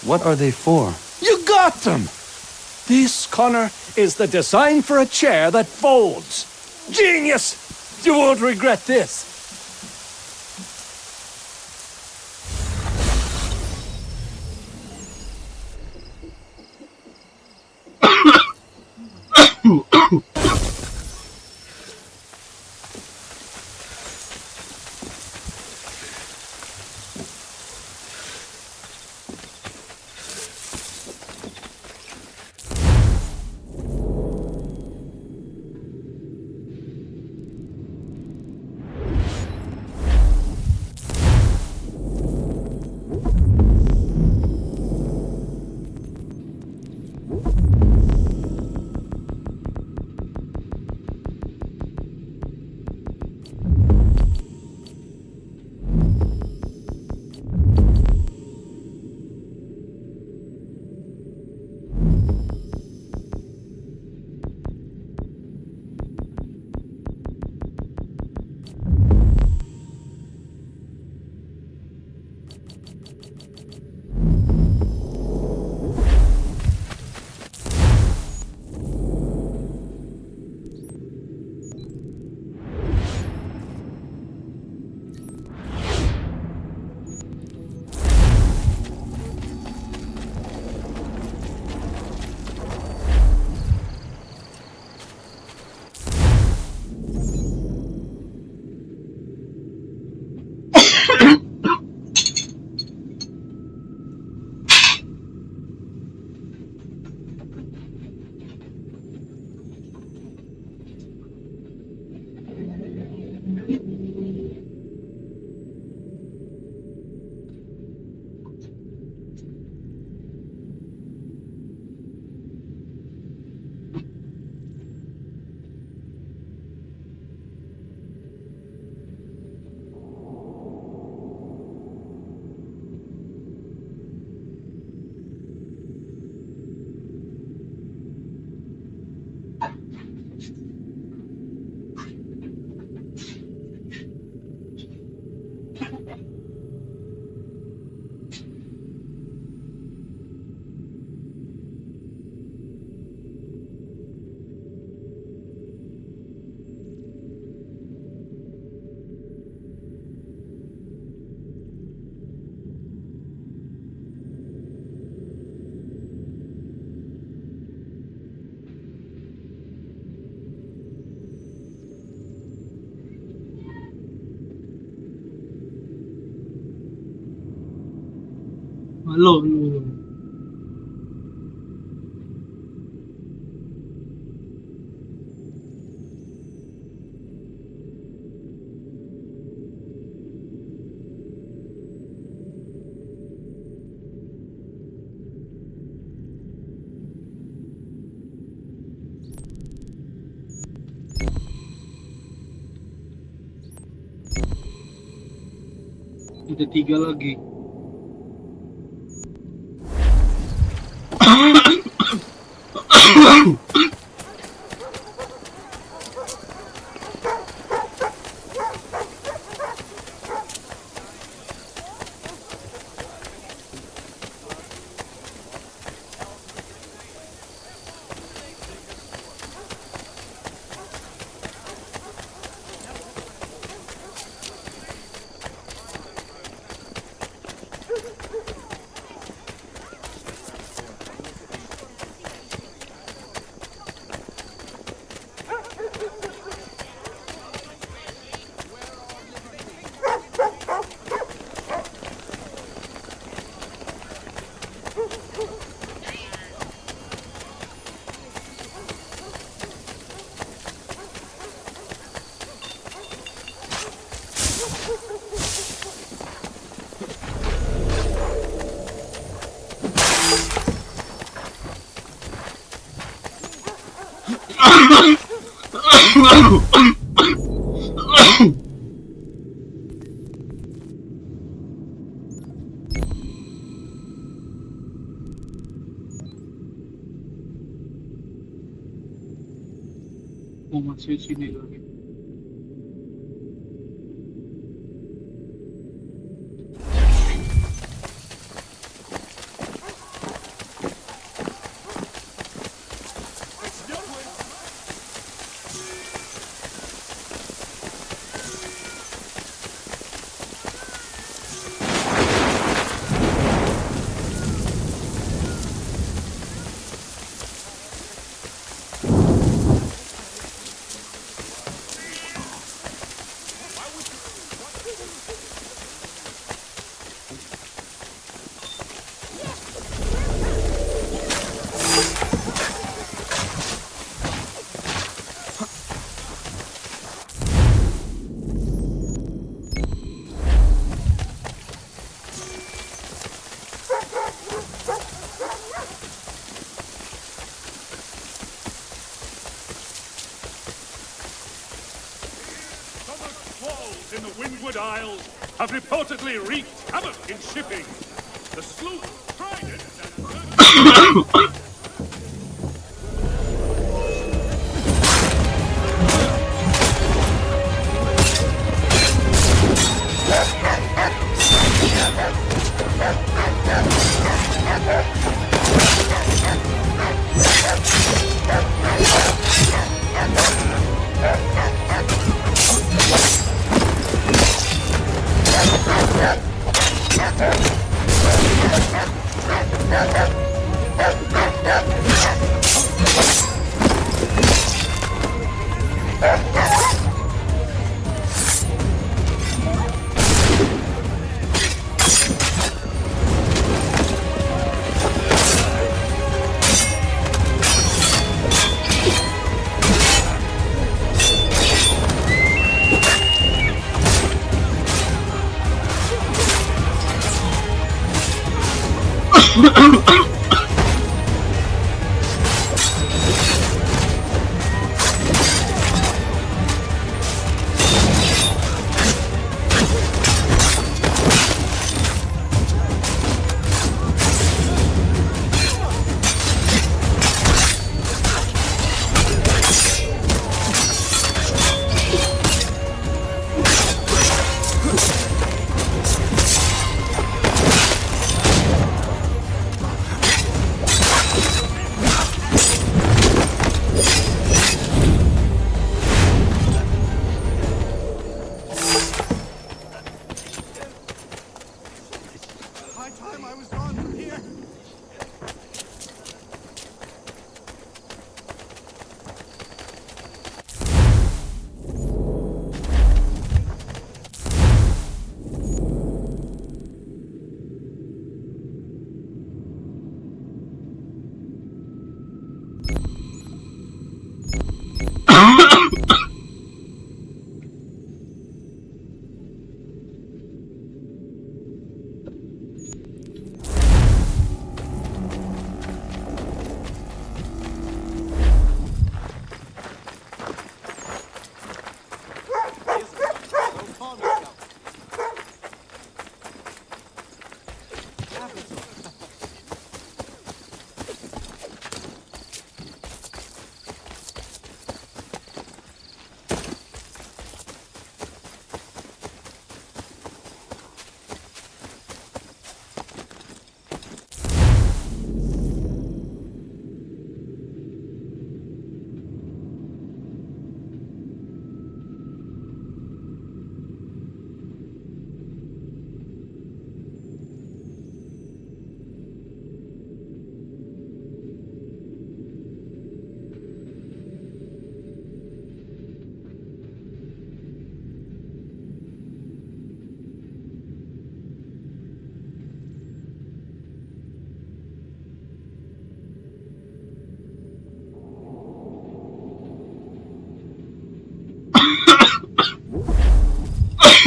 What are they for? You got them! This, Connor, is the design for a chair that folds. Genius! You won't regret this. Halo. Ada 3 lagi. Oh, masih sini lagi. In the Windward Isles have reportedly wreaked havoc in shipping. The sloop tried it and...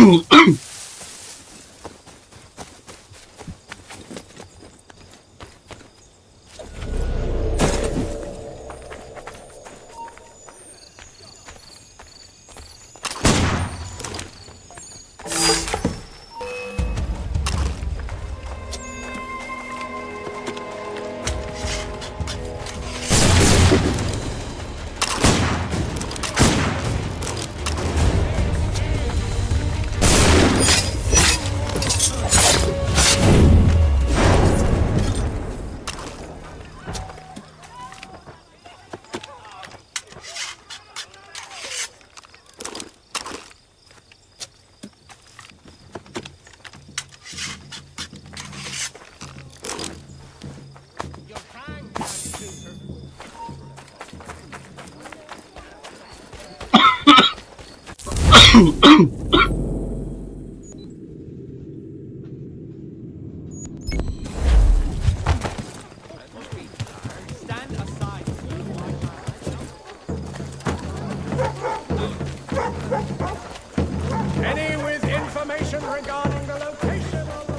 Any with information regarding the location of the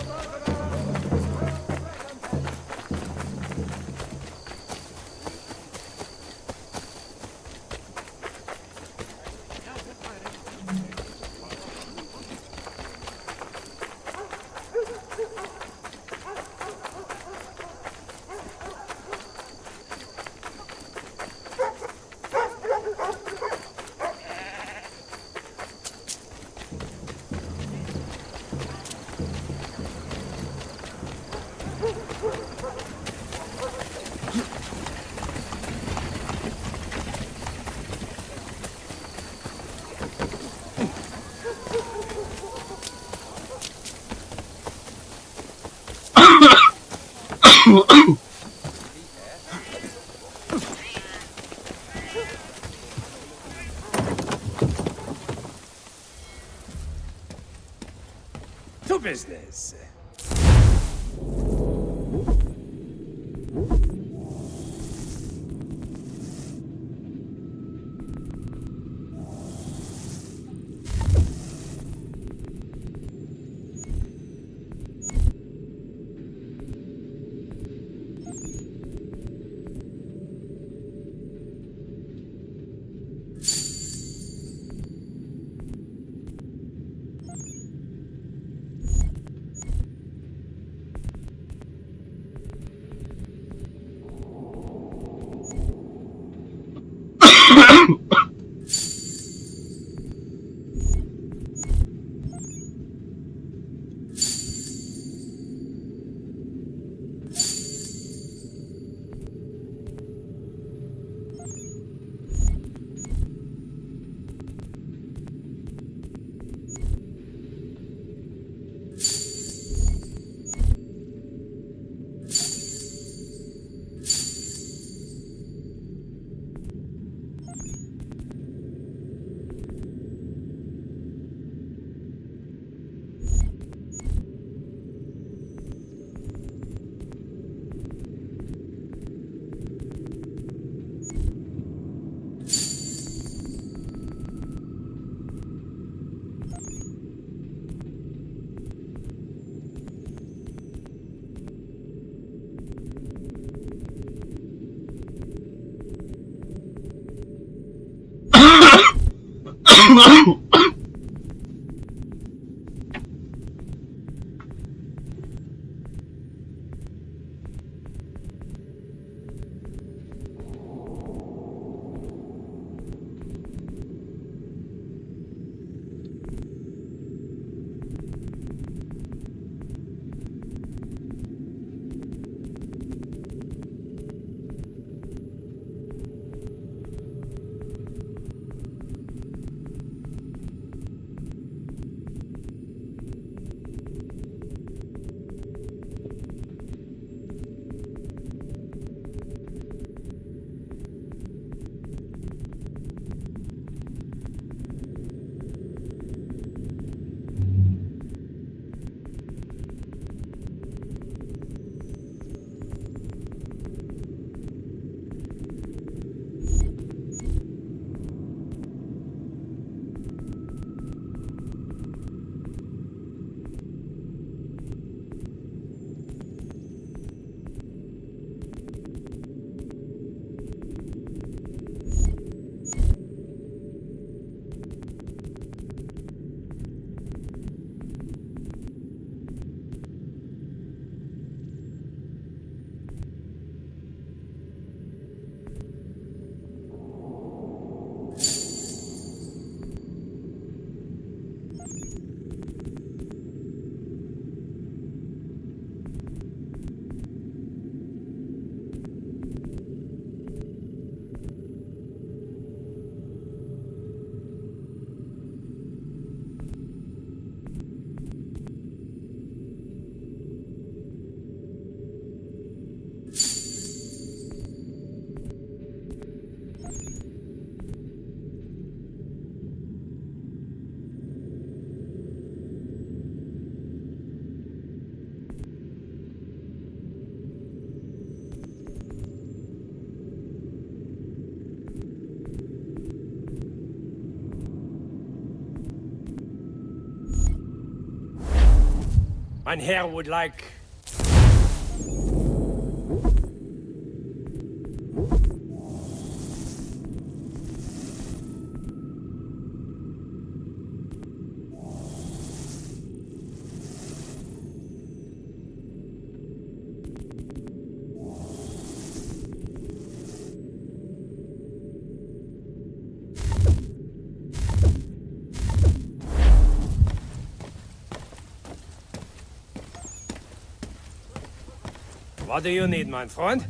To business. Mein Herr would like... What do you need, mein Freund?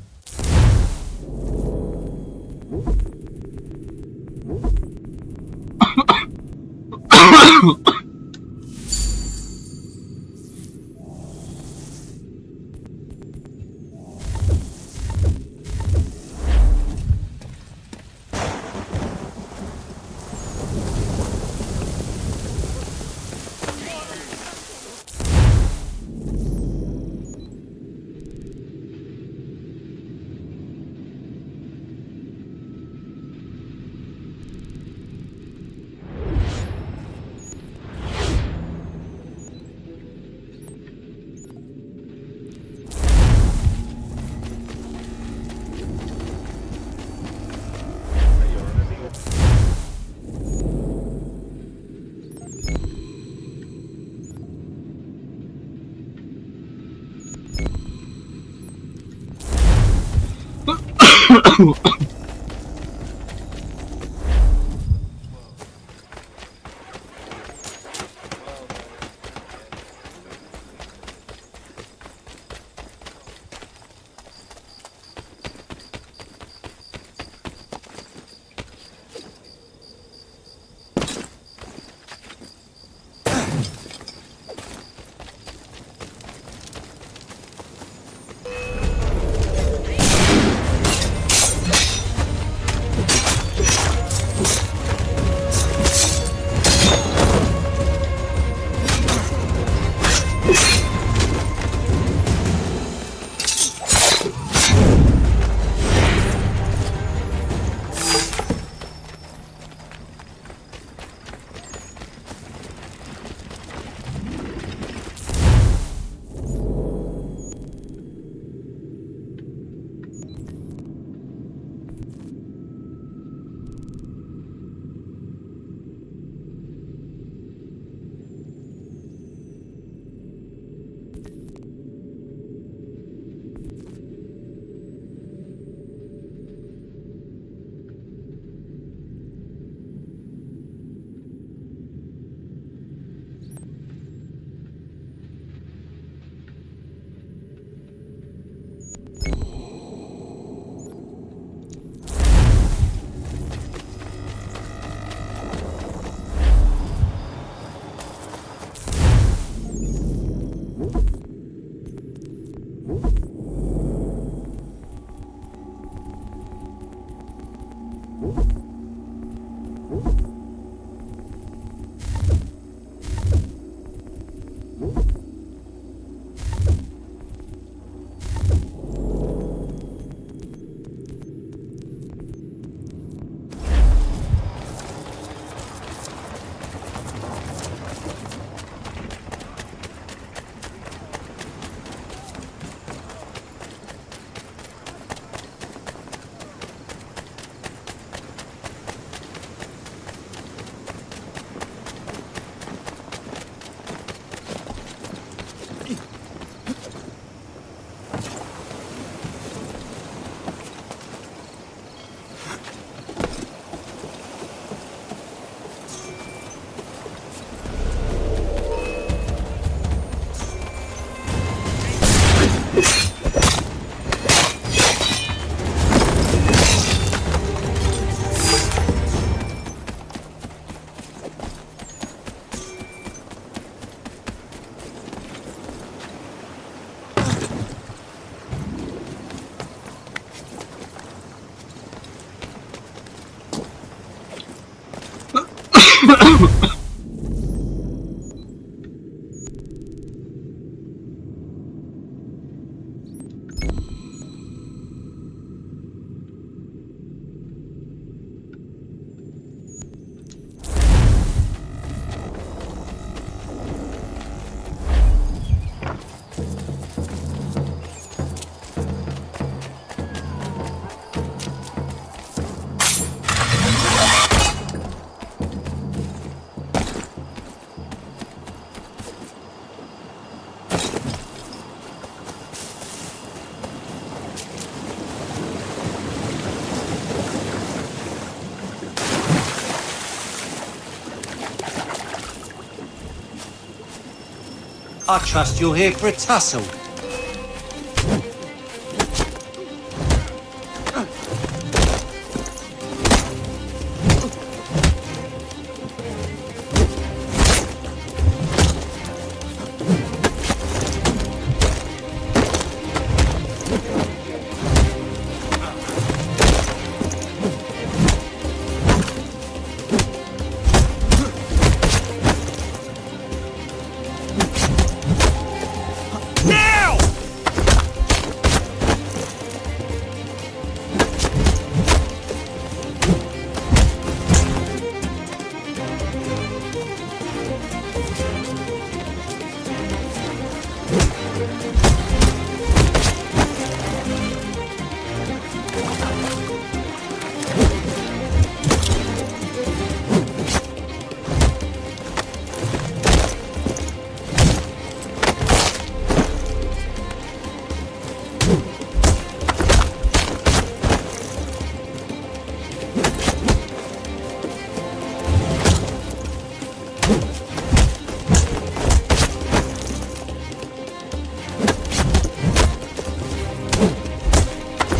I trust you're here for a tussle.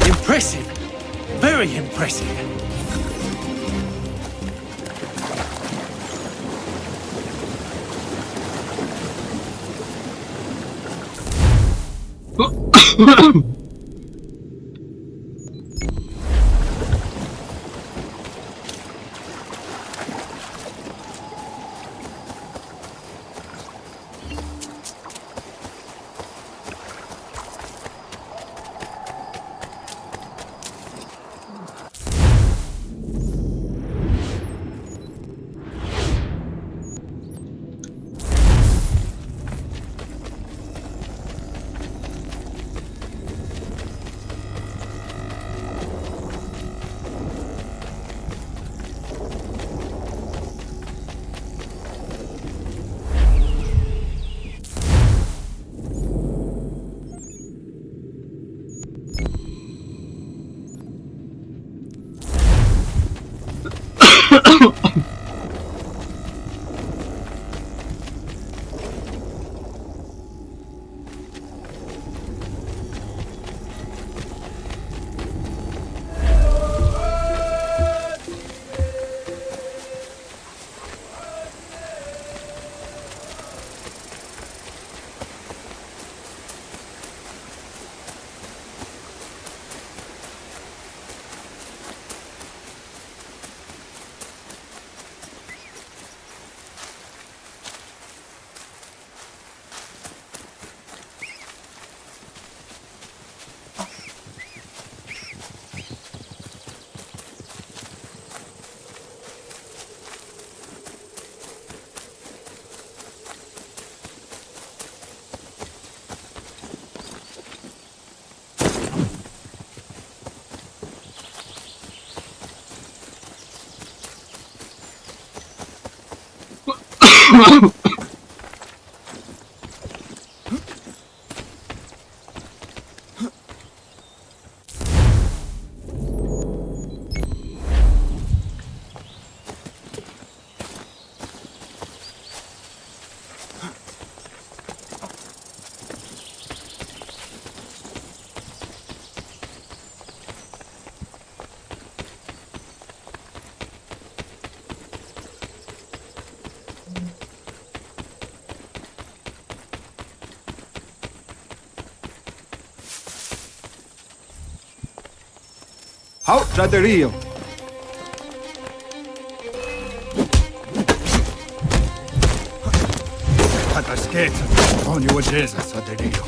Impressive. Very impressive. Out, Raterio! Atasqueta, onde o Jesus, Raterio.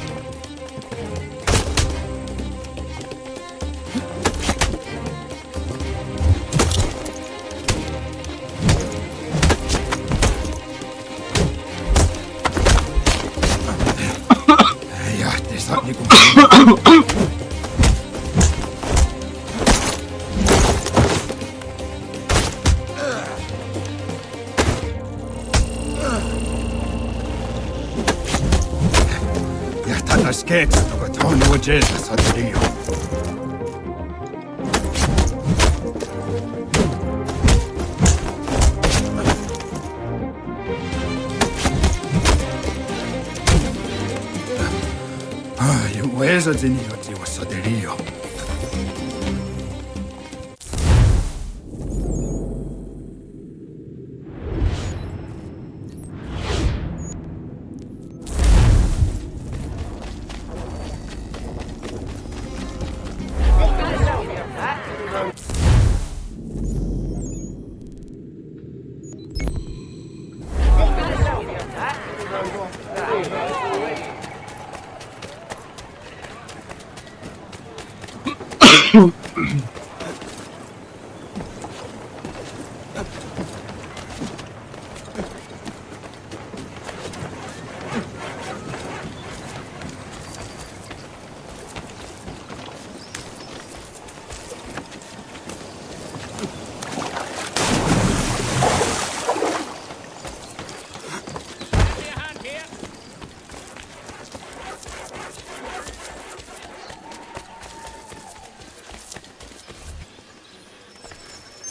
Ja, det sagt ni Atasqueta, onde o Jesus, Raterio.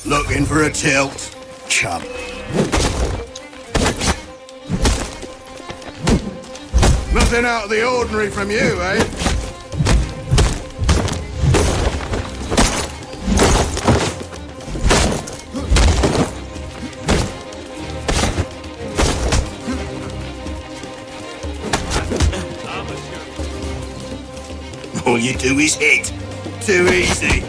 Looking for a tilt, chump. Nothing out of the ordinary from you, eh? All you do is hit. Too easy.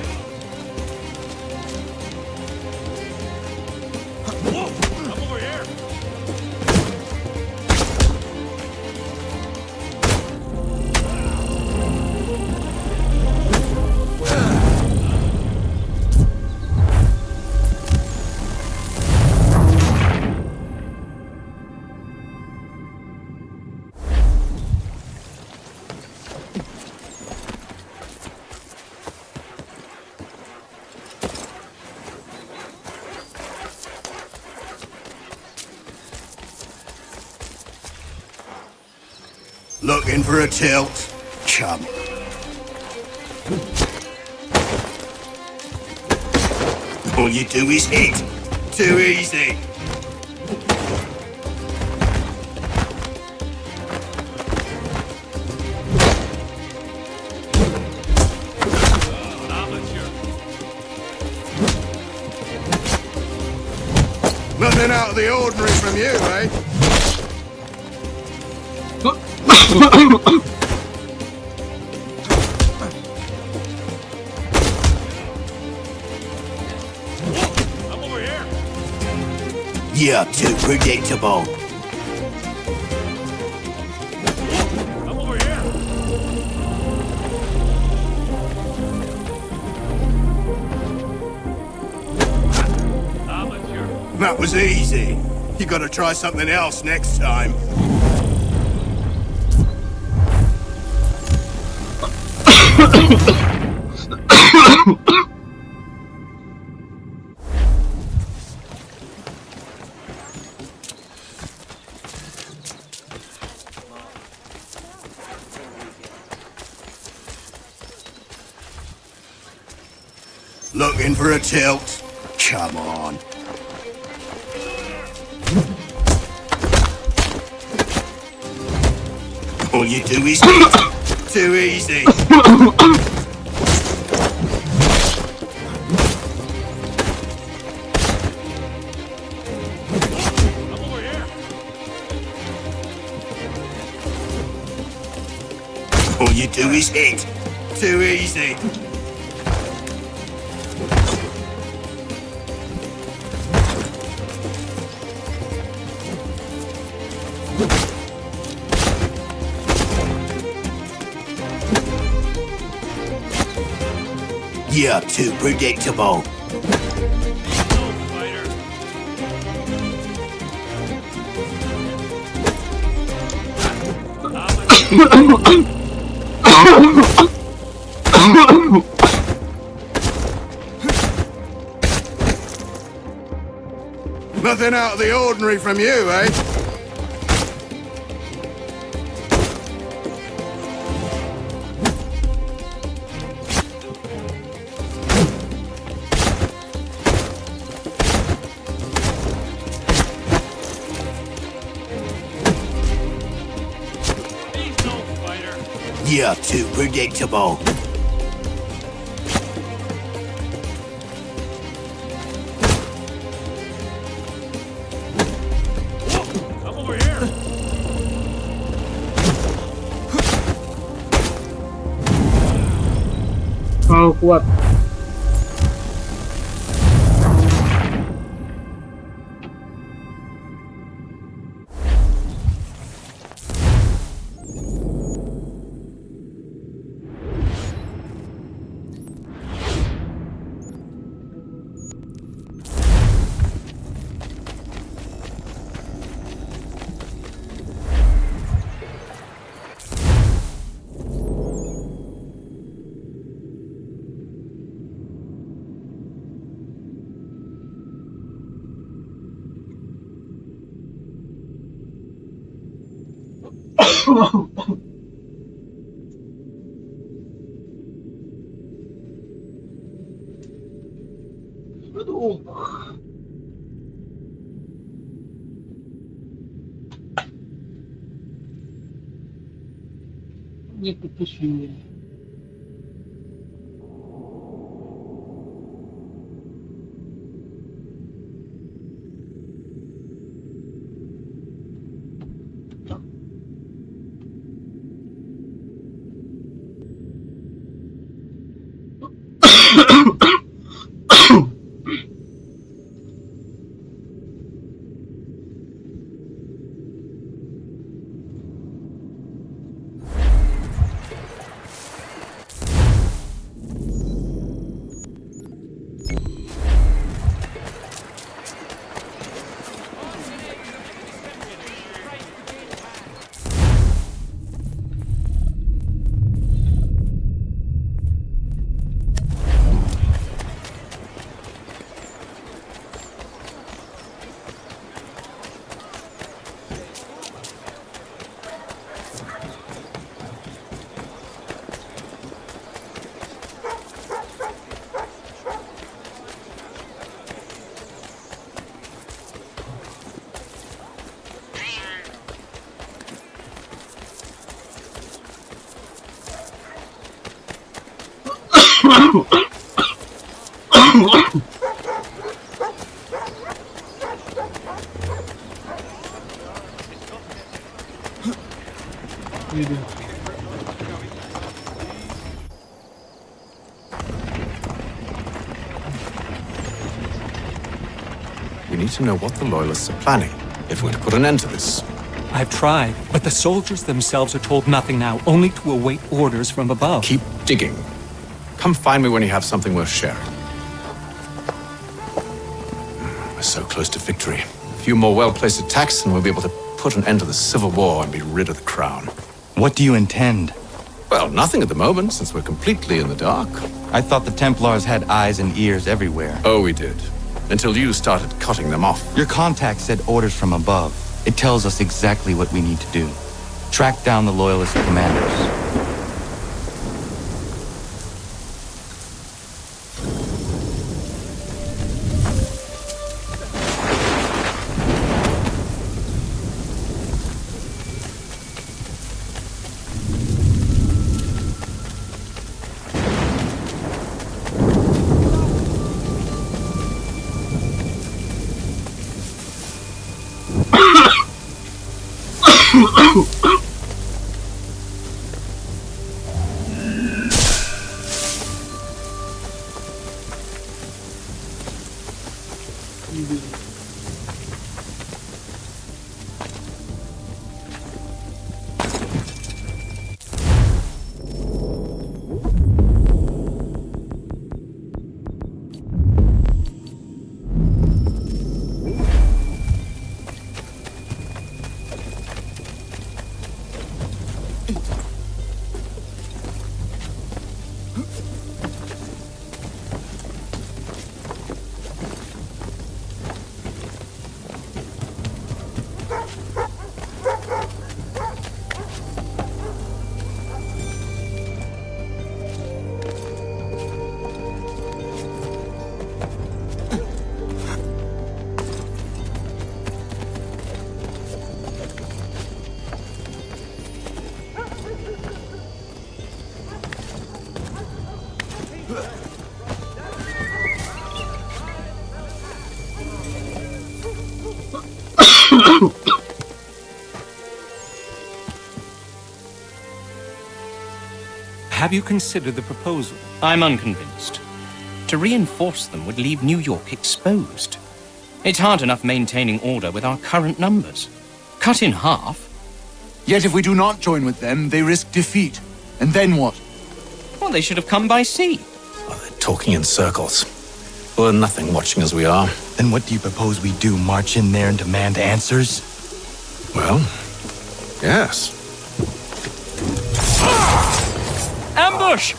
Looking for a tilt, chump. All you do is hit. Too easy. Nothing out of the ordinary from you, eh? I'm over here. You're too predictable. I'm over here. Amateur. That was easy. You gotta try something else next time. Looking for a tilt? Come on. All you do is hit. Too easy. All you do is hit. Too easy. You're too predictable. Nothing out of the ordinary from you, eh? You're too predictable. Come over here. Kau kuat. Aduh. Need to push you in. We need to know what the Loyalists are planning, if we're to put an end to this. I've tried, but the soldiers themselves are told nothing now, only to await orders from above. Keep digging. Come find me when you have something worth sharing. We're so close to victory. A few more well-placed attacks and we'll be able to put an end to the Civil War and be rid of the crown. What do you intend? Well, nothing at the moment, since we're completely in the dark. I thought the Templars had eyes and ears everywhere. Oh, we did. Until you started cutting them off. Your contact said orders from above. It tells us exactly what we need to do. Track down the Loyalist commanders. Have you considered the proposal? I'm unconvinced. To reinforce them would leave New York exposed. It's hard enough maintaining order with our current numbers. Cut in half. Yet if we do not join with them, they risk defeat. And then what? Well, they should have come by sea. Talking in circles. We're nothing watching as we are. Then what do you propose we do? March in there and demand answers? Well, yes. Ambush!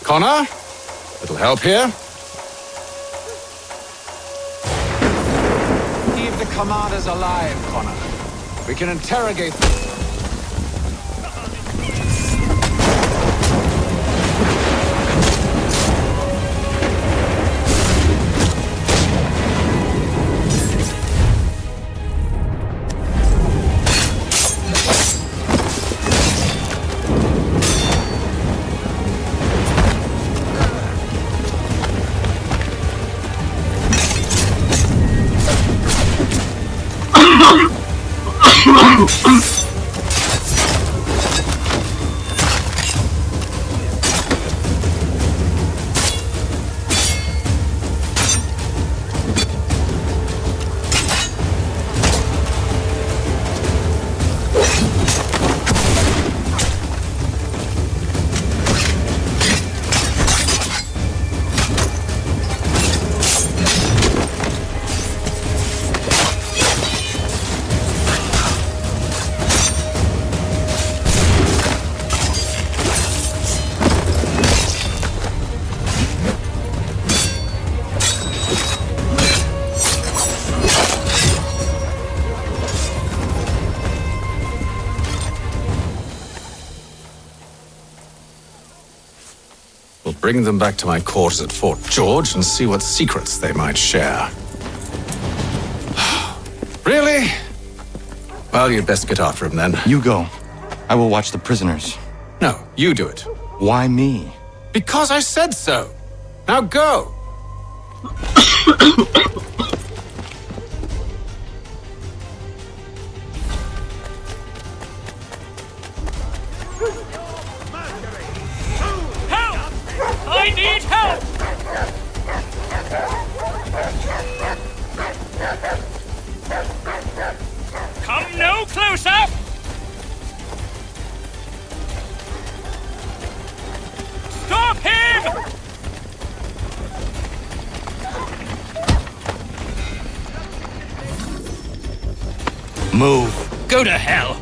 Connor? Little help here? Keep the commanders alive, Connor. We can interrogate them. Bring them back to my quarters at Fort George and see what secrets they might share. Really? Well, you'd best get after him then. You go. I will watch the prisoners. No, you do it. Why me? Because I said so. Now go. I need help! Come no closer! Stop him! Move. Go to hell!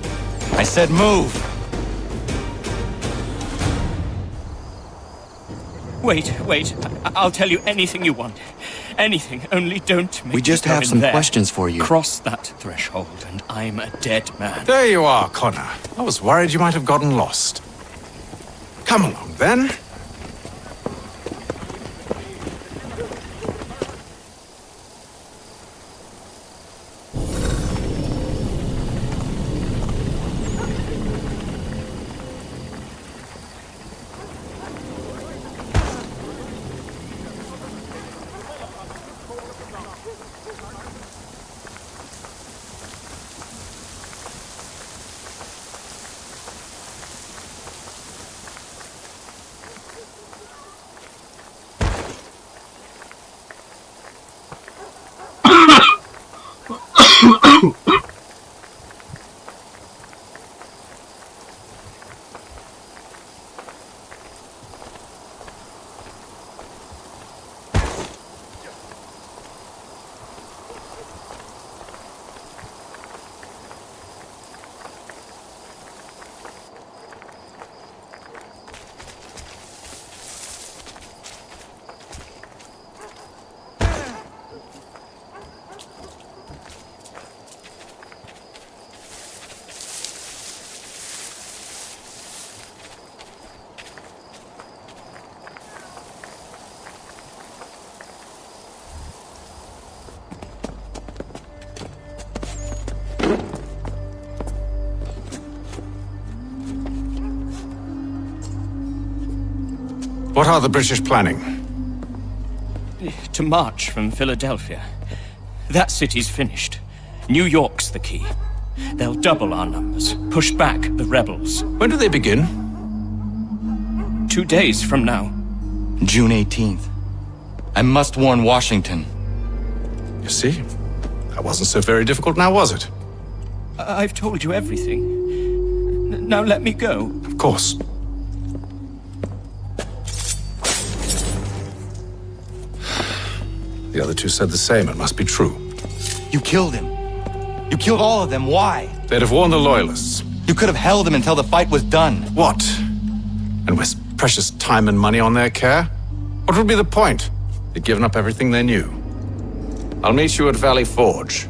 I said move. Wait. I'll tell you anything you want. Anything, only don't make We just me go have in some there. questions for you. Cross that threshold and I'm a dead man. There you are, Connor. I was worried you might have gotten lost. Come along, then. What are the British planning? To march from Philadelphia. That city's finished. New York's the key. They'll double our numbers, push back the rebels. When do they begin? 2 days from now. June 18th. I must warn Washington. You see? That wasn't so very difficult now, was it? I've told you everything. Now let me go. Of course. The other two said the same. It must be true. You killed him. You killed all of them. Why? They'd have warned the Loyalists. You could have held him until the fight was done. What? And waste precious time and money on their care? What would be the point? They'd given up everything they knew. I'll meet you at Valley Forge.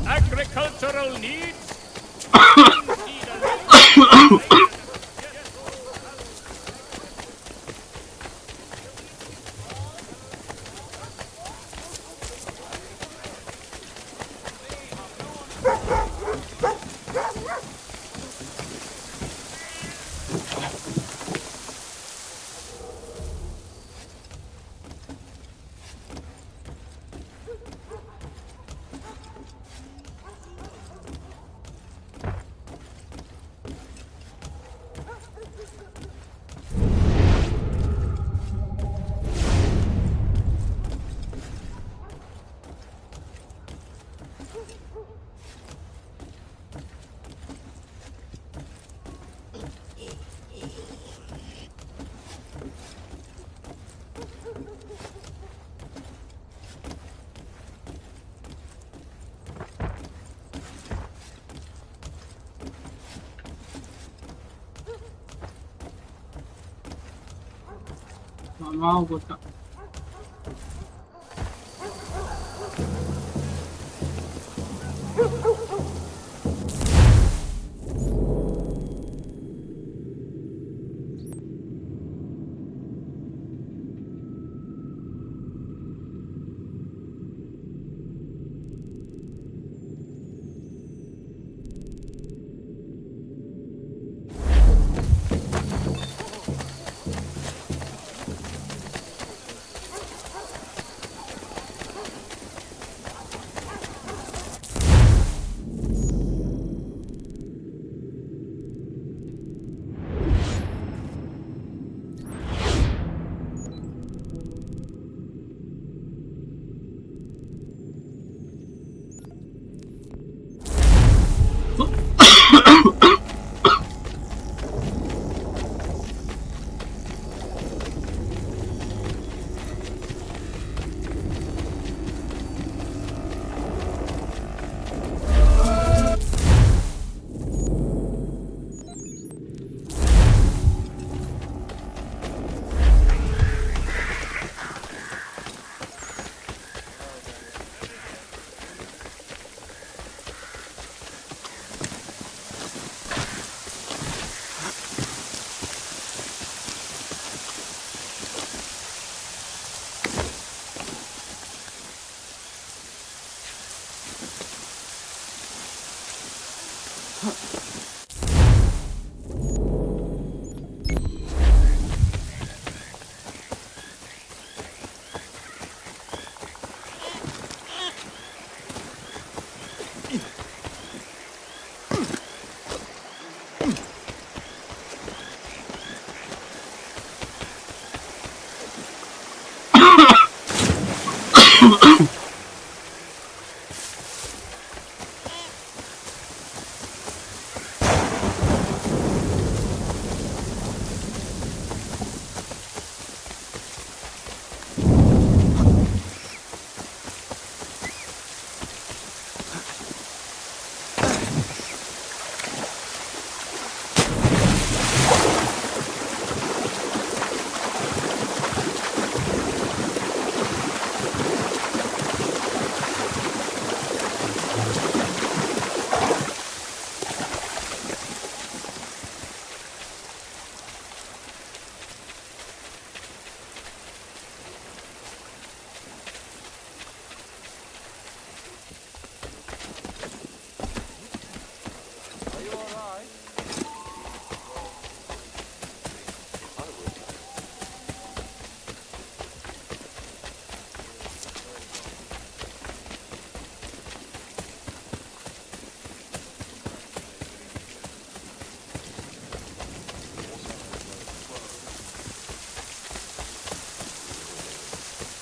Agricultural needs? Nggak mau gue tak.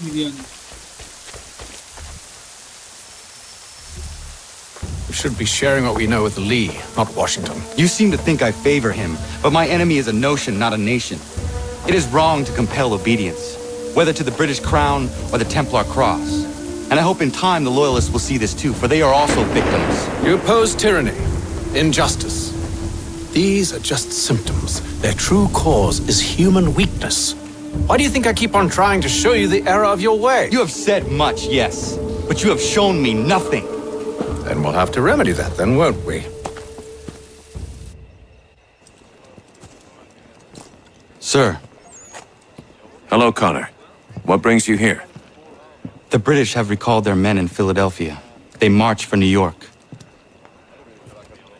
Ini dia nih. We should be sharing what we know with Lee, not Washington. You seem to think I favor him, but my enemy is a notion, not a nation. It is wrong to compel obedience, whether to the British crown or the Templar cross. And I hope in time the Loyalists will see this too, for they are also victims. You oppose tyranny, injustice. These are just symptoms. Their true cause is human weakness. Why do you think I keep on trying to show you the error of your way? You have said much, yes, but you have shown me nothing. Then we'll have to remedy that then, won't we? Sir. Hello, Connor. What brings you here? The British have recalled their men in Philadelphia. They march for New York.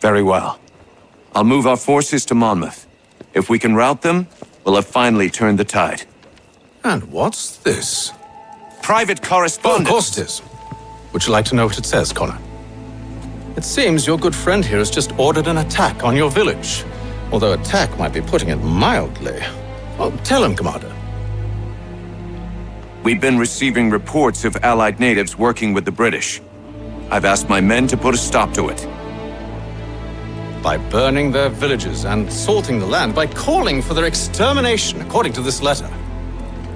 Very well. I'll move our forces to Monmouth. If we can rout them, we'll have finally turned the tide. And what's this? Private correspondence. Of course it is. Would you like to know what it says, Connor? It seems your good friend here has just ordered an attack on your village. Although attack might be putting it mildly. Well, tell him, Commander. We've been receiving reports of Allied natives working with the British. I've asked my men to put a stop to it. By burning their villages and salting the land, by calling for their extermination, according to this letter.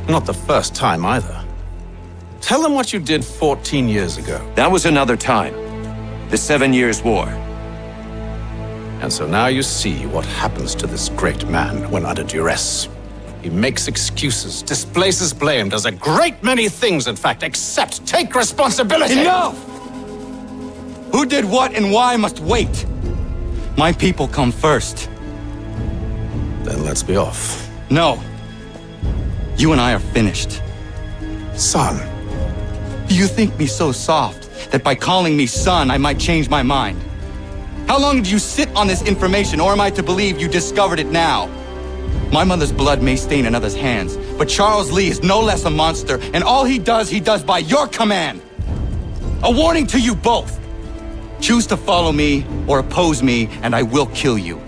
Not the first time, either. Tell them what you did 14 years ago. That was another time. The 7 Years' War. And so now you see what happens to this great man when under duress. He makes excuses, displaces blame, does a great many things, in fact, except take responsibility! Enough! Who did what and why must wait. My people come first. Then let's be off. No. You and I are finished. Son. You think me so soft that by calling me son, I might change my mind? How long did you sit on this information, or am I to believe you discovered it now? My mother's blood may stain another's hands, but Charles Lee is no less a monster, and all he does by your command. A warning to you both. Choose to follow me or oppose me, and I will kill you.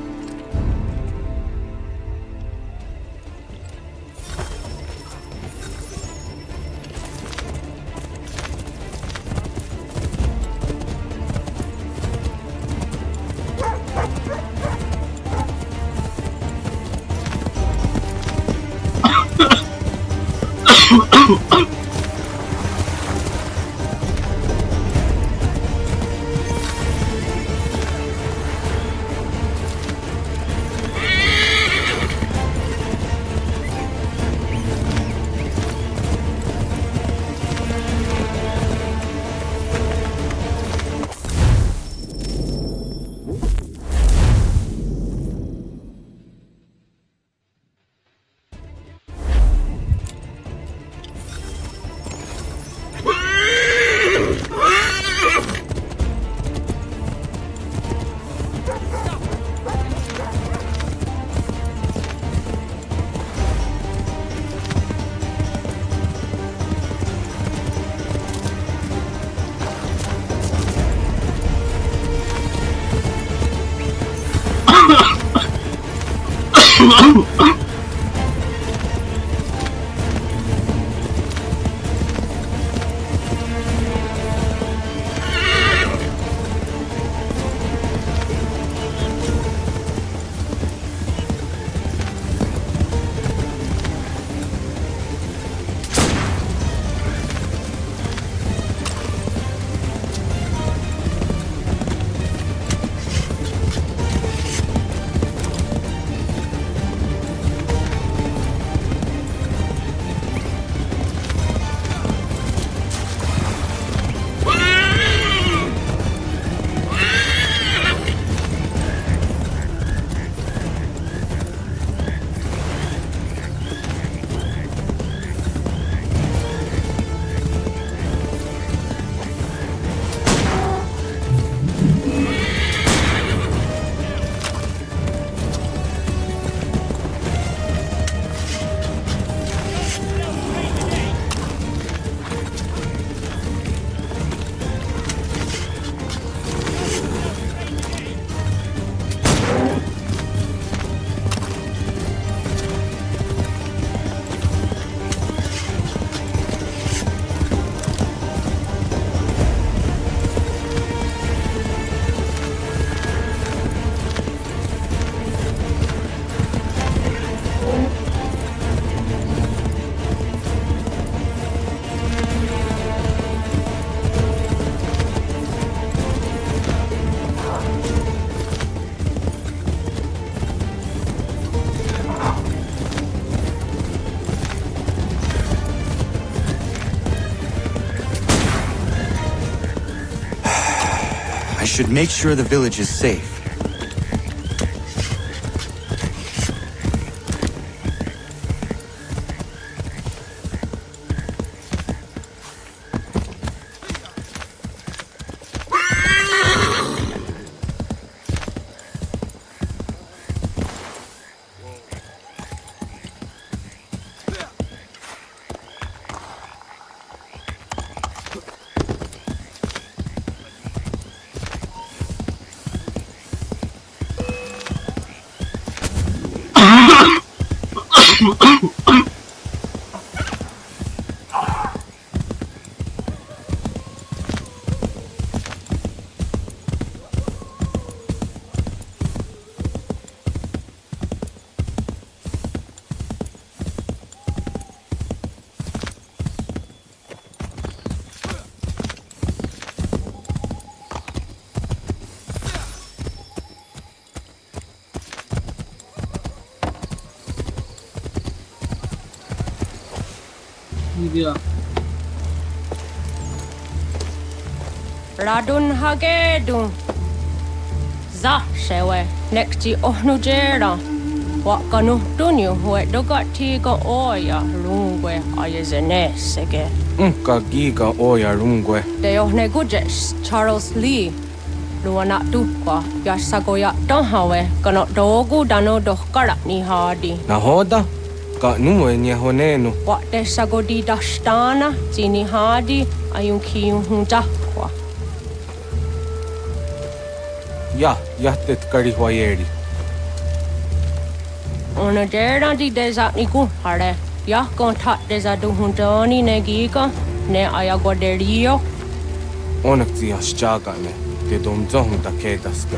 should make sure the village is safe. Ini dia. Ratonhnhaké dun. Za shewe nekti ohnujera. Wakanu dunyu we dogati go oya rungwe ayezenesege. Ka giga oya rungwe. De ohne gujes Charles Lee. Luana tukwa yasagoya donhawe kano dogu dano dohkara ni hadi. Nahoda? Ka numwe ni honenu. Wa de sagodi dashtana zini hadi ayun kiyun hunjahwa. Ya tet kari hoyeri. Ona jera di deza niku hare. Ya kontat deza du huntoni negiga ne ayagoderio. Onak ti aschaga ne. Te dom zohun ta kedaska.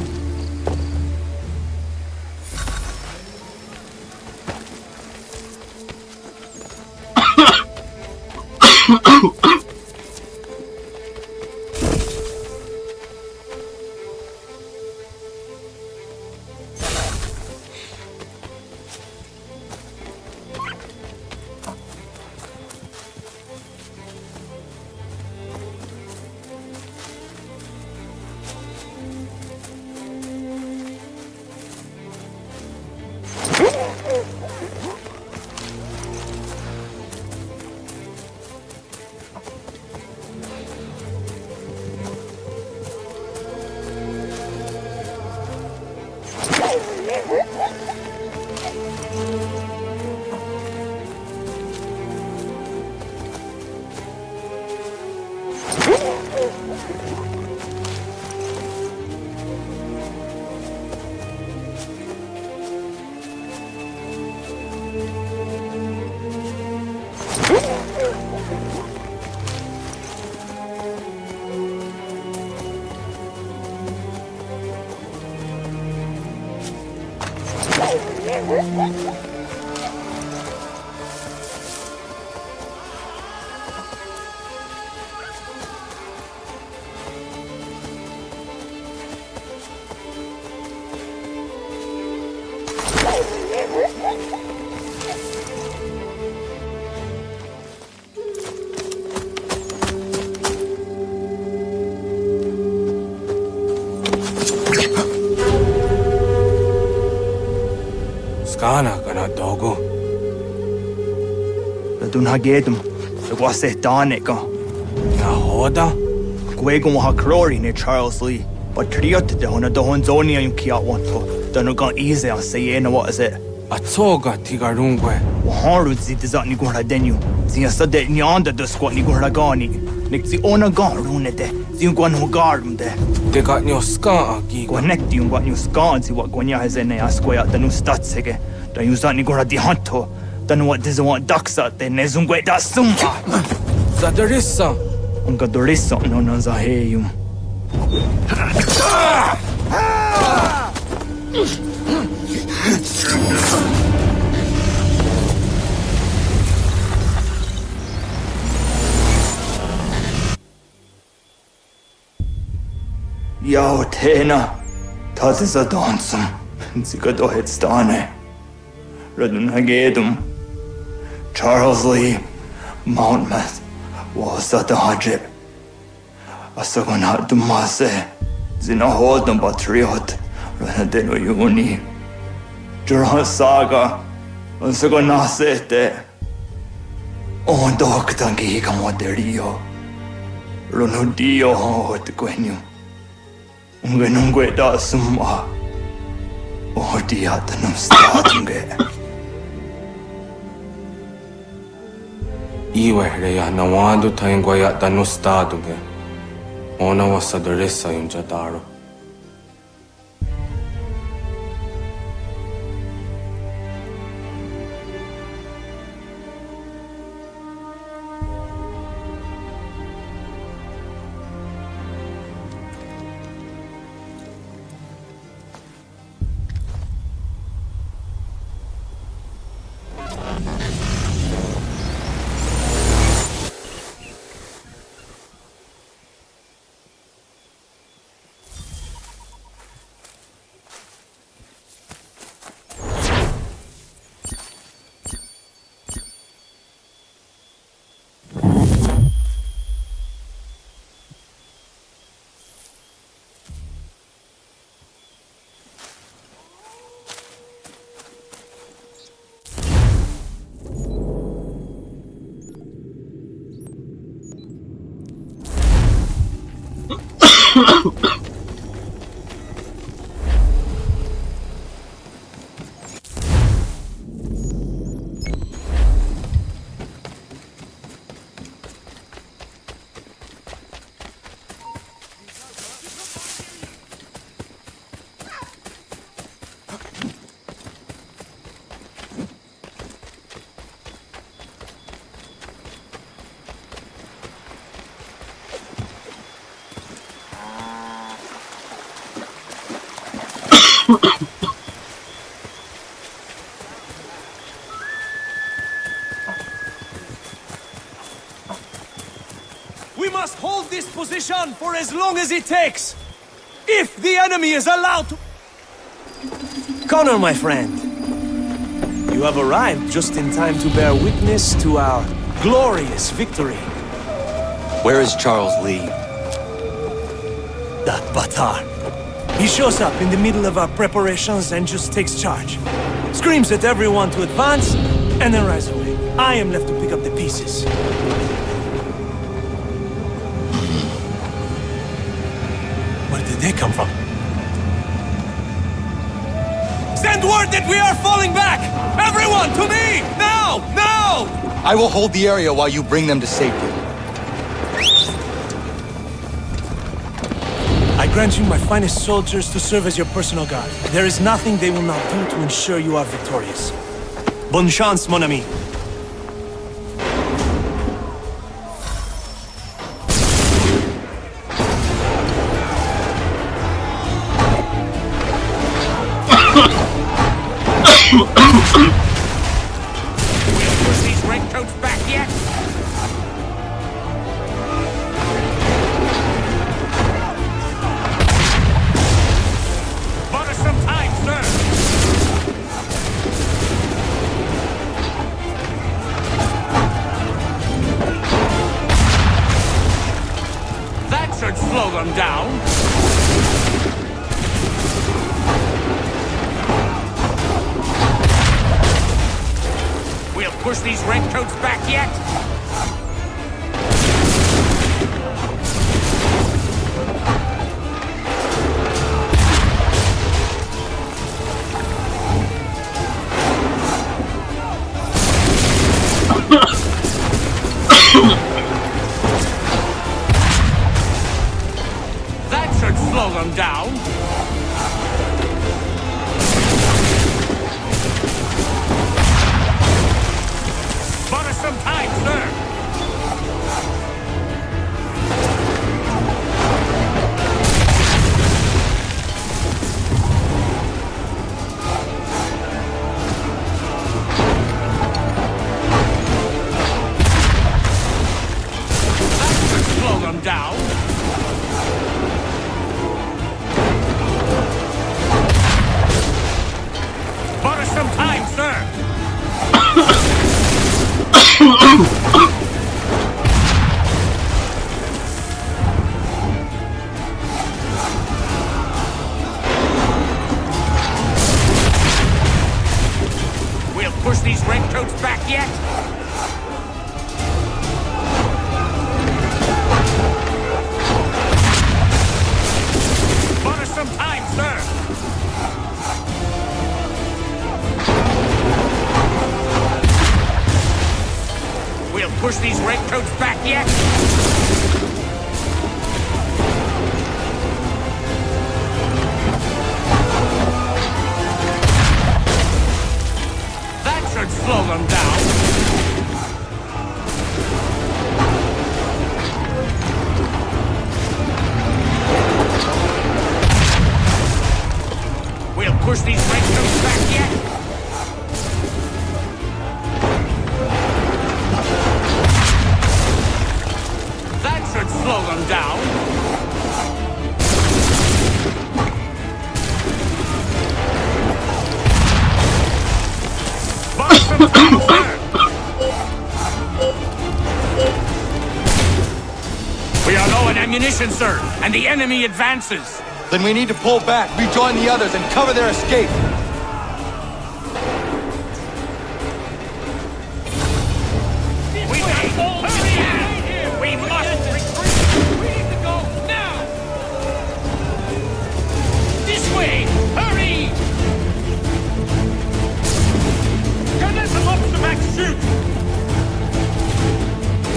Skana kana dogo. Ratonhnhaké dum. Wase Danica. Nahoda? Gwego ha Crori ne Charles Lee. But Triot de Hona Dohonzonia yung Kiat Wanto. Donogon easy on Sayena, what is it? Atsoga tigarungwe. Waharud zit is ni gora denu. Zia sade nyanda the squat ni gora gani. Nixi ona gar runete. Zingwan hogarum de. They got new ska agi. Connect yung what new ska si what gonya has in a square the new statsege. Da you zani gora di hanto. Then what does want ducks at the nezungwe da summa. Zadarissa. Unga dorissa no nazaheyum. Yao Tena, that is a dancum, Zigado Headstane, Ratonhnhaké, Charles Lee, Mountmouth, was at the Hajib, Asagonat Dumase, Zina Haytham patriot, Ranadeno Yuni. Jura Saga, Unsagonasete. On Doctangi Camoderio. Ronodio Hotquenu. Ungenungue da Summa. Odiatanum Statunge. Iwehreya nawando taingwaya danustaduge. Ona wasadresa yunjataro. We must hold this position for as long as it takes! If the enemy is allowed to... Connor, my friend. You have arrived just in time to bear witness to our glorious victory. Where is Charles Lee? That Batar. He shows up in the middle of our preparations and just takes charge. Screams at everyone to advance, and then rides away. I am left to pick up the pieces. Where did they come from? Send word that we are falling back! Everyone, to me! Now! Now! I will hold the area while you bring them to safety. I grant you my finest soldiers to serve as your personal guard. There is nothing they will not do to ensure you are victorious. Bonne chance, mon ami. Was these raincoats back yet? Bought us some time, sir. That should slow them down. We'll push these redcoats back yet? That should slow them down. Bought us some time, sir. That should slow them down. Bought us some time, sir. We'll push these redcoats back yet? That should slow them down. We'll push these redcoats back yet? Slow them down. We are low on ammunition, sir, and the enemy advances. Then we need to pull back, rejoin the others, and cover their escape.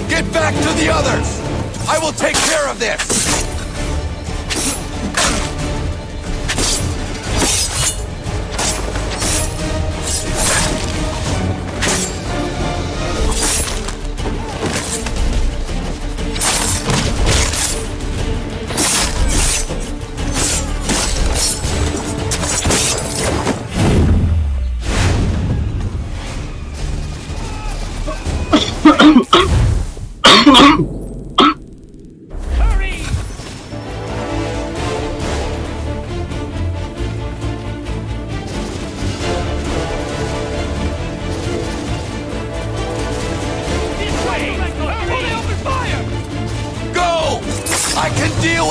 Get back to the others! I will take care of this!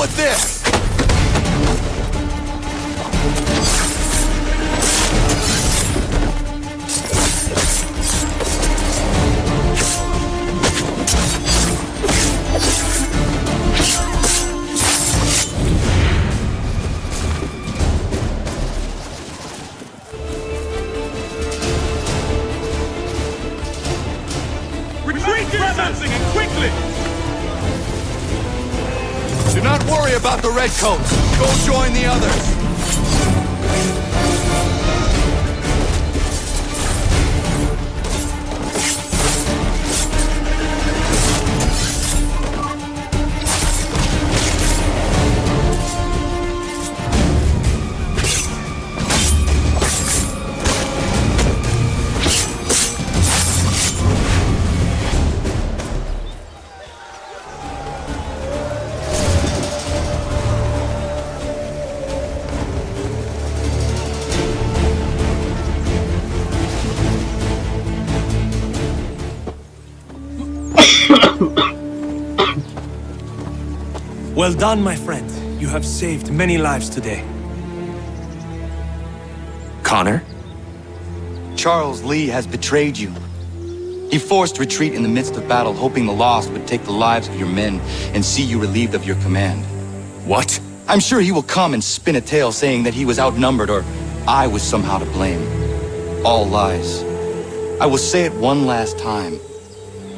With this! Retreat yourselves and quickly! Do not worry about the redcoats. Go join the others. Well done, my friend. You have saved many lives today. Connor? Charles Lee has betrayed you. He forced retreat in the midst of battle, hoping the loss would take the lives of your men and see you relieved of your command. What? I'm sure he will come and spin a tale saying that he was outnumbered or I was somehow to blame. All lies. I will say it one last time.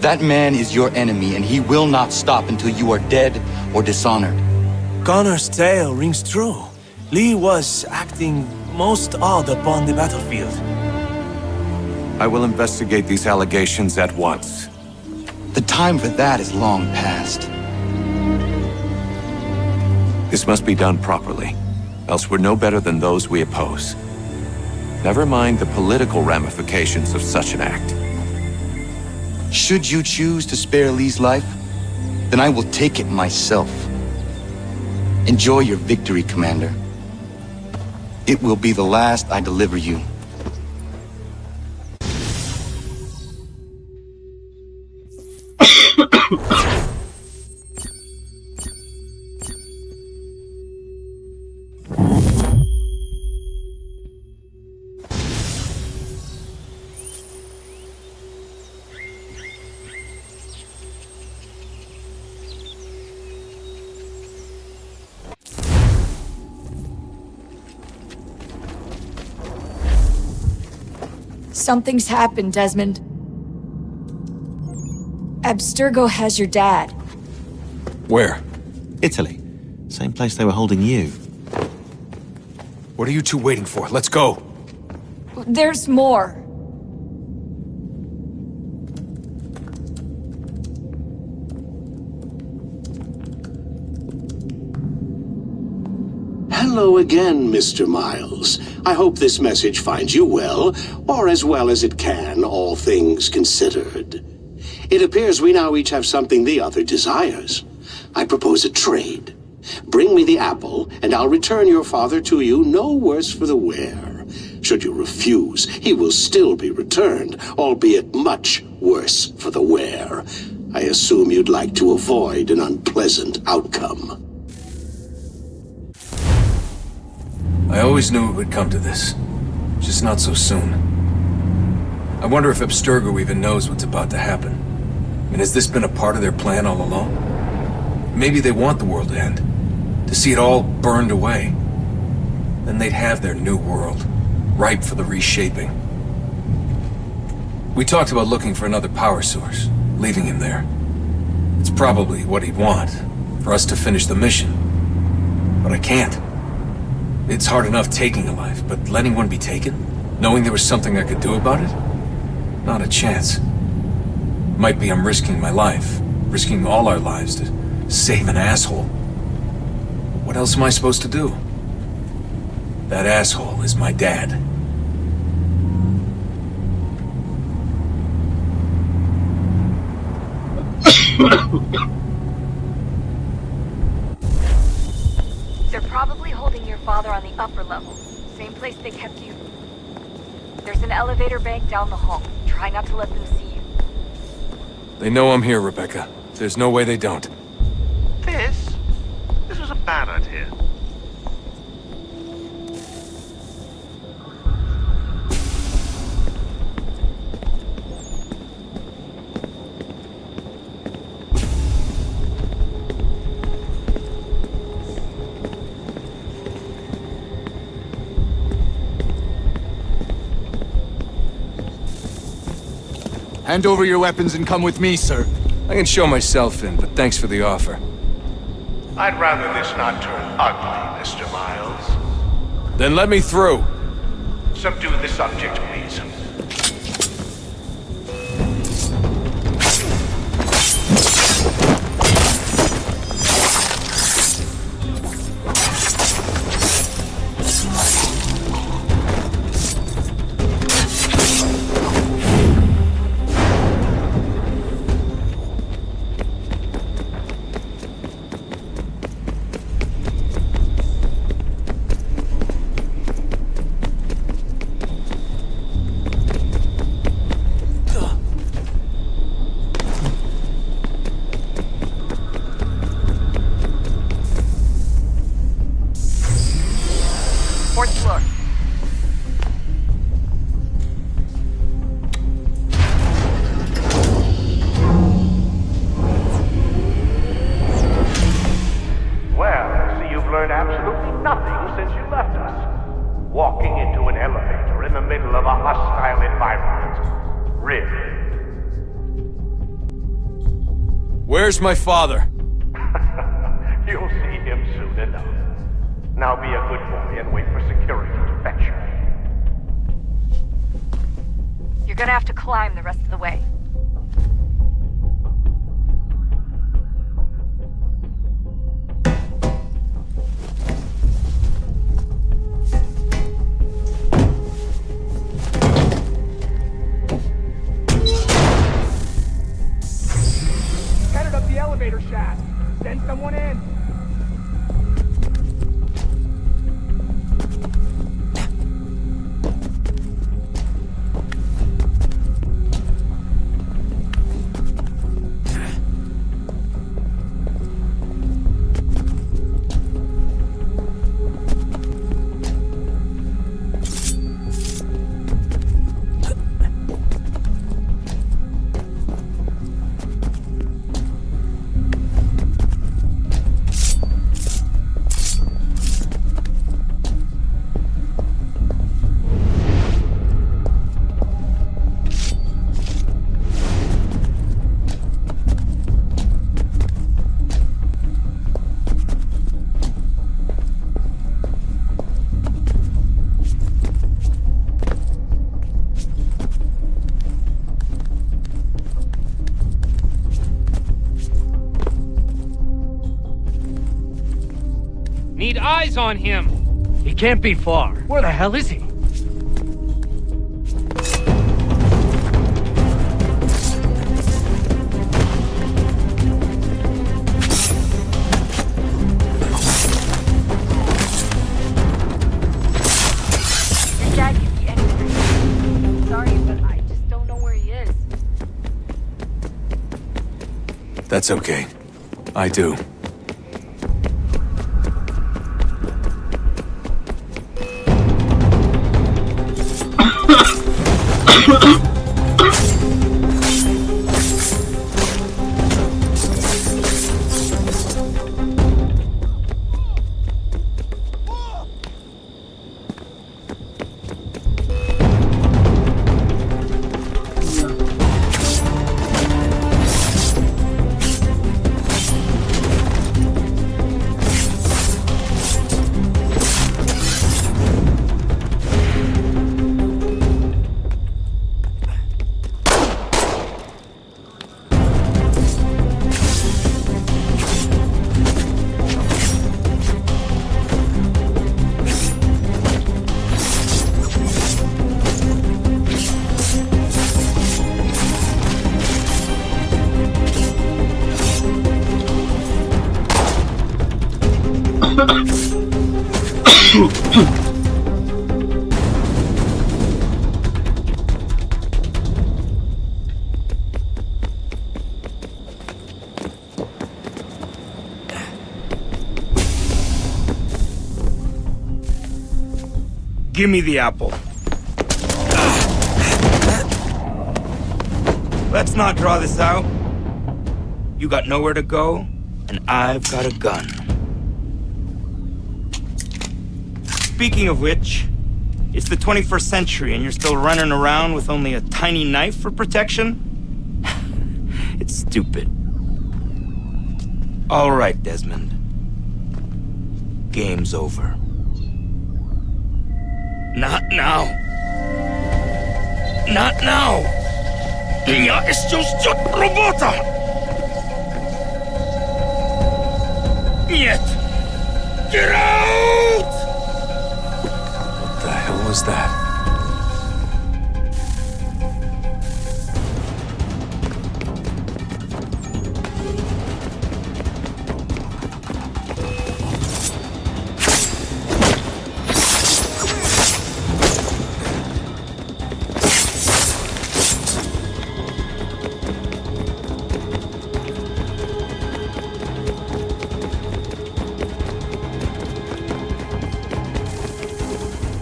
That man is your enemy, and he will not stop until you are dead or dishonored. Connor's tale rings true. Lee was acting most odd upon the battlefield. I will investigate these allegations at once. The time for that is long past. This must be done properly, else we're no better than those we oppose. Never mind the political ramifications of such an act. Should you choose to spare Lee's life, then I will take it myself. Enjoy your victory, Commander. It will be the last I deliver you. Something's happened, Desmond. Abstergo has your dad. Where? Italy. Same place they were holding you. What are you two waiting for? Let's go. There's more. Hello again, Mr. Miles. I hope this message finds you well, or as well as it can, all things considered. It appears we now each have something the other desires. I propose a trade. Bring me the apple, and I'll return your father to you no worse for the wear. Should you refuse, he will still be returned, albeit much worse for the wear. I assume you'd like to avoid an unpleasant outcome. I always knew it would come to this. Just not so soon. I wonder if Abstergo even knows what's about to happen. I mean, has this been a part of their plan all along? Maybe they want the world to end. To see it all burned away. Then they'd have their new world, ripe for the reshaping. We talked about looking for another power source, leaving him there. It's probably what he'd want, for us to finish the mission. But I can't. It's hard enough taking a life, but letting one be taken? Knowing there was something I could do about it? Not a chance. Might be I'm risking my life, risking all our lives to save an asshole. What else am I supposed to do? That asshole is my dad. They're probably holding your father on the upper level. Same place they kept you. There's an elevator bank down the hall. Try not to let them see you. They know I'm here, Rebecca. There's no way they don't. This was a bad idea. Hand over your weapons and come with me, sir. I can show myself in, but thanks for the offer. I'd rather this not turn ugly, Mr. Miles. Then let me through. Subdue the subject, please. Where's my father? You'll see him soon enough. Now be a good boy and wait for security to fetch you. You're gonna have to climb the rest of the way. Elevator shaft. Send someone in. Need eyes on him. He can't be far. Where the hell is he? Your dad could be anywhere. Sorry, but I just don't know where he is. That's okay. I do. Give me the apple. Let's not draw this out. You got nowhere to go, and I've got a gun. Speaking of which, it's the 21st century and you're still running around with only a tiny knife for protection? It's stupid. All right, Desmond. Game's over. Not now. Not now. Я еще ждет работа. Нет. Get out! What the hell was that?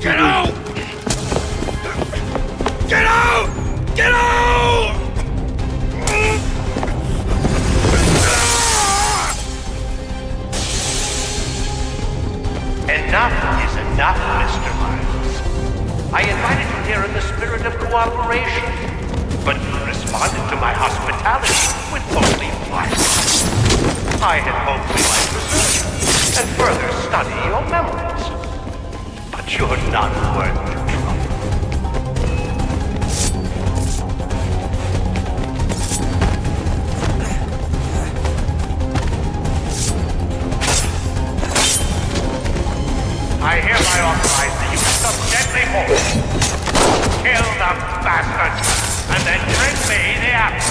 Get out! Get out! Get out! Enough is enough, Mr. Miles. I invited you here in the spirit of cooperation, but you responded to my hospitality with only violence. I had hoped we might research and further study your memories. But you're not worth the trouble. I hereby authorize the use of deadly force. Kill the bastards, and then drink me the apple.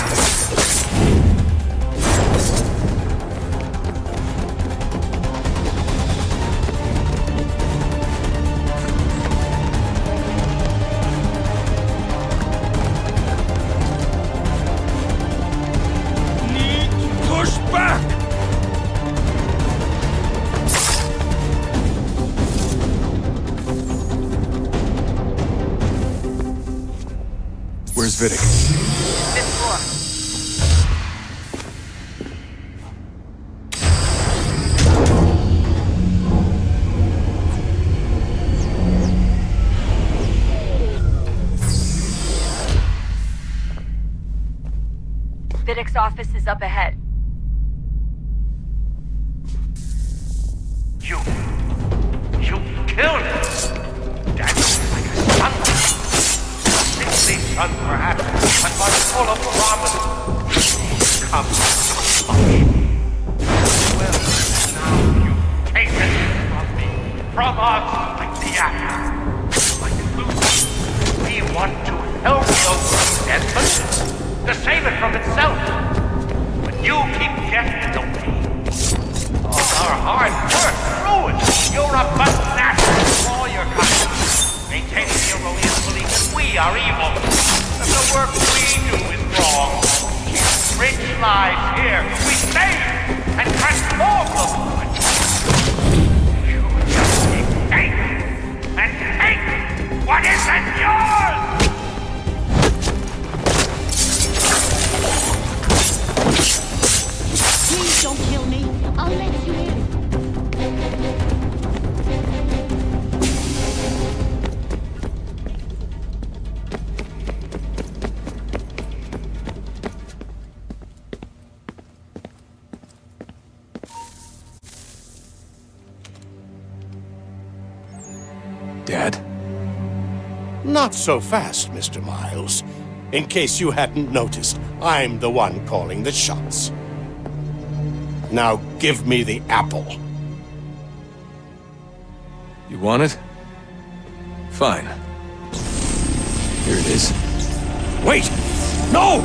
Push back! Where's Vidic? Fifth floor. Vidic's office is up ahead. You killed him! That was like a son. A sickly son, perhaps, but one full of promise. Come, well, now you take it from You're a bastard for all your kind. Maintaining the erroneous belief that we are evil. That the work we do is wrong. Rich lives here. We save and transform them. You just take and take what isn't yours! Please don't kill me. I'll let you in. Dad? Not so fast, Mr. Miles. In case you hadn't noticed, I'm the one calling the shots. Now give me the apple. You want it? Fine. Here it is. Wait! No!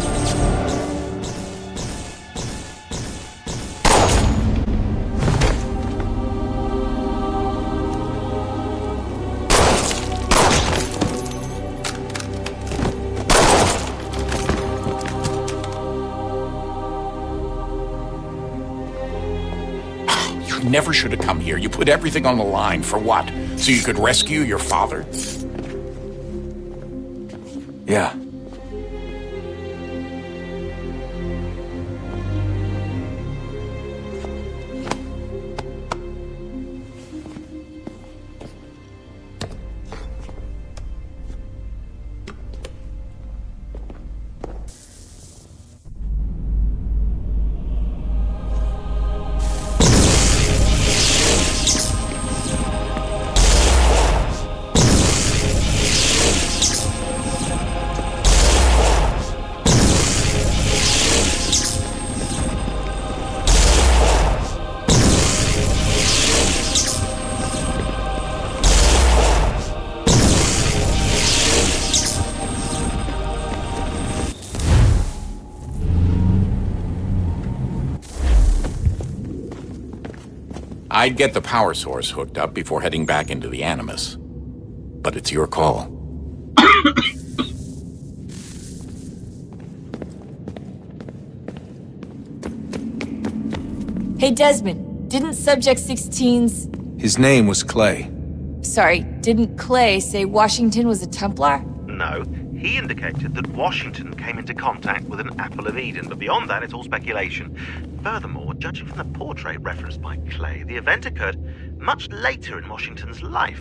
Never should have come here. You put everything on the line. For what? So you could rescue your father? Yeah. I'd get the power source hooked up before heading back into the Animus. But it's your call. Hey, Desmond, didn't Subject 16's... His name was Clay. Sorry, didn't Clay say Washington was a Templar? No, he indicated that Washington came into contact with an Apple of Eden, but beyond that, it's all speculation. Furthermore, judging from the portrait referenced by Clay, the event occurred much later in Washington's life.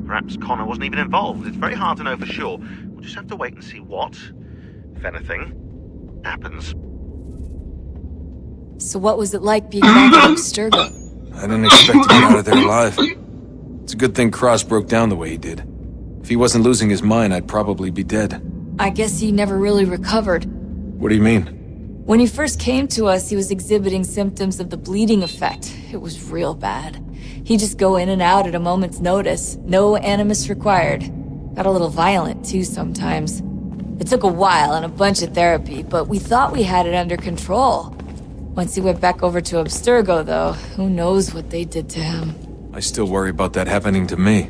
Perhaps Connor wasn't even involved. It's very hard to know for sure. We'll just have to wait and see what, if anything, happens. So what was it like being back at Abstergo? I didn't expect to get out of there alive. It's a good thing Cross broke down the way he did. If he wasn't losing his mind, I'd probably be dead. I guess he never really recovered. What do you mean? When he first came to us, he was exhibiting symptoms of the bleeding effect. It was real bad. He'd just go in and out at a moment's notice. No Animus required. Got a little violent, too, sometimes. It took a while and a bunch of therapy, but we thought we had it under control. Once he went back over to Abstergo, though, who knows what they did to him. I still worry about that happening to me.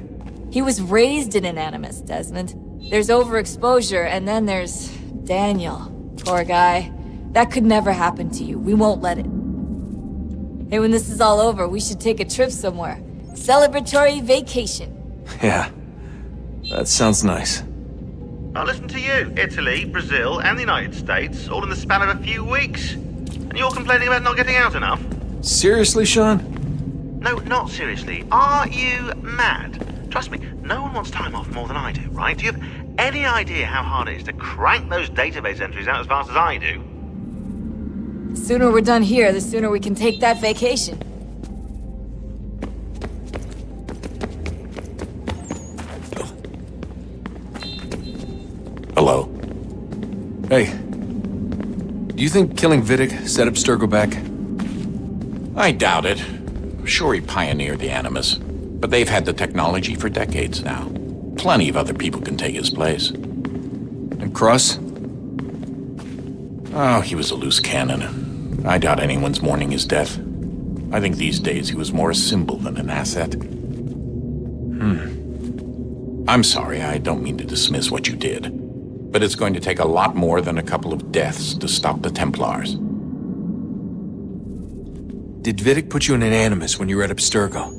He was raised in an Animus, Desmond. There's overexposure, and then there's Daniel. Poor guy. That could never happen to you. We won't let it. Hey, when this is all over, we should take a trip somewhere. Celebratory vacation. Yeah. That sounds nice. Now listen to you. Italy, Brazil, and the United States, all in the span of a few weeks. And you're complaining about not getting out enough? Seriously, Sean? No, not seriously. Are you mad? Trust me, no one wants time off more than I do, right? Do you have any idea how hard it is to crank those database entries out as fast as I do? The sooner we're done here, the sooner we can take that vacation. Hello. Hey. Do you think killing Vidic set Abstergo back? I doubt it. Sure, he pioneered the Animus, but they've had the technology for decades now. Plenty of other people can take his place. And Cross? Oh, he was a loose cannon. I doubt anyone's mourning his death. I think these days he was more a symbol than an asset. I'm sorry, I don't mean to dismiss what you did. But it's going to take a lot more than a couple of deaths to stop the Templars. Did Vidic put you in an Animus when you were at Abstergo?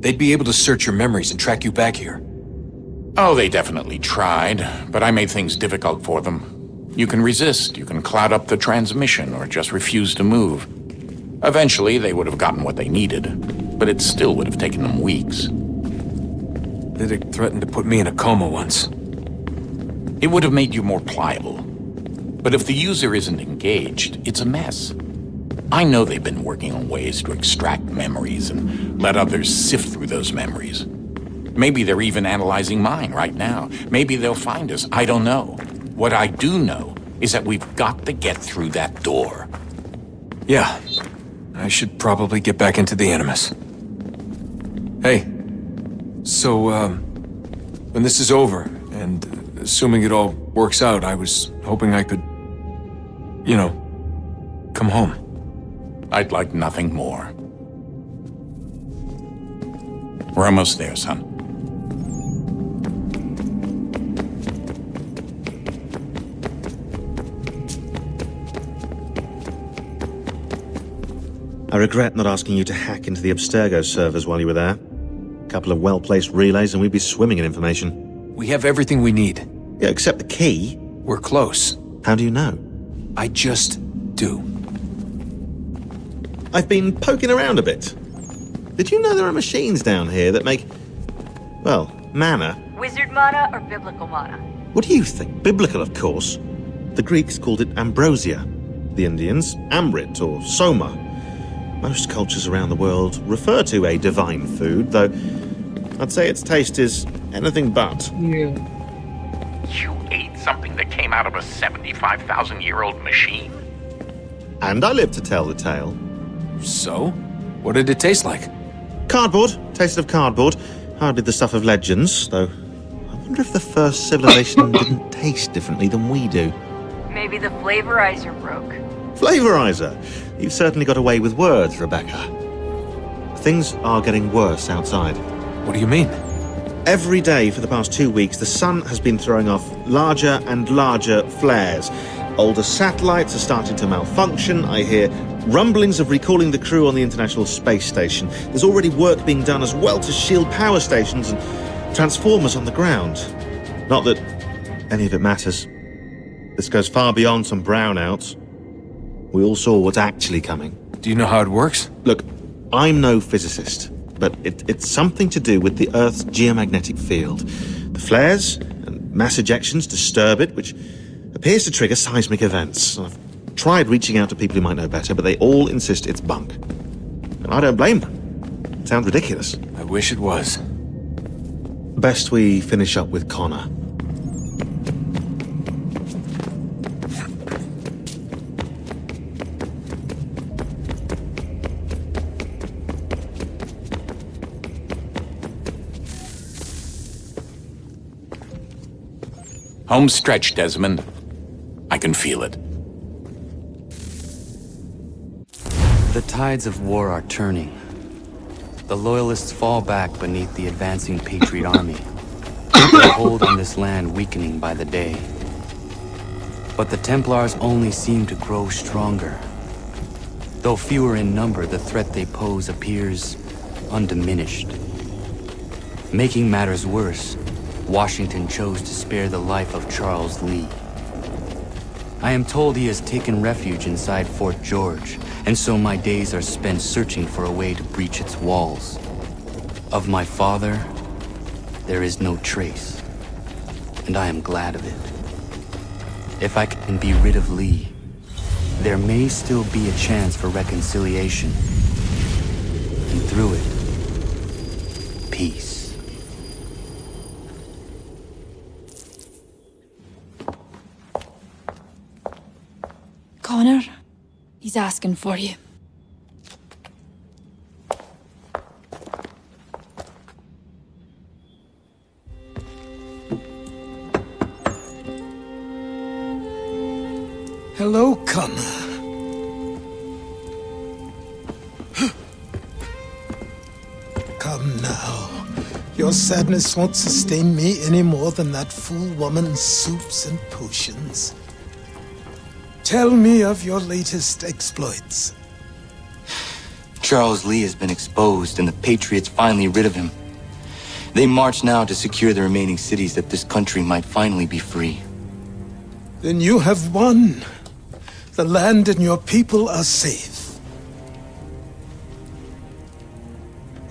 They'd be able to search your memories and track you back here. Oh, they definitely tried, but I made things difficult for them. You can resist, you can cloud up the transmission, or just refuse to move. Eventually, they would have gotten what they needed, but it still would have taken them weeks. Vidic threatened to put me in a coma once. It would have made you more pliable. But if the user isn't engaged, it's a mess. I know they've been working on ways to extract memories and let others sift through those memories. Maybe they're even analyzing mine right now. Maybe they'll find us. I don't know. What I do know is that we've got to get through that door. Yeah. I should probably get back into the Animus. Hey. So, when this is over, and assuming it all works out, I was hoping I could, you know, come home. I'd like nothing more. We're almost there, son. I regret not asking you to hack into the Abstergo servers while you were there. A couple of well-placed relays and we'd be swimming in information. We have everything we need. Yeah, except the key. We're close. How do you know? I just do. I've been poking around a bit. Did you know there are machines down here that make, well, mana? Wizard mana or biblical mana? What do you think? Biblical, of course. The Greeks called it ambrosia. The Indians, amrit or soma. Most cultures around the world refer to a divine food, though I'd say its taste is anything but. Yeah. You ate something that came out of a 75,000-year-old machine? And I live to tell the tale. So? What did it taste like? Cardboard. Tasted of cardboard. Hardly the stuff of legends, though. I wonder if the first civilization didn't taste differently than we do. Maybe the flavorizer broke. Flavorizer! You've certainly got away with words, Rebecca. Things are getting worse outside. What do you mean? Every day for the past 2 weeks, the sun has been throwing off larger and larger flares. Older satellites are starting to malfunction. I hear rumblings of recalling the crew on the International Space Station. There's already work being done as well to shield power stations and transformers on the ground. Not that any of it matters. This goes far beyond some brownouts. We all saw what's actually coming. Do you know how it works? Look, I'm no physicist, but it's something to do with the Earth's geomagnetic field. The flares and mass ejections disturb it, which appears to trigger seismic events. I've tried reaching out to people who might know better, but they all insist it's bunk. And I don't blame them. It sounds ridiculous. I wish it was. Best we finish up with Connor. Home stretch, Desmond. I can feel it. The tides of war are turning. The Loyalists fall back beneath the advancing Patriot army, their hold on this land weakening by the day. But the Templars only seem to grow stronger. Though fewer in number, the threat they pose appears undiminished. Making matters worse, Washington chose to spare the life of Charles Lee. I am told he has taken refuge inside Fort George, and so my days are spent searching for a way to breach its walls. Of my father, there is no trace, and I am glad of it. If I can be rid of Lee, there may still be a chance for reconciliation, and through it, peace. Connor, he's asking for you. Hello, Connor. Come now. Your sadness won't sustain me any more than that fool woman's soups and potions. Tell me of your latest exploits. Charles Lee has been exposed, and the Patriots finally rid of him. They march now to secure the remaining cities that this country might finally be free. Then you have won. The land and your people are safe.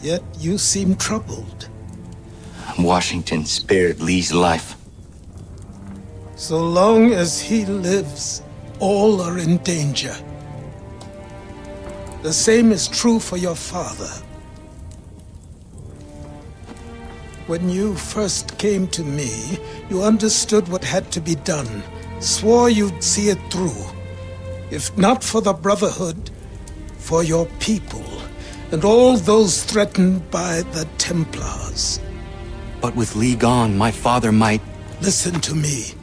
Yet you seem troubled. Washington spared Lee's life. So long as he lives, all are in danger. The same is true for your father. When you first came to me, you understood what had to be done, swore you'd see it through. If not for the Brotherhood, for your people, and all those threatened by the Templars. But with Lee gone, my father might... Listen to me.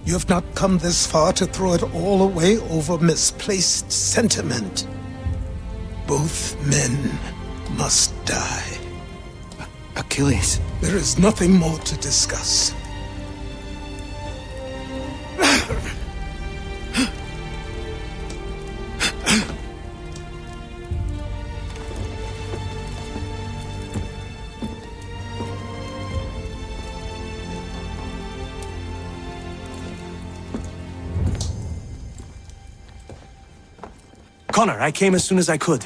You have not come this far to throw it all away over misplaced sentiment. Both men must die. Achilles. There is nothing more to discuss. Connor, I came as soon as I could.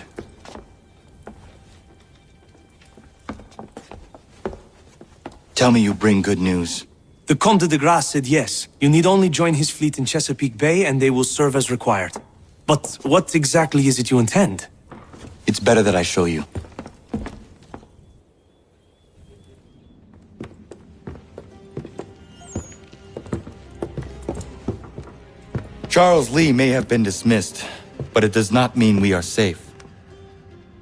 Tell me you bring good news. The Comte de Grasse said yes. You need only join his fleet in Chesapeake Bay and they will serve as required. But what exactly is it you intend? It's better that I show you. Charles Lee may have been dismissed, but it does not mean we are safe.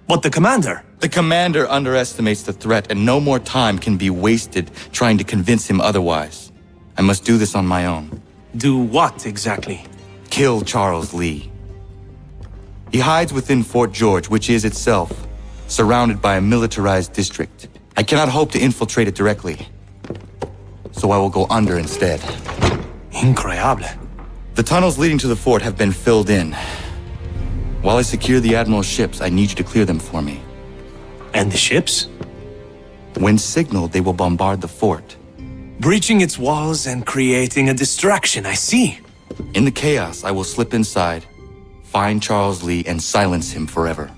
But the commander? The commander underestimates the threat, and no more time can be wasted trying to convince him otherwise. I must do this on my own. Do what exactly? Kill Charles Lee. He hides within Fort George, which is itself surrounded by a militarized district. I cannot hope to infiltrate it directly, so I will go under instead. Incroyable. The tunnels leading to the fort have been filled in. While I secure the Admiral's ships, I need you to clear them for me. And the ships? When signaled, they will bombard the fort. Breaching its walls and creating a distraction, I see. In the chaos, I will slip inside, find Charles Lee, and silence him forever.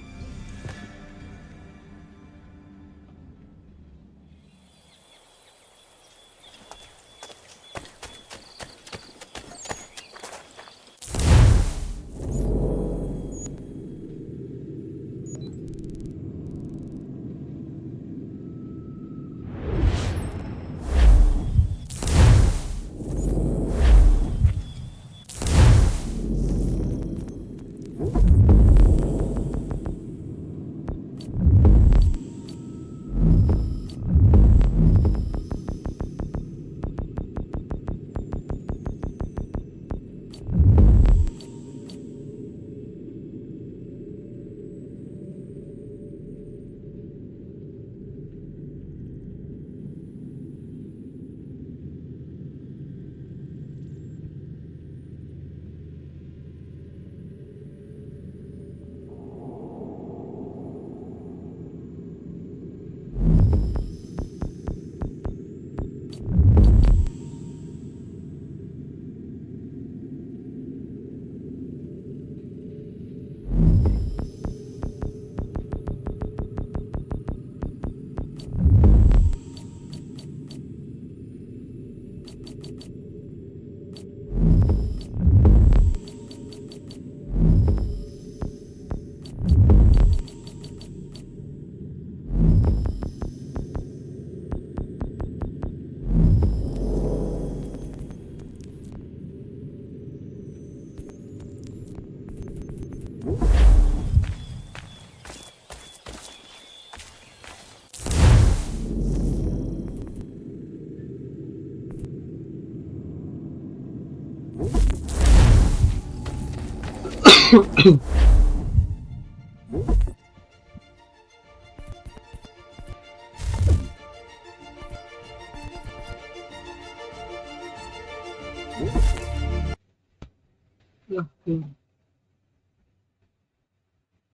Ừ.